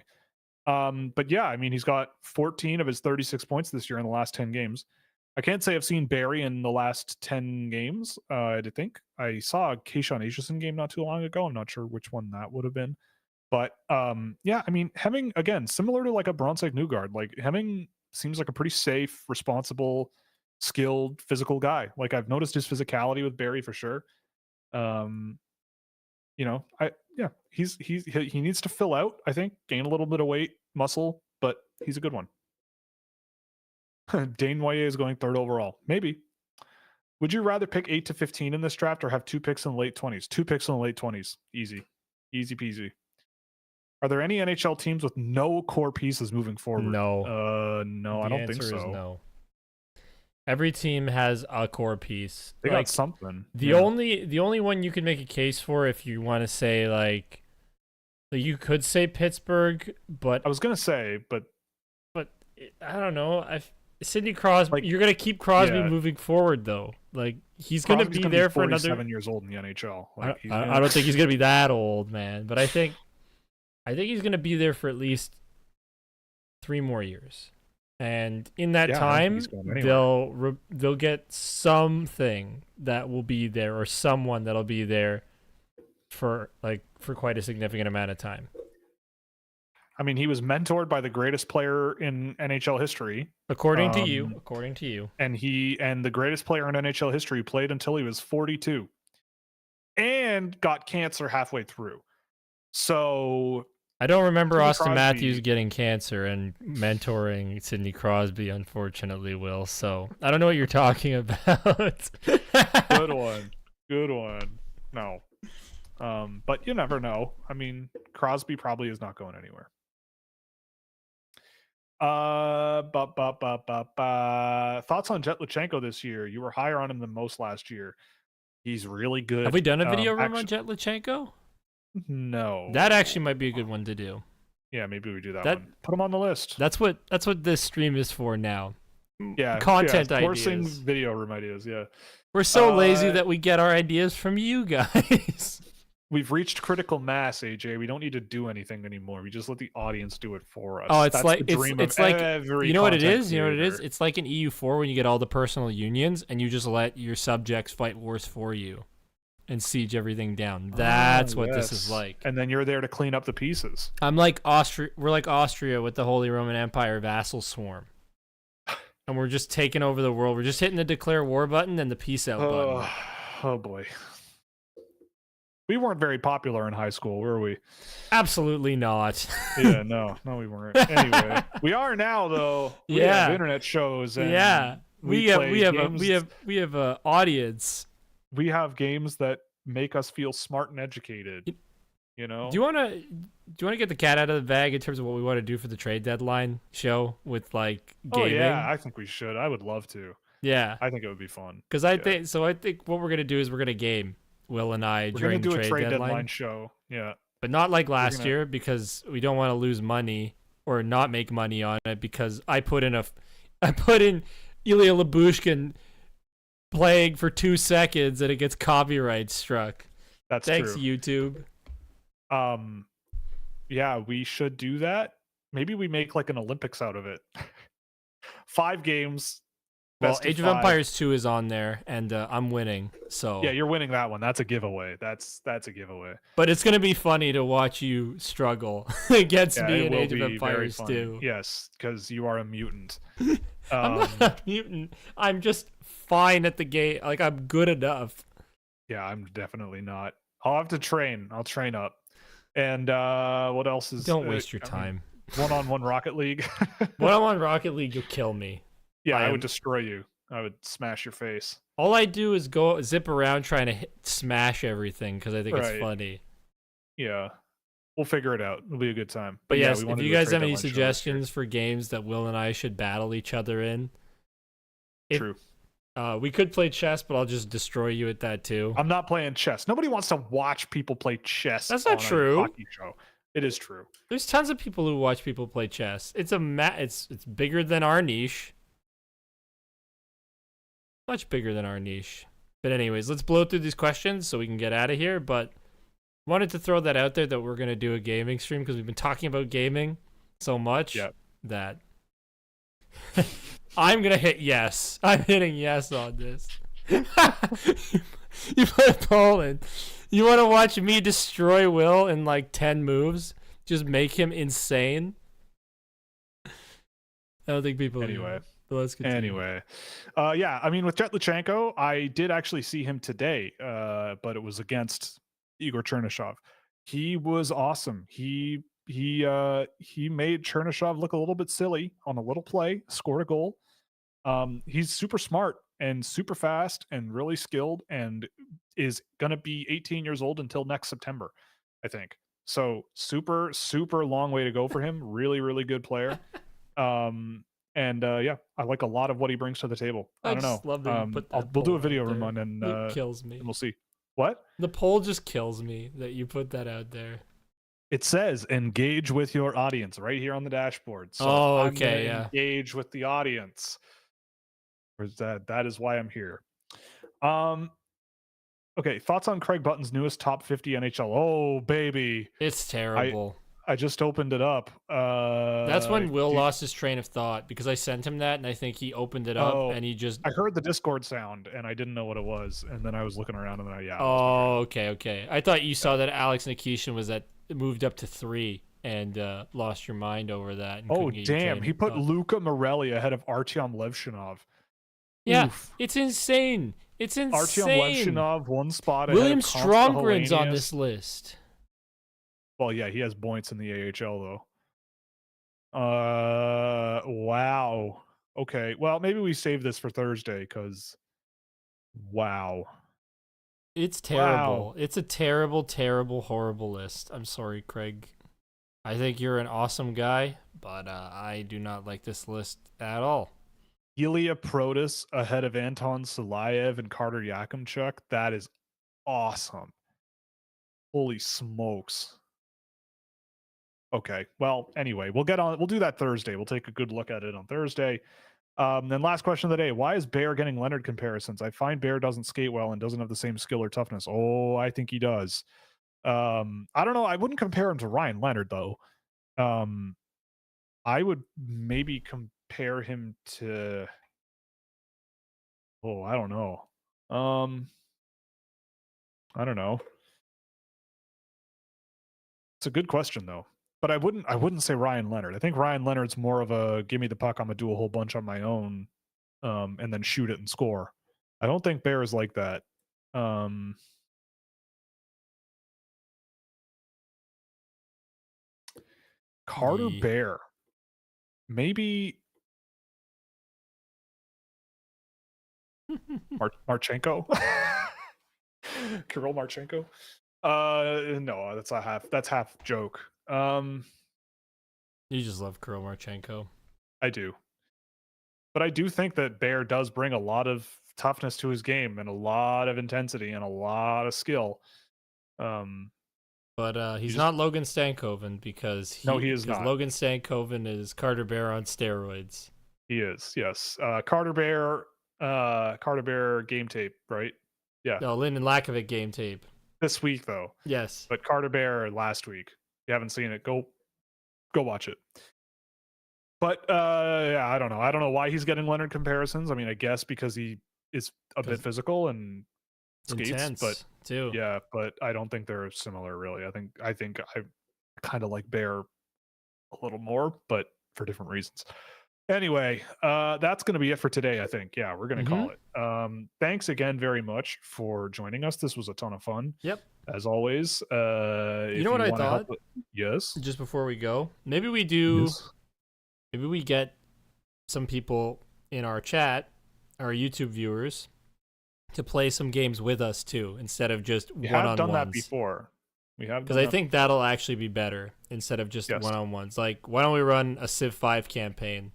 But yeah, I mean, he's got 14 of his 36 points this year in the last 10 games. I can't say I've seen Barry in the last 10 games. I think I saw a Keishon Aitchison game not too long ago. I'm not sure which one that would have been. But yeah, I mean, Hemming, again, similar to like a Bronsick Newgard, like Hemming seems like a pretty safe, responsible, skilled, physical guy. Like I've noticed his physicality with Barry for sure. You know, he needs to fill out, I think, gain a little bit of weight, muscle, but He's a good one. Desnoyers is going 3rd overall. Maybe. Would you rather pick 8 to 15 in this draft or have 2 picks in the late 20s? 2 picks in the late 20s. Easy. Easy peasy. Are there any NHL teams with no core pieces moving forward? No, I don't think so. The answer is no. Every team has a core piece. They got something. The only one you can make a case for, if you want to say like you could say Pittsburgh, but I was gonna say, but I don't know. Sidney Crosby, you're gonna keep Crosby moving forward though. Like he's gonna be there for another 7 years old in the NHL. Like, I don't think he's gonna be that old, man. But I think he's gonna be there for at least 3 more years. And in that time, they'll get something that will be there, or someone that'll be there for quite a significant amount of time. I mean, he was mentored by the greatest player in NHL history, according to you. And the greatest player in NHL history played until he was 42, and got cancer halfway through. So I don't remember Austin Matthews getting cancer and mentoring Sidney Crosby, unfortunately, Will. So I don't know what you're talking about. Good one. No. But you never know. I mean, Crosby probably is not going anywhere. Thoughts on Jet Lachenko this year? You were higher on him than most last year. He's really good. Have we done a video room on Jet Lachenko? No. That actually might be a good one to do. Yeah, maybe we do that one. Put him on the list. That's what this stream is for now. Yeah, content ideas. Forcing video room ideas, yeah. We're so lazy that we get our ideas from you guys. We've reached critical mass, AJ. We don't need to do anything anymore. We just let the audience do it for us. Oh, it's like every you know what it is? creator. You know what it is? It's like in EU4 when you get all the personal unions and you just let your subjects fight wars for you and siege everything down. That's what this is like. And then you're there to clean up the pieces. I'm like Austria. We're like Austria with the Holy Roman Empire vassal swarm. And we're just taking over the world. We're just hitting the declare war button and the peace out button. Oh boy. We weren't very popular in high school, were we? Absolutely not. Yeah, no, we weren't. Anyway, we are now though. We have internet shows. And we have a audience. We have games that make us feel smart and educated. You know. Do you want to get the cat out of the bag in terms of what we want to do for the trade deadline show with like gaming? Oh yeah, I think we should. I would love to. Yeah, I think it would be fun. Because I think what we're gonna do is we're gonna game Will and I during the trade deadline show. Yeah, but not like last year because we don't want to lose money or not make money on it because I put in Ilya Lyubushkin playing for 2 seconds and it gets copyright struck. Thanks, true. YouTube. Yeah, we should do that. Maybe we make like an Olympics out of it. 5 games. Well, Age of Empires 2 is on there, and I'm winning. So yeah, you're winning that one. That's a giveaway. That's a giveaway. But it's gonna be funny to watch you struggle against me in Age of Empires 2. Yes, because you are a mutant. I'm not a mutant. I'm just fine at the game. Like I'm good enough. Yeah, I'm definitely not. I'll have to train. I'll train up. And what else is? Don't waste your time. One-on-one Rocket League. One-on-one Rocket League, you'll kill me. Yeah, I would destroy you. I would smash your face. All I do is go zip around trying to smash everything because I think it's funny. Yeah, we'll figure it out. It'll be a good time. But yes, if you guys have any suggestions for games that Will and I should battle each other in, true. We could play chess, but I'll just destroy you at that too. I'm not playing chess. Nobody wants to watch people play chess. That's not true. A hockey show. It is true. There's tons of people who watch people play chess. It's it's bigger than our niche. Much bigger than our niche. But anyways, let's blow through these questions so we can get out of here. But wanted to throw that out there that we're going to do a gaming stream because we've been talking about gaming so much that I'm going to hit yes. I'm hitting yes on this. You put Poland. You want to watch me destroy Will in like 10 moves? Just make him insane? I don't think people anyway. Let's continue. Anyway, yeah, I mean, with Jet Lachenko, I did actually see him today, but it was against Igor Chernishov. He was awesome. He he made Chernishov look a little bit silly on a little play, scored a goal. He's super smart and super fast and really skilled, and is gonna be 18 years old until next September, I think. So super long way to go for him. Really, really good player. Yeah, I like a lot of what he brings to the table. I don't just know. love that you put that We'll do poll a video, out there. Ramon, and It kills me. we'll see. What? The poll just kills me that you put that out there. It says engage with your audience right here on the dashboard. So Oh, I'm okay, gonna yeah. engage with the audience. Or that is why I'm here. Okay, thoughts on Craig Button's newest top 50 NHL? Oh, baby. It's terrible. I just opened it up. That's when Will lost his train of thought, because I sent him that and I think he opened it up and he just. I heard the Discord sound and I didn't know what it was, and then I was looking around and then Okay. I thought you saw that Alex Nikishin was moved up to 3 and lost your mind over that. And oh couldn't get your damn, train he of put thought. Luka Morelli ahead of Artyom Levshinov. Yeah, Oof. it's insane. It's insane. Artyom Levshinov one spot William ahead of Stromgren's on Konsta this list. Well, yeah, he has points in the AHL though. Wow. Okay. Well, maybe we save this for Thursday because wow. It's terrible. It's a terrible, terrible, horrible list. I'm sorry, Craig. I think you're an awesome guy, but I do not like this list at all. Ilya Protas ahead of Anton Salayev and Carter Yakimchuk. That is awesome. Holy smokes. Okay. Well, anyway, we'll do that Thursday. We'll take a good look at it on Thursday. Then last question of the day. Why is Bear getting Leonard comparisons? I find Bear doesn't skate well and doesn't have the same skill or toughness. Oh, I think he does. I don't know. I wouldn't compare him to Ryan Leonard, though. I would maybe compare him to... Oh, I don't know. I don't know. It's a good question, though. But I wouldn't say Ryan Leonard. I think Ryan Leonard's more of a give me the puck, I'm gonna do a whole bunch on my own, and then shoot it and score. I don't think Bear is like that. Carter Bear. Maybe Marchenko? Kirill Marchenko? No, that's half joke. You just love Kirill Marchenko. I do. But I do think that Bear does bring a lot of toughness to his game and a lot of intensity and a lot of skill. But he's not Logan Stankoven because he is not. Logan Stankoven is Carter Bear on steroids. He is, yes. Carter Bear game tape, right? Yeah. No, Lyndon Lakovic game tape. This week though. Yes. But Carter Bear last week. If you haven't seen it, go watch it. But yeah, I don't know. I don't know why he's getting Leonard comparisons. I mean, I guess because he is a bit physical and skates, intense, but too. Yeah, but I don't think they're similar really. I think I kind of like Bear a little more, but for different reasons. Anyway, that's going to be it for today, I think. Yeah, we're going to call it. Thanks again very much for joining us. This was a ton of fun. Yep. As always. You know what I thought? Yes. Just before we go, maybe we do. Yes. Maybe we get some people in our chat, our YouTube viewers, to play some games with us too, instead of just one-on-ones. We have done that before. Because I think that'll actually be better instead of just one-on-ones. Like, why don't we run a Civ 5 campaign?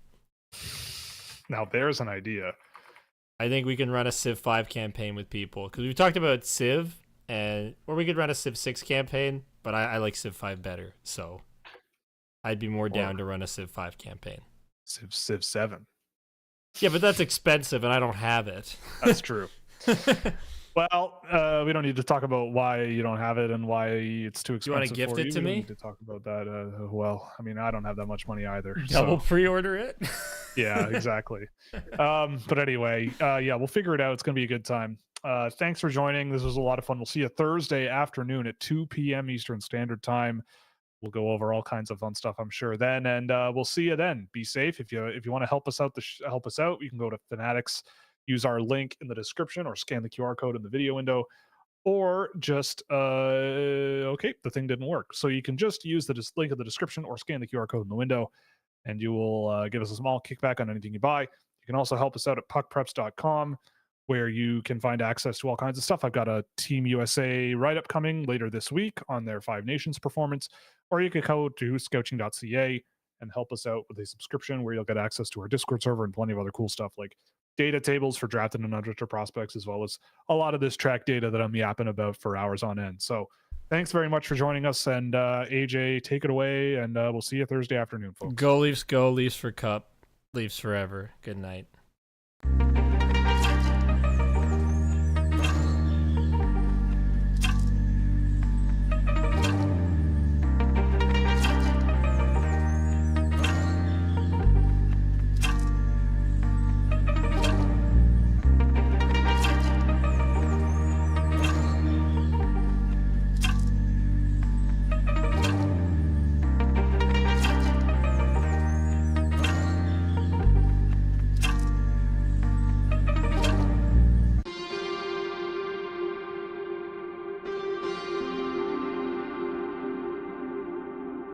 Now there's an idea. I think we can run a Civ 5 campaign with people because we've talked about Civ, or we could run a Civ 6 campaign, but I like Civ 5 better, so I'd be more down to run a Civ 5 campaign. Civ 7. Yeah, but that's expensive and I don't have it. That's true. Well, we don't need to talk about why you don't have it and why it's too expensive. You want to gift it to me? We don't need to talk about that. Well, I mean, I don't have that much money either. Double pre-order it? Yeah, exactly. But anyway, yeah, we'll figure it out. It's going to be a good time. Thanks for joining. This was a lot of fun. We'll see you Thursday afternoon at 2 p.m. Eastern Standard Time. We'll go over all kinds of fun stuff, I'm sure, then, and we'll see you then. Be safe. If you want to help us out, you can go to Fanatics. Use our link in the description or scan the QR code in the video window. or just okay, the thing didn't work. So you can just use the link in the description or scan the QR code in the window, and you will give us a small kickback on anything you buy. You can also help us out at puckpreps.com, where you can find access to all kinds of stuff. I've got a Team USA write-up coming later this week on their Five Nations performance, or you could go to scouching.ca and help us out with a subscription where you'll get access to our Discord server and plenty of other cool stuff like data tables for drafted and undrafted prospects, as well as a lot of this track data that I'm yapping about for hours on end. So thanks very much for joining us. And AJ, take it away, and we'll see you Thursday afternoon, folks. Go Leafs, go Leafs for Cup. Leafs forever. Good night.